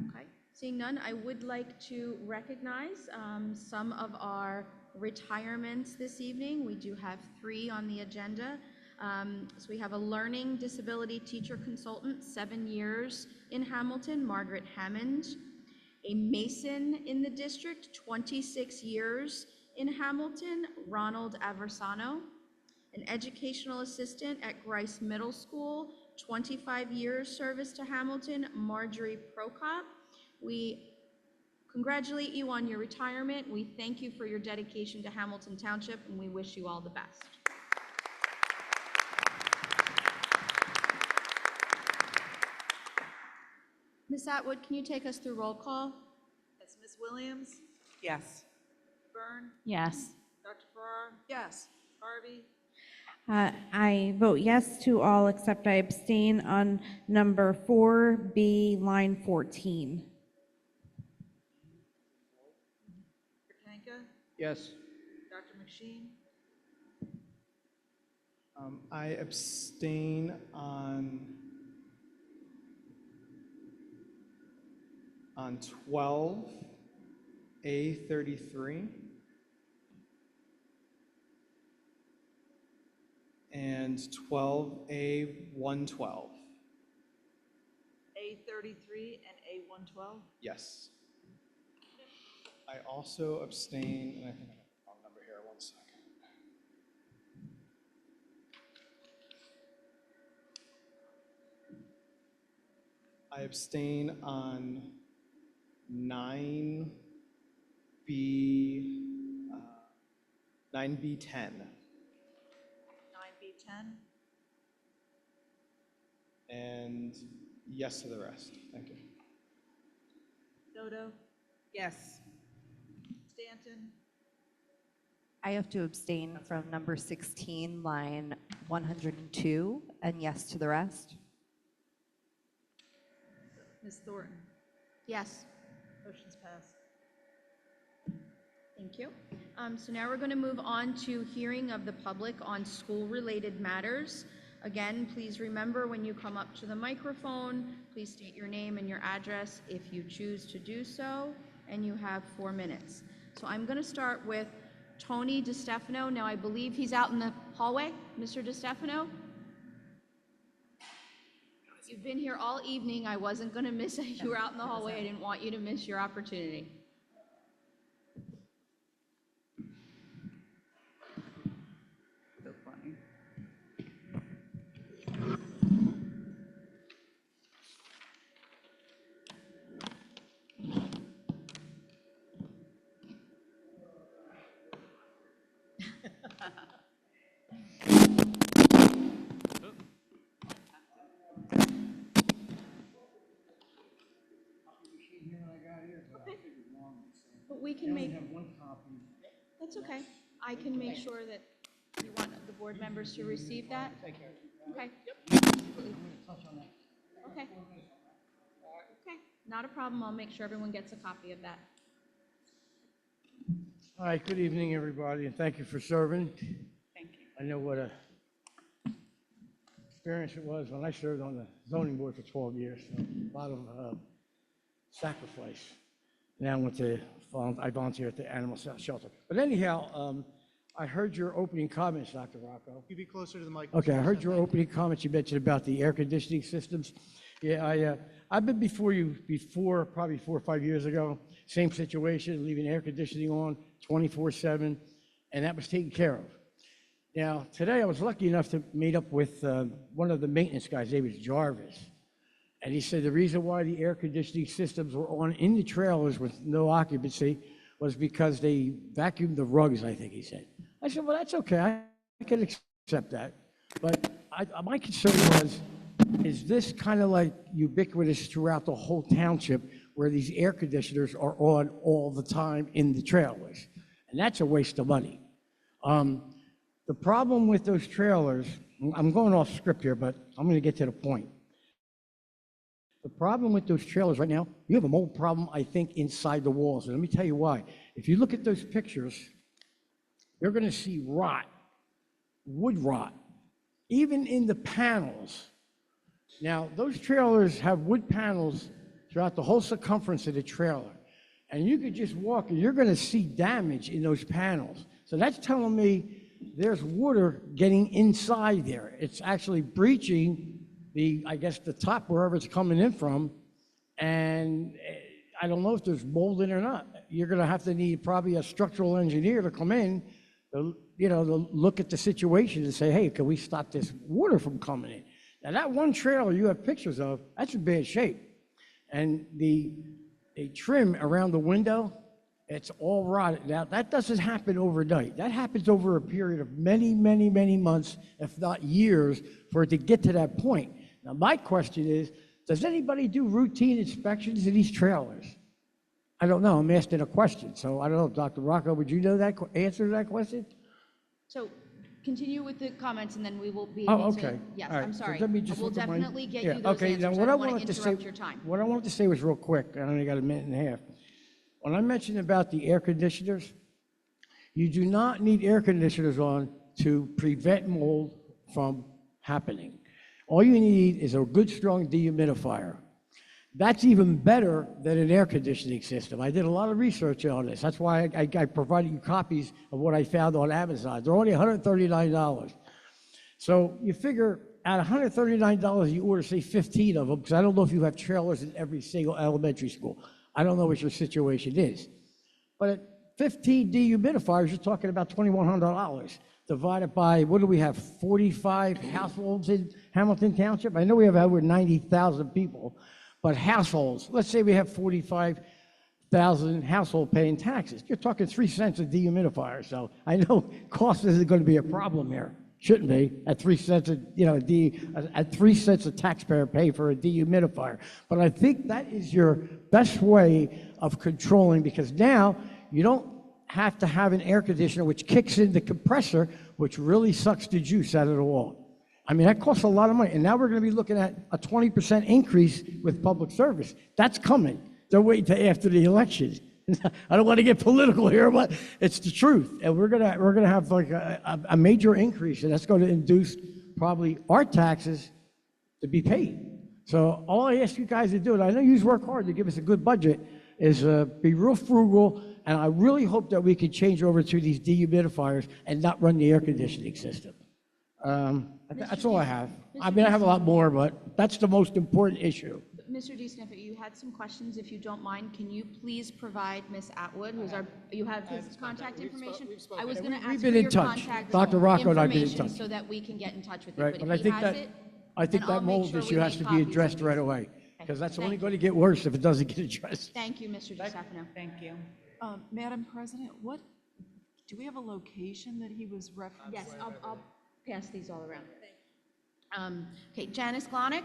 Okay, seeing none, I would like to recognize some of our retirements this evening. We do have 3 on the agenda. So we have a learning disability teacher consultant, 7 years in Hamilton, Margaret Hammond. A mason in the district, 26 years in Hamilton, Ronald Aversano. An educational assistant at Grice Middle School, 25 years service to Hamilton, Marjorie Prokop. We congratulate you on your retirement. We thank you for your dedication to Hamilton Township, and we wish you all the best. Ms. Atwood, can you take us through roll call? Yes, Ms. Williams? Yes. Byrne? Yes. Dr. Farrar? Yes. Harvey? I vote yes to all except I abstain on number 4B, line 14. Katanka? Yes. Dr. McSheen? I abstain on 12A33 and 12A112. A33 and A112? Yes. I also abstain, and I think I have the wrong number here, 1 second. I abstain on 9B, 9B10. 9B10? And yes to the rest. Thank you. Dodo? Yes. Stanton? I have to abstain from number 16, line 102, and yes to the rest. Ms. Thornton? Yes. Motion's passed. Thank you. So now we're going to move on to hearing of the public on school-related matters. Again, please remember when you come up to the microphone, please state your name and your address if you choose to do so, and you have 4 minutes. So I'm going to start with Tony DeStefano. Now, I believe he's out in the hallway. Mr. DeStefano? You've been here all evening. I wasn't going to miss it. You were out in the hallway. I didn't want you to miss your opportunity. So funny. But we can make. That's okay. I can make sure that you want the board members to receive that. Okay. Okay. Okay. Not a problem. I'll make sure everyone gets a copy of that. All right, good evening, everybody, and thank you for serving. Thank you. I know what a experience it was when I served on the zoning board for 12 years. So a lot of sacrifice. Now I volunteer at the animal shelter. But anyhow, I heard your opening comments, Dr. Rocco. You be closer to the mic. Okay, I heard your opening comments. You mentioned about the air conditioning systems. Yeah, I've been before you probably 4 or 5 years ago. Same situation, leaving air conditioning on 24/7, and that was taken care of. Now, today I was lucky enough to meet up with one of the maintenance guys. His name was Jarvis. And he said the reason why the air conditioning systems were on in the trailers with no occupancy was because they vacuumed the rugs, I think he said. I said, well, that's okay. I can accept that. But my concern was, is this kind of like ubiquitous throughout the whole township where these air conditioners are on all the time in the trailers? And that's a waste of money. The problem with those trailers, I'm going off script here, but I'm going to get to the point. The problem with those trailers right now, you have a mold problem, I think, inside the walls. And let me tell you why. If you look at those pictures, you're going to see rot, wood rot, even in the panels. Now, those trailers have wood panels throughout the whole circumference of the trailer. And you could just walk and you're going to see damage in those panels. So that's telling me there's water getting inside there. It's actually breaching the, I guess, the top wherever it's coming in from. And I don't know if there's mold in or not. You're gonna have to need probably a structural engineer to come in, to look at the situation and say, hey, can we stop this water from coming in? Now, that one trailer you have pictures of, that's in bad shape. And the trim around the window, it's all rotted. Now, that doesn't happen overnight. That happens over a period of many, many, many months, if not years, for it to get to that point. Now, my question is, does anybody do routine inspections of these trailers? I don't know. I'm asking a question. So I don't know, Dr. Rocco, would you know that answer to that question? So continue with the comments, and then we will be Oh, able to. okay. Yes, All right. I'm So sorry. let me just We'll look at my- definitely get Yeah, you those okay, answers. now I what don't I want wanted to to say, interrupt your time. what I wanted to say was real quick. I only got a minute and a half. When I mentioned about the air conditioners, you do not need air conditioners on to prevent mold from happening. All you need is a good, strong dehumidifier. That's even better than an air conditioning system. I did a lot of research on this. That's why I provided you copies of what I found on Amazon. They're only $139. So you figure at $139, you order, say, 15 of them, because I don't know if you have trailers in every single elementary school. I don't know what your situation is. But at 15 dehumidifiers, you're talking about $2,100 divided by, what do we have, 45 households in Hamilton Township? I know we have over 90,000 people, but households, let's say we have 45,000 household paying taxes. You're talking 3 cents a dehumidifier. So I know cost isn't going to be a problem here. Shouldn't be at 3 cents at 3 cents a taxpayer pay for a dehumidifier. But I think that is your best way of controlling, because now you don't have to have an air conditioner which kicks in the compressor, which really sucks the juice out of the wall. I mean, that costs a lot of money. And now we're going to be looking at a 20% increase with public service. That's coming. Don't wait till after the election. I don't want to get political here, but it's the truth. And we're gonna have like a major increase, and that's going to induce probably our taxes to be paid. So all I ask you guys to do, and I know you work hard to give us a good budget, is be real frugal. And I really hope that we can change over to these dehumidifiers and not run the air conditioning system. That's all I have. I mean, I have a lot more, but that's the most important issue. Mr. DeSniffer, you had some questions. If you don't mind, can you please provide Ms. Atwood, who's you have his contact information? I was going to We've ask been for in your touch. contact Dr. Rocco and I have been in information touch. so that we can get in touch with you. Right, But but if I he think has that, it, I think then I'll that make mold sure we issue has make to copies be of addressed these. right away, because that's only Thank going to get worse if it doesn't get addressed. Thank you, Mr. DeStefano. Thank you. Madam President, do we have a location that he was referencing? Yes, I'll pass these all around. Okay, Janice Glonick?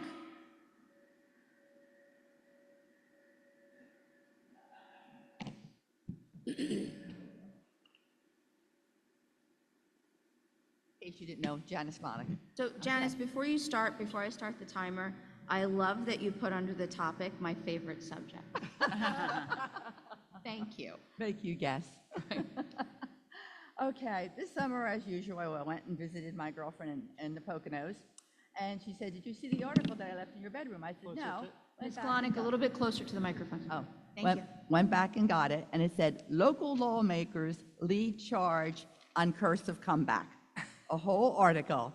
In case you didn't know, Janice Monica. So Janice, before I start the timer, I love that you put under the topic my favorite subject. Thank you. Make you guess. Okay, this summer, as usual, I went and visited my girlfriend in the Poconos, and she said, "Did you see the article that I left in your bedroom?" I said, "No." Ms. Glonick, a little bit closer to the microphone. Oh, Thank you. went back and got it, and it said, "Local lawmakers lead charge on cursive comeback." A whole article.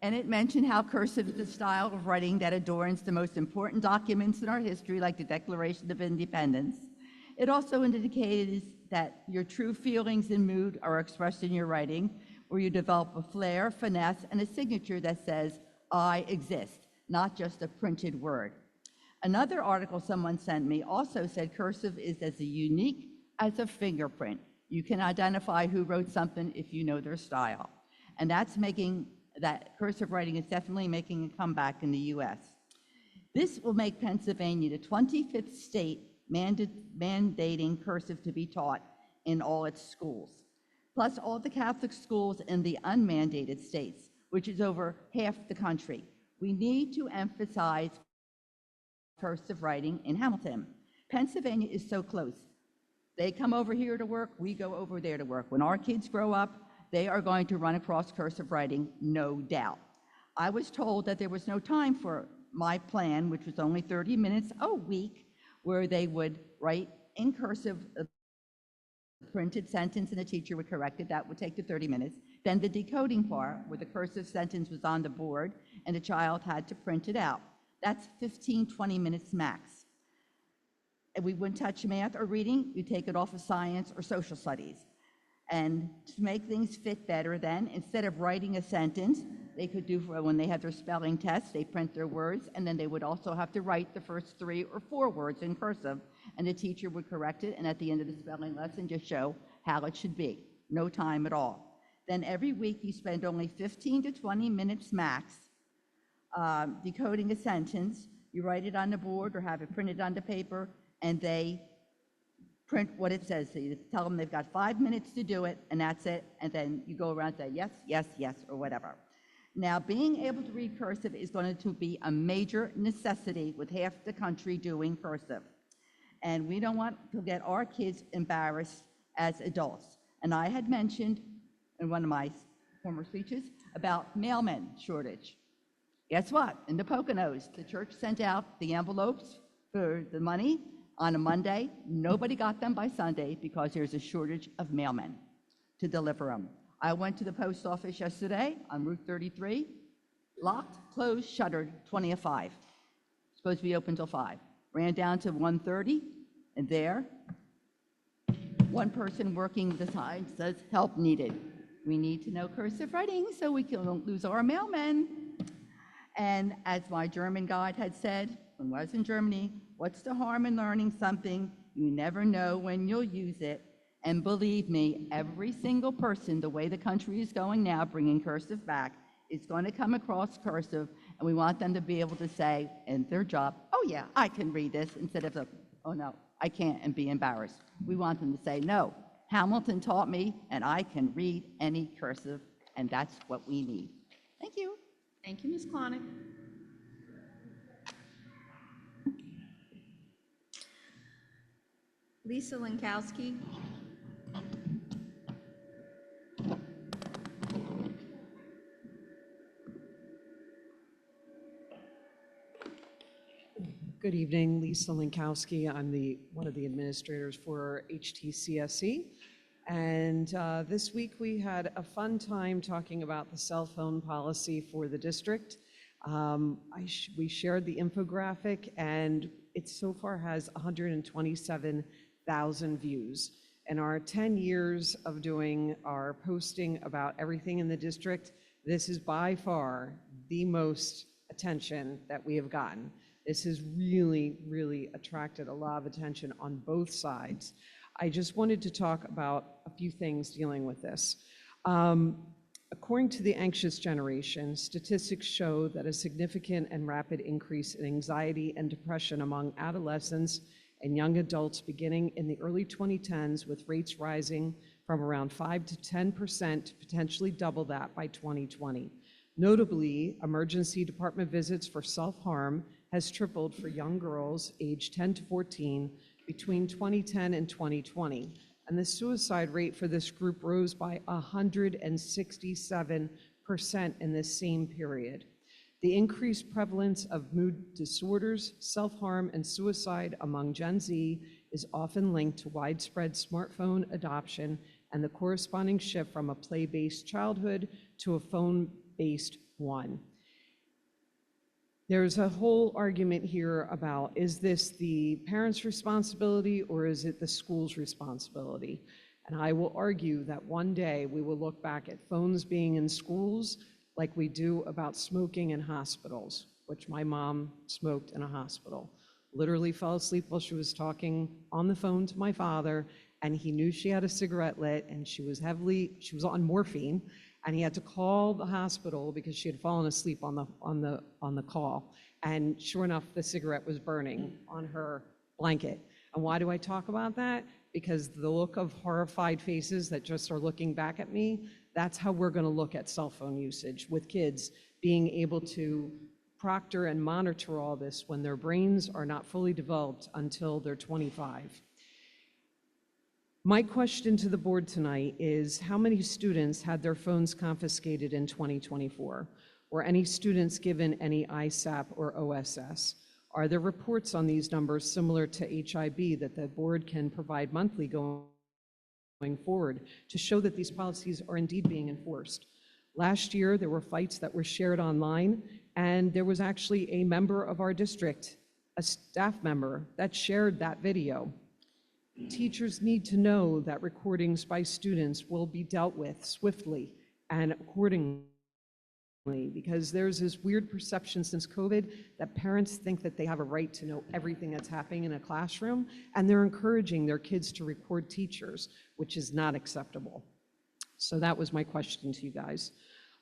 And it mentioned how cursive is the style of writing that adorns the most important documents in our history, like the Declaration of Independence. It also indicated that your true feelings and mood are expressed in your writing, where you develop a flair, finesse, and a signature that says, "I exist," not just a printed word. Another article someone sent me also said cursive is as unique as a fingerprint. You can identify who wrote something if you know their style. And that cursive writing is definitely making a comeback in the U.S. This will make Pennsylvania the 25th state mandating cursive to be taught in all its schools, plus all the Catholic schools in the unmandated states, which is over half the country. We need to emphasize cursive writing in Hamilton. Pennsylvania is so close. They come over here to work, we go over there to work. When our kids grow up, they are going to run across cursive writing, no doubt. I was told that there was no time for my plan, which was only 30 minutes a week, where they would write in cursive printed sentence and the teacher would correct it. That would take the 30 minutes. Then the decoding part, where the cursive sentence was on the board and the child had to print it out. That's 15, 20 minutes max. And we wouldn't touch math or reading. We take it off of science or social studies. And to make things fit better then, instead of writing a sentence, they could do, when they have their spelling test, they print their words, and then they would also have to write the first 3 or 4 words in cursive, and the teacher would correct it, and at the end of the spelling lesson, just show how it should be. No time at all. Then every week, you spend only 15 to 20 minutes max decoding a sentence. You write it on the board or have it printed on the paper, and they print what it says. So you tell them they've got 5 minutes to do it, and that's it. And then you go around and say yes, yes, yes, or whatever. Now, being able to read cursive is going to be a major necessity with half the country doing cursive. And we don't want to get our kids embarrassed as adults. And I had mentioned in one of my former speeches about mailmen shortage. Guess what? In the Poconos, the church sent out the envelopes for the money on a Monday. Nobody got them by Sunday because there's a shortage of mailmen to deliver them. I went to the post office yesterday on Route 33, locked, closed, shuttered, 20 of 5. Supposed to be open till 5. Ran down to 1:30, and there, one person working the sign says, help needed. We need to know cursive writing so we don't lose our mailmen. And as my German guide had said, when I was in Germany, what's the harm in learning something? You never know when you'll use it. And believe me, every single person, the way the country is going now, bringing cursive back, is going to come across cursive, and we want them to be able to say in their job, oh yeah, I can read this, instead of, oh no, I can't, and be embarrassed. We want them to say, no, Hamilton taught me, and I can read any cursive, and that's what we need. Thank you. Thank you, Ms. Klonick. Lisa Lankowski. Good evening, Lisa Lankowski. I'm one of the administrators for HTCSE. And this week we had a fun time talking about the cell phone policy for the district. We shared the infographic, and it so far has 127,000 views. In our 10 years of doing our posting about everything in the district, this is by far the most attention that we have gotten. This has really, really attracted a lot of attention on both sides. I just wanted to talk about a few things dealing with this. According to the Anxious Generation, statistics show that a significant and rapid increase in anxiety and depression among adolescents and young adults beginning in the early 2010s, with rates rising from around 5 to 10% to potentially double that by 2020. Notably, emergency department visits for self-harm has tripled for young girls aged 10 to 14 between 2010 and 2020. And the suicide rate for this group rose by 167% in this same period. The increased prevalence of mood disorders, self-harm, and suicide among Gen Z is often linked to widespread smartphone adoption and the corresponding shift from a play-based childhood to a phone-based one. There's a whole argument here about, is this the parents' responsibility or is it the school's responsibility? And I will argue that one day we will look back at phones being in schools like we do about smoking in hospitals, which my mom smoked in a hospital. Literally fell asleep while she was talking on the phone to my father, and he knew she had a cigarette lit, and she was on morphine, and he had to call the hospital because she had fallen asleep on the call. And sure enough, the cigarette was burning on her blanket. And why do I talk about that? Because the look of horrified faces that just are looking back at me, that's how we're going to look at cell phone usage with kids being able to proctor and monitor all this when their brains are not fully developed until they're 25. My question to the board tonight is, how many students had their phones confiscated in 2024? Were any students given any ISAP or OSS? Are there reports on these numbers similar to HIB that the board can provide monthly going going forward to show that these policies are indeed being enforced. Last year, there were fights that were shared online, and there was actually a member of our district, a staff member, that shared that video. Teachers need to know that recordings by students will be dealt with swiftly and accordingly, because there's this weird perception since COVID that parents think that they have a right to know everything that's happening in a classroom, and they're encouraging their kids to record teachers, which is not acceptable. So that was my question to you guys.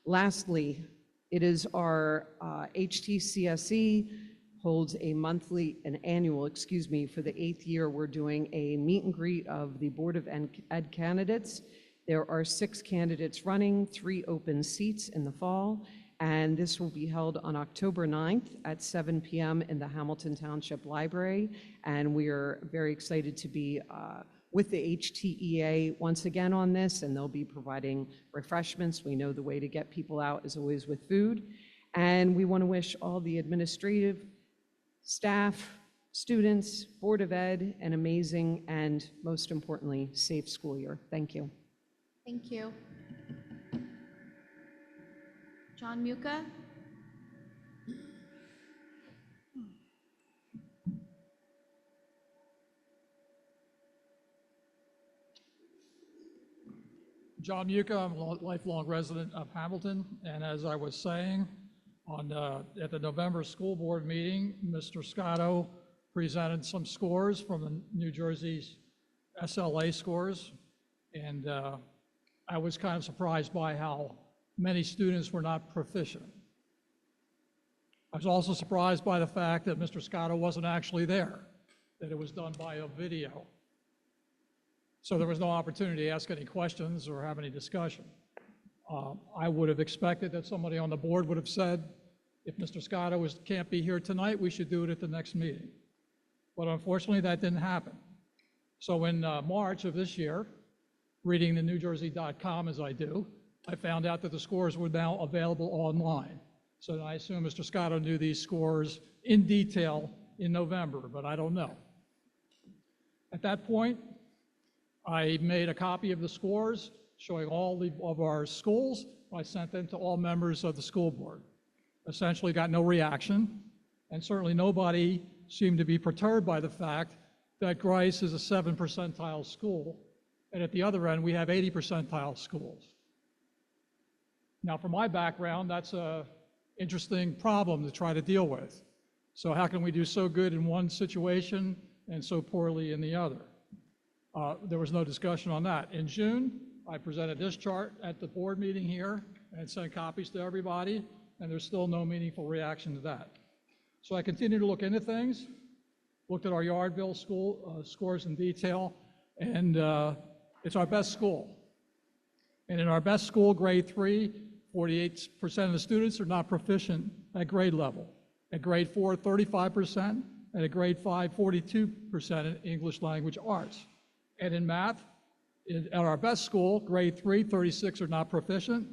Lastly, it is our HTCSE holds an annual, for the 8th year. We're doing a meet and greet of the Board of Ed candidates. There are 6 candidates running, 3 open seats in the fall, and this will be held on October 9th at 7 p.m. in the Hamilton Township Library, and we are very excited to be with the HTEA once again on this, and they'll be providing refreshments. We know the way to get people out is always with food, and we want to wish all the administrative staff, students, Board of Ed, an amazing and, most importantly, safe school year. Thank you. Thank you. John Muka? John Muka, I'm a lifelong resident of Hamilton, and as I was saying, at the November school board meeting, Mr. Scotto presented some scores from the New Jersey's SLA scores, and I was kind of surprised by how many students were not proficient. I was also surprised by the fact that Mr. Scotto wasn't actually there, that it was done by a video. So there was no opportunity to ask any questions or have any discussion. I would have expected that somebody on the board would have said, if Mr. Scotto can't be here tonight, we should do it at the next meeting. But unfortunately, that didn't happen. So in March of this year, reading the NewJersey.com as I do, I found out that the scores were now available online. So I assume Mr. Scotto knew these scores in detail in November, but I don't know. At that point, I made a copy of the scores showing all of our schools. I sent them to all members of the school board. Essentially got no reaction, and certainly nobody seemed to be perturbed by the fact that Grice is a 7 percentile school, and at the other end, we have 80 percentile schools. Now, from my background, that's an interesting problem to try to deal with. So how can we do so good in one situation and so poorly in the other? There was no discussion on that. In June, I presented this chart at the board meeting here and sent copies to everybody, and there's still no meaningful reaction to that. So I continued to look into things, looked at our Yardville school scores in detail, and it's our best school. And in our best school, grade 3, 48% of the students are not proficient at grade level. At grade 4, 35%, and at grade 5, 42% in English language arts. And in math, at our best school, grade 3, 36 are not proficient,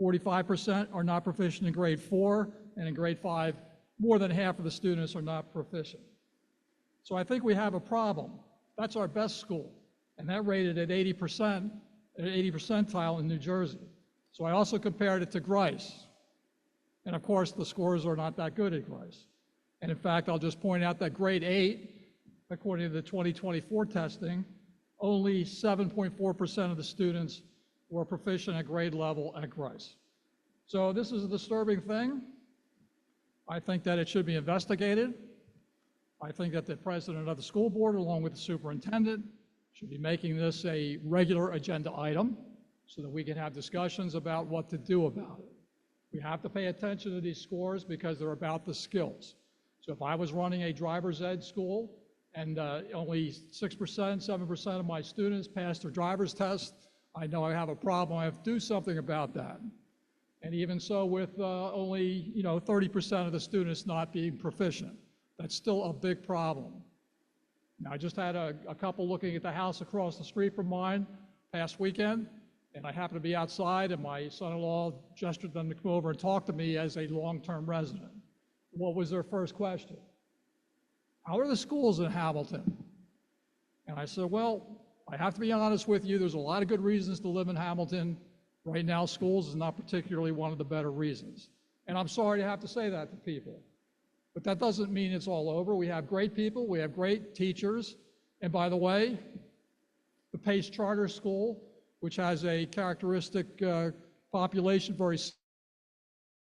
45% are not proficient in grade 4, and in grade 5, more than half of the students are not proficient. So I think we have a problem. That's our best school, and that rated at 80 percentile in New Jersey. So I also compared it to Grice. And of course, the scores are not that good at Grice. And in fact, I'll just point out that grade 8, according to the 2024 testing, only 7.4% of the students were proficient at grade level at Grice. So this is a disturbing thing. I think that it should be investigated. I think that the president of the school board, along with the superintendent, should be making this a regular agenda item so that we can have discussions about what to do about it. We have to pay attention to these scores because they're about the skills. So if I was running a driver's ed school and only 6%, 7% of my students passed their driver's test, I know I have a problem. I have to do something about that. And even so, with only 30% of the students not being proficient, that's still a big problem. Now, I just had a couple looking at the house across the street from mine past weekend, and I happened to be outside, and my son-in-law gestured them to come over and talk to me as a long-term resident. What was their first question? How are the schools in Hamilton? And I said, well, I have to be honest with you, there's a lot of good reasons to live in Hamilton. Right now, schools is not particularly one of the better reasons. And I'm sorry to have to say that to people. But that doesn't mean it's all over. We have great people, we have great teachers. And by the way, the Pace Charter School, which has a characteristic population very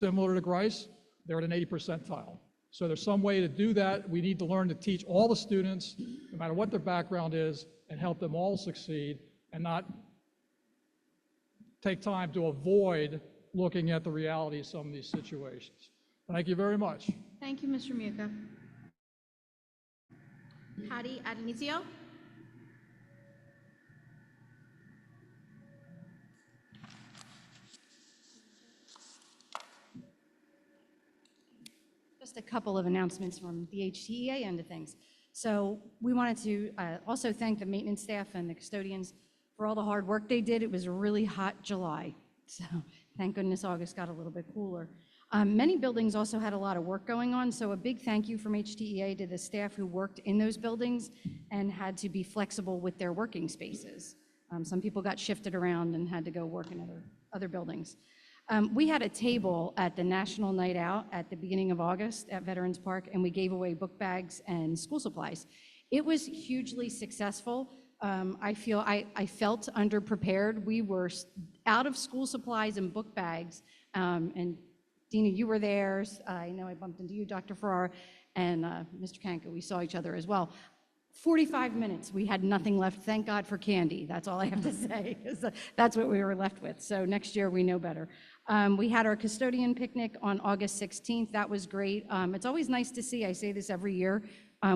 similar to Grice, they're at an 80th percentile. So there's some way to do that. We need to learn to teach all the students, no matter what their background is, and help them all succeed, and not take time to avoid looking at the reality of some of these situations. Thank you very much. Thank you, Mr. Muka. Patty Adonisio. Just a couple of announcements from the HTEA end of things. So we wanted to also thank the maintenance staff and the custodians for all the hard work they did. It was a really hot July, so thank goodness August got a little bit cooler. Many buildings also had a lot of work going on, so a big thank you from HTEA to the staff who worked in those buildings and had to be flexible with their working spaces. Some people got shifted around and had to go work in other buildings. We had a table at the National Night Out at the beginning of August at Veterans Park, and we gave away book bags and school supplies. It was hugely successful. I felt underprepared. We were out of school supplies and book bags, and Dina, you were there. I know I bumped into you, Dr. Farrar, and Mr. Kanka. We saw each other as well. 45 minutes, we had nothing left. Thank God for candy. That's all I have to say. That's what we were left with. So next year, we know better. We had our custodian picnic on August 16th. That was great. It's always nice to see. I say this every year.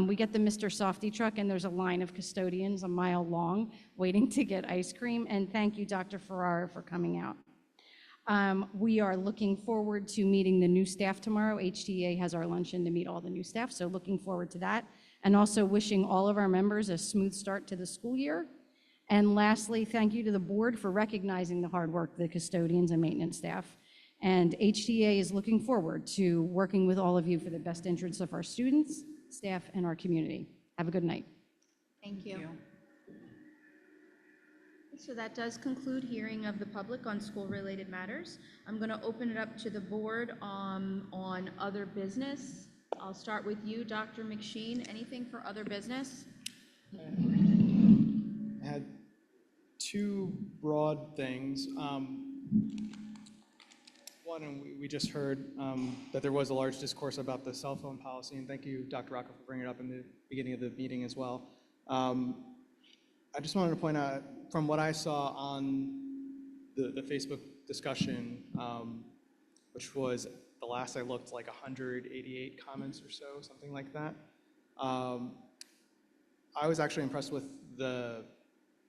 We get the Mr. Softy truck, and there's a line of custodians a mile long waiting to get ice cream. And thank you, Dr. Farrar, for coming out. We are looking forward to meeting the new staff tomorrow. HTA has our luncheon to meet all the new staff, so looking forward to that. And also wishing all of our members a smooth start to the school year. And lastly, thank you to the board for recognizing the hard work of the custodians and maintenance staff. And HTA is looking forward to working with all of you for the best interests of our students, staff, and our community. Have a good night. Thank you. So that does conclude hearing of the public on school-related matters. I'm going to open it up to the board on other business. I'll start with you, Dr. McSheen. Anything for other business? I had two broad things. One, and we just heard that there was a large discourse about the cell phone policy, and thank you, Dr. Rocco, for bringing it up in the beginning of the meeting as well. I just wanted to point out, from what I saw on the Facebook discussion, which was, the last I looked, like 188 comments or so, something like that. I was actually impressed with the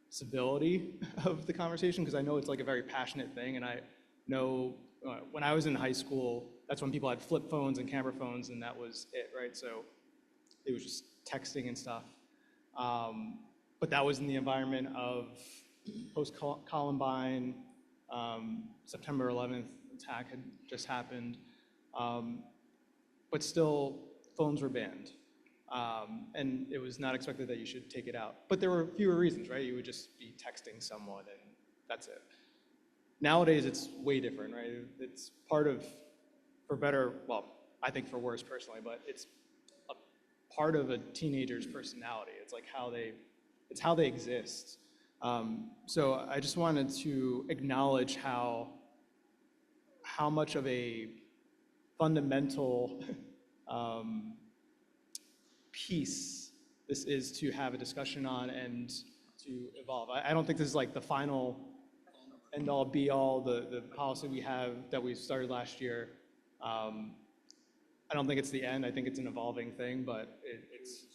civility of the conversation, because I know it's like a very passionate thing, and I know when I was in high school, that's when people had flip phones and camera phones, and that was it, right? So it was just texting and stuff. But that was in the environment of post-Columbine, September 11th attack had just happened. But still, phones were banned. And it was not expected that you should take it out. But there were fewer reasons, right? You would just be texting someone and that's it. Nowadays, it's way different, right? It's part of, for better, well, I think for worse personally, but it's a part of a teenager's personality. It's like how they exist. So I just wanted to acknowledge how much of a fundamental piece this is to have a discussion on and to evolve. I don't think this is like the final end-all, be-all, the policy we have that we started last year. I don't think it's the end. I think it's an evolving thing, but it's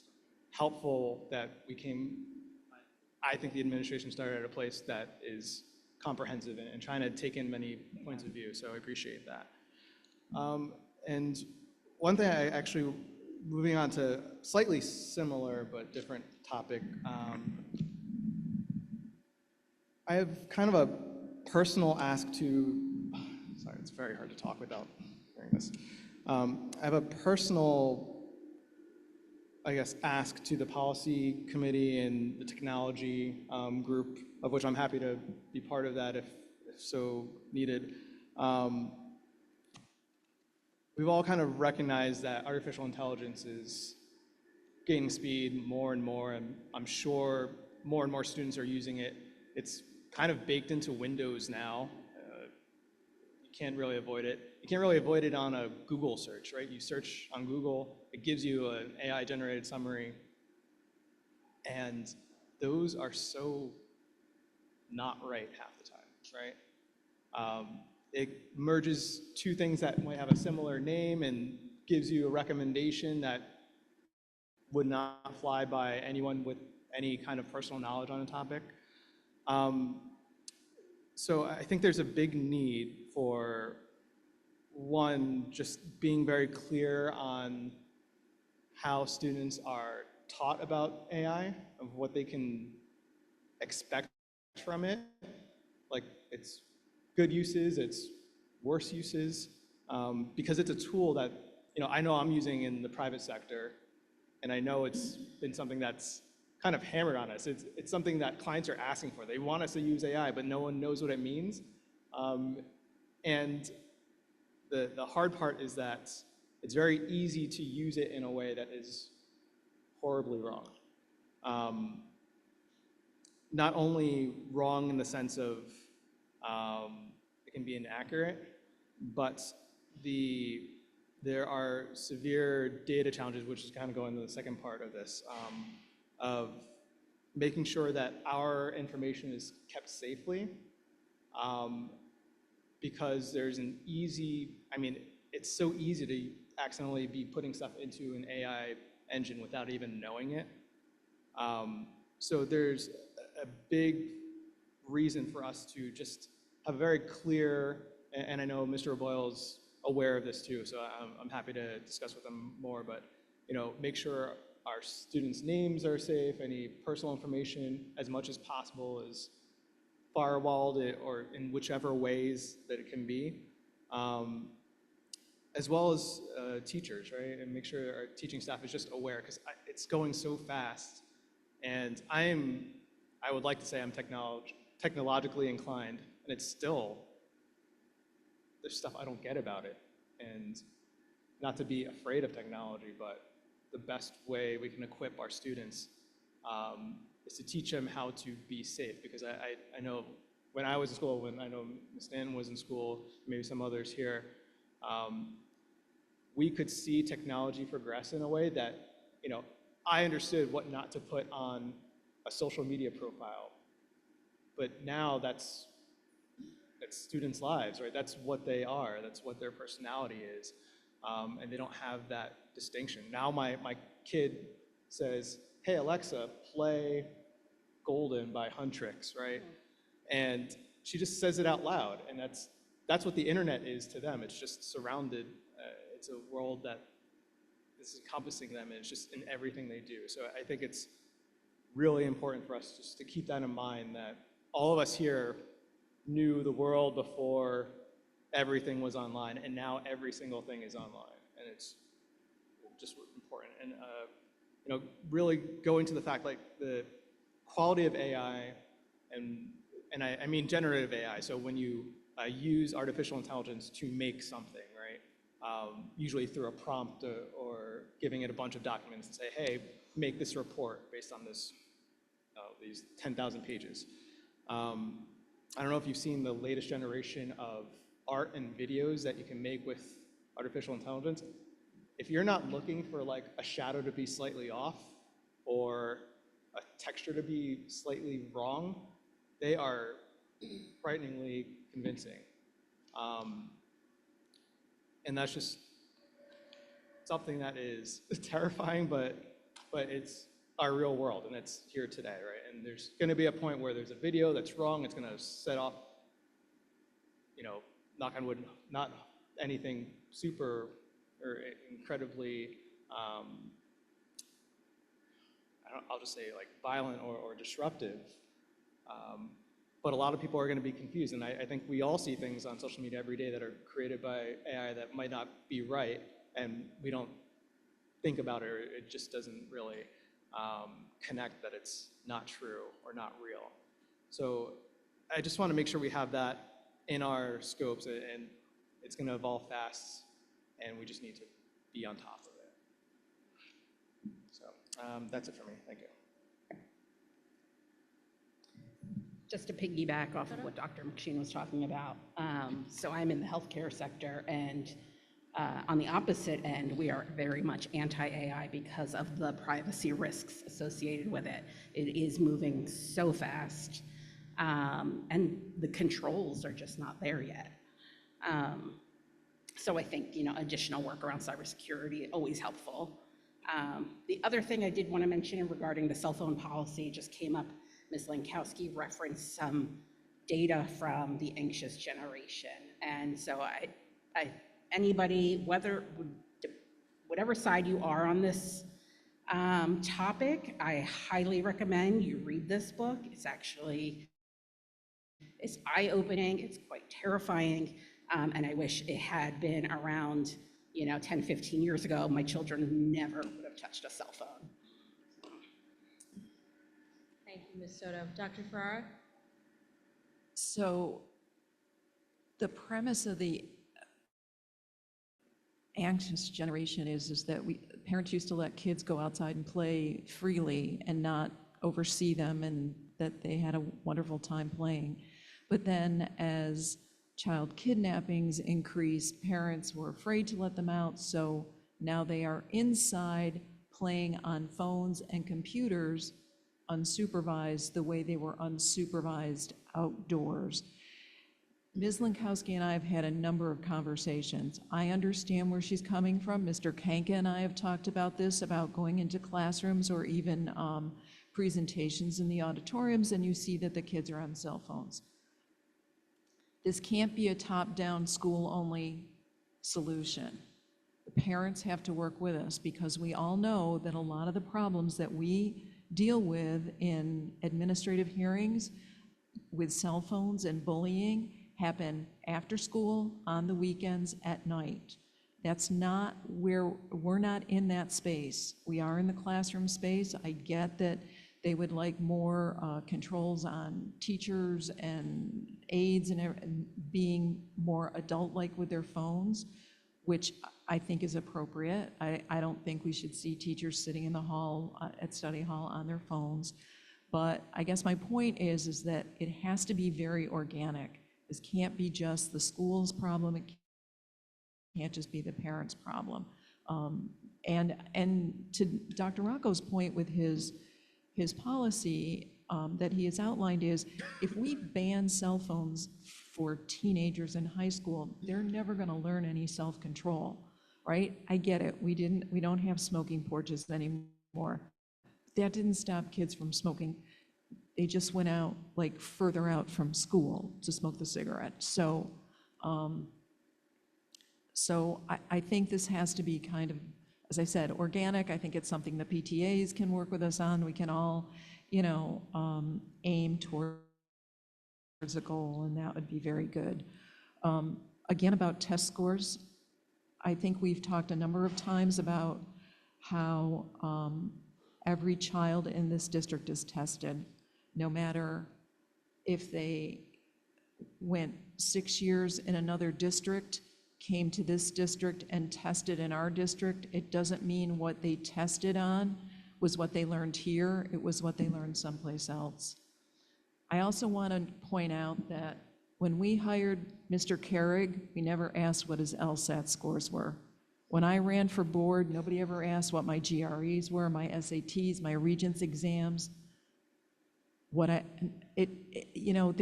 helpful that we came. I think the administration started at a place that is comprehensive and trying to take in many points of view, so I appreciate that. And one thing I actually, moving on to slightly similar but different topic, I have kind of a personal ask to, sorry, it's very hard to talk without hearing this. I have a personal I guess, ask to the policy committee and the technology group, of which I'm happy to be part of that if so needed. We've all kind of recognized that artificial intelligence is gaining speed more and more, and I'm sure more and more students are using it. It's kind of baked into Windows now. You can't really avoid it. You can't really avoid it on a Google search, right? You search on Google, it gives you an AI-generated summary, and those are so not right half the time, right? It merges two things that might have a similar name and gives you a recommendation that would not fly by anyone with any kind of personal knowledge on a topic. So I think there's a big need for, one, just being very clear on how students are taught about AI, of what they can expect from it. Like, it's good uses, it's worse uses, because it's a tool that, I know I'm using in the private sector, and I know it's been something that's kind of hammered on us. It's something that clients are asking for. They want us to use AI, but no one knows what it means. And the hard part is that it's very easy to use it in a way that is horribly wrong. Not only wrong in the sense of it can be inaccurate, but there are severe data challenges, which is kind of going to the second part of this, of making sure that our information is kept safely, because there's an it's so easy to accidentally be putting stuff into an AI engine without even knowing it. So there's a big reason for us to just have a very clear, and I know Mr. Boyle's aware of this too, so I'm happy to discuss with him more, but make sure our students' names are safe, any personal information as much as possible is firewalled or in whichever ways that it can be, as well as teachers, right? And make sure our teaching staff is just aware, because it's going so fast, and I would like to say I'm technologically inclined, and it's still, there's stuff I don't get about it. And not to be afraid of technology, but the best way we can equip our students is to teach them how to be safe. Because I know when I was in school, when I know Ms. Stanton was in school, maybe some others here, we could see technology progress in a way that, I understood what not to put on a social media profile. But now that's students' lives, right? That's what they are. That's what their personality is. And they don't have that distinction. Now my kid says, hey, Alexa, play Golden by Huntrix, right? And she just says it out loud. And that's what the internet is to them. It's just surrounded. It's a world that is encompassing them, and it's just in everything they do. So I think it's really important for us just to keep that in mind, that all of us here knew the world before everything was online, and now every single thing is online, and it's just important. And really going to the fact, like, the quality of AI, and I mean generative AI. So when you use artificial intelligence to make something, right? Usually through a prompt or giving it a bunch of documents and say, hey, make this report based on this these 10,000 pages. I don't know if you've seen the latest generation of art and videos that you can make with artificial intelligence. If you're not looking for like a shadow to be slightly off or a texture to be slightly wrong, they are frighteningly convincing. And that's just something that is terrifying, but it's our real world, and it's here today, right? And there's going to be a point where there's a video that's wrong. It's going to set off, knock on wood, not anything super or incredibly, I'll just say like violent or disruptive. But a lot of people are going to be confused, and I think we all see things on social media every day that are created by AI that might not be right, and we don't think about it, or it just doesn't really connect that it's not true or not real. So I just want to make sure we have that in our scopes, and it's going to evolve fast, and we just need to be on top of it. So that's it for me. Thank you. Just to piggyback off of what Dr. McSheen was talking about, so I'm in the healthcare sector, and on the opposite end, we are very much anti-AI because of the privacy risks associated with it. It is moving so fast, and the controls are just not there yet. So I think, additional work around cybersecurity always helpful. The other thing I did want to mention regarding the cell phone policy just came up. Ms. Lankowski referenced some data from the anxious generation. And so anybody, whatever side you are on this topic, I highly recommend you read this book. It's eye-opening, it's quite terrifying, and I wish it had been around, 10, 15 years ago. My children never would have touched a cell phone. Thank you, Ms. Soto. Dr. Ferrara? So the premise of the anxious generation is that parents used to let kids go outside and play freely and not oversee them, and that they had a wonderful time playing. But then as child kidnappings increased, parents were afraid to let them out, so now they are inside playing on phones and computers unsupervised the way they were unsupervised outdoors. Ms. Lankowski and I have had a number of conversations. I understand where she's coming from. Mr. Kanka and I have talked about this, about going into classrooms or even presentations in the auditoriums, and you see that the kids are on cell phones. This can't be a top-down, school-only solution. The parents have to work with us, because we all know that a lot of the problems that we deal with in administrative hearings with cell phones and bullying happen after school, on the weekends, at night. That's not where, we're not in that space. We are in the classroom space. I get that they would like more controls on teachers and aides and being more adult-like with their phones, which I think is appropriate. I don't think we should see teachers sitting in the hall, at study hall, on their phones. But I guess my point is that it has to be very organic. This can't be just the school's problem. It can't just be the parents' problem. And to Dr. Rocco's point with his policy that he has outlined is, if we ban cell phones for teenagers in high school, they're never going to learn any self-control, right? I get it. We don't have smoking porches anymore. That didn't stop kids from smoking. They just went out, like, further out from school to smoke the cigarette. So, I think this has to be kind of, as I said, organic. I think it's something the PTAs can work with us on. We can all, aim towards a goal, and that would be very good. Again, about test scores, I think we've talked a number of times about how every child in this district is tested, no matter if they went 6 years in another district, came to this district and tested in our district. It doesn't mean what they tested on was what they learned here. It was what they learned someplace else. I also want to point out that when we hired Mr. Carrig, we never asked what his LSAT scores were. When I ran for board, nobody ever asked what my GREs were, my SATs, my Regents exams. They're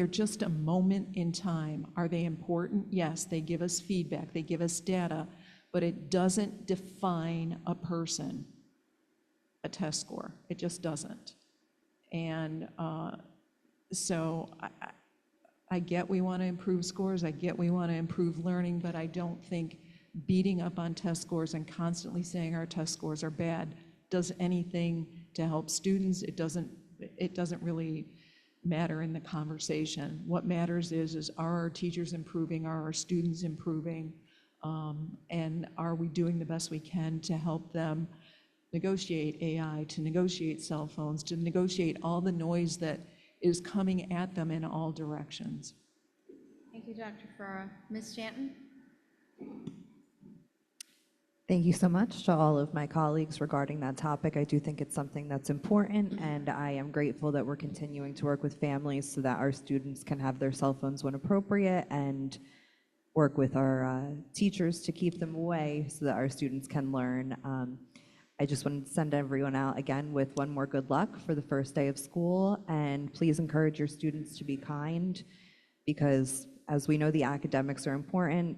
just a moment in time. Are they important? Yes, they give us feedback, they give us data, but it doesn't define a person, a test score. It just doesn't. And so I get we want to improve scores, I get we want to improve learning, but I don't think beating up on test scores and constantly saying our test scores are bad does anything to help students. It doesn't really matter in the conversation. What matters is are our teachers improving? Are our students improving? And are we doing the best we can to help them negotiate AI, to negotiate cell phones, to negotiate all the noise that is coming at them in all directions. Thank you, Dr. Ferrara. Ms. Stanton? Thank you so much to all of my colleagues regarding that topic. I do think it's something that's important, and I am grateful that we're continuing to work with families so that our students can have their cell phones when appropriate, and work with our teachers to keep them away so that our students can learn. I just wanted to send everyone out again with one more good luck for the first day of school, and please encourage your students to be kind, because as we know, the academics are important.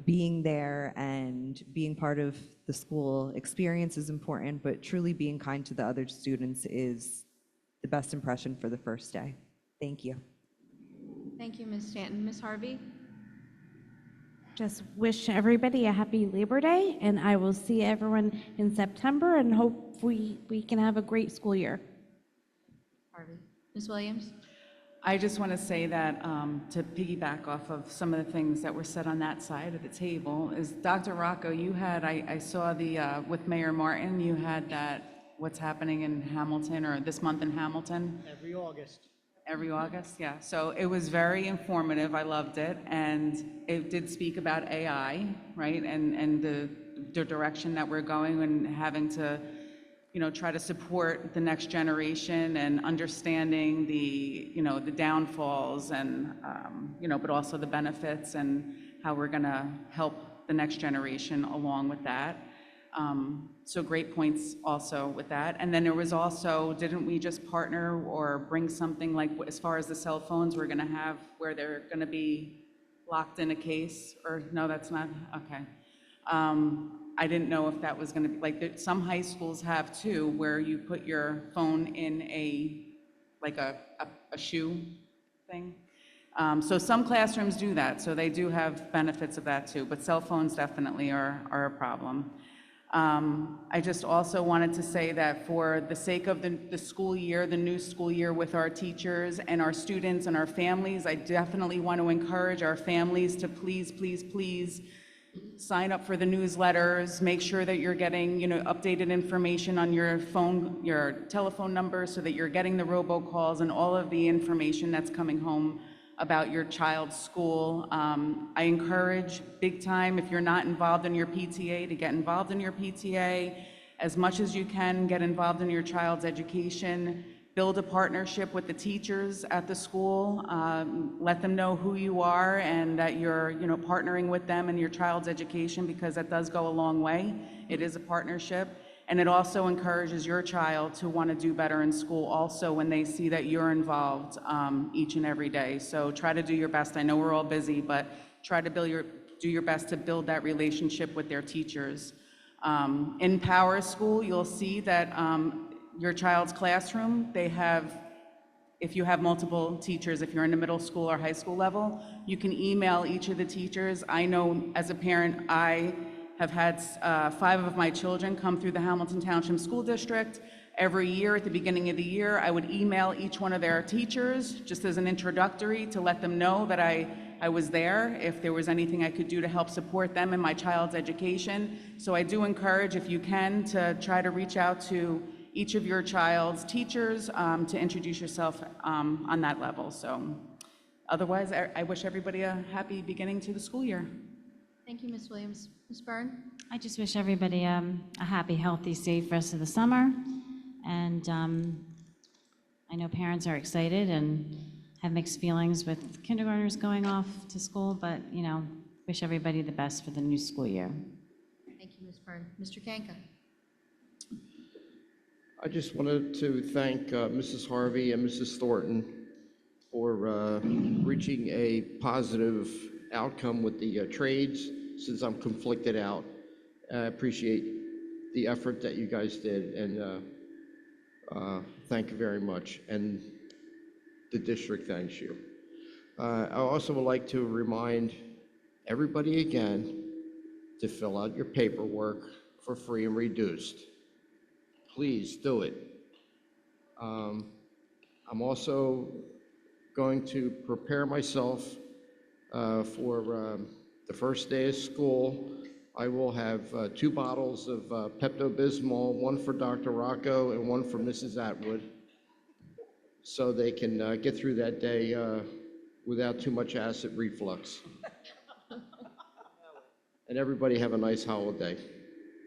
Being there and being part of the school experience is important, but truly being kind to the other students is the best impression for the first day. Thank you. Thank you, Ms. Stanton. Ms. Harvey? Just wish everybody a happy Labor Day, and I will see everyone in September and hope we can have a great school year. Harvey. Ms. Williams? I just want to say that to piggyback off of some of the things that were said on that side of the table is, Dr. Rocco, you had, I saw with Mayor Martin, you had that what's happening in Hamilton, or this month in Hamilton. Every August. Every August, yeah. So it was very informative. I loved it. And it did speak about AI, right? And the direction that we're going, and having to, try to support the next generation, and understanding the downfalls, and, but also the benefits, and how we're going to help the next generation along with that. So great points also with that. And then there was also, didn't we just partner or bring something like, as far as the cell phones, we're going to have where they're going to be locked in a case, or no, that's not, okay. I didn't know if that was going to be, like, some high schools have too, where you put your phone in a shoe thing. So some classrooms do that, so they do have benefits of that too, but cell phones definitely are a problem. I just also wanted to say that for the sake of the school year, the new school year, with our teachers and our students and our families, I definitely want to encourage our families to please, please, please sign up for the newsletters, make sure that you're getting, updated information on your phone, your telephone number, so that you're getting the robocalls and all of the information that's coming home about your child's school. I encourage big time, if you're not involved in your PTA, to get involved in your PTA. As much as you can, get involved in your child's education. Build a partnership with the teachers at the school. Let them know who you are, and that you're partnering with them in your child's education, because that does go a long way. It is a partnership. And it also encourages your child to want to do better in school also, when they see that you're involved each and every day. So try to do your best. I know we're all busy, but try to do your best to build that relationship with their teachers. In Power School, you'll see that your child's classroom, they have, if you have multiple teachers, if you're in the middle school or high school level, you can email each of the teachers. I know as a parent, I have had 5 of my children come through the Hamilton Township School District. Every year at the beginning of the year, I would email each one of their teachers just as an introductory, to let them know that I was there, if there was anything I could do to help support them in my child's education. So I do encourage, if you can, to try to reach out to each of your child's teachers to introduce yourself on that level. So otherwise, I wish everybody a happy beginning to the school year. Thank you, Ms. Williams. Ms. Byrne? I just wish everybody a happy, healthy, safe rest of the summer. And I know parents are excited and have mixed feelings with kindergartners going off to school, but, wish everybody the best for the new school year. Thank you, Ms. Byrne. Mr. Kanka? I just wanted to thank Mrs. Harvey and Mrs. Thornton for reaching a positive outcome with the trades, since I'm conflicted out. I appreciate the effort that you guys did, and thank you very much. And the district thanks you. I also would like to remind everybody again to fill out your paperwork for free and reduced. Please do it. I'm also going to prepare myself for the first day of school I will have 2 bottles of Pepto-Bismol, one for Dr. Rocco and one for Mrs. Atwood, so they can get through that day without too much acid reflux. And everybody have a nice holiday.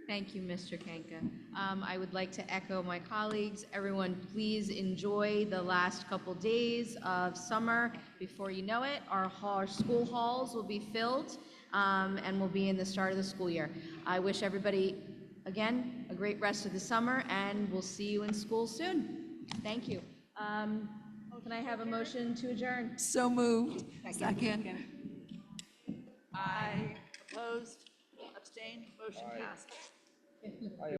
Thank you, Mr. Kenka. I would like to echo my colleagues. Everyone, please enjoy the last couple days of summer. Before you know it, our school halls will be filled, and we'll be in the start of the school year. I wish everybody, again, a great rest of the summer, and we'll see you in school soon. Thank you. Can I have a motion to adjourn? So moved. Second. Aye. Opposed? Abstained? Motion passes.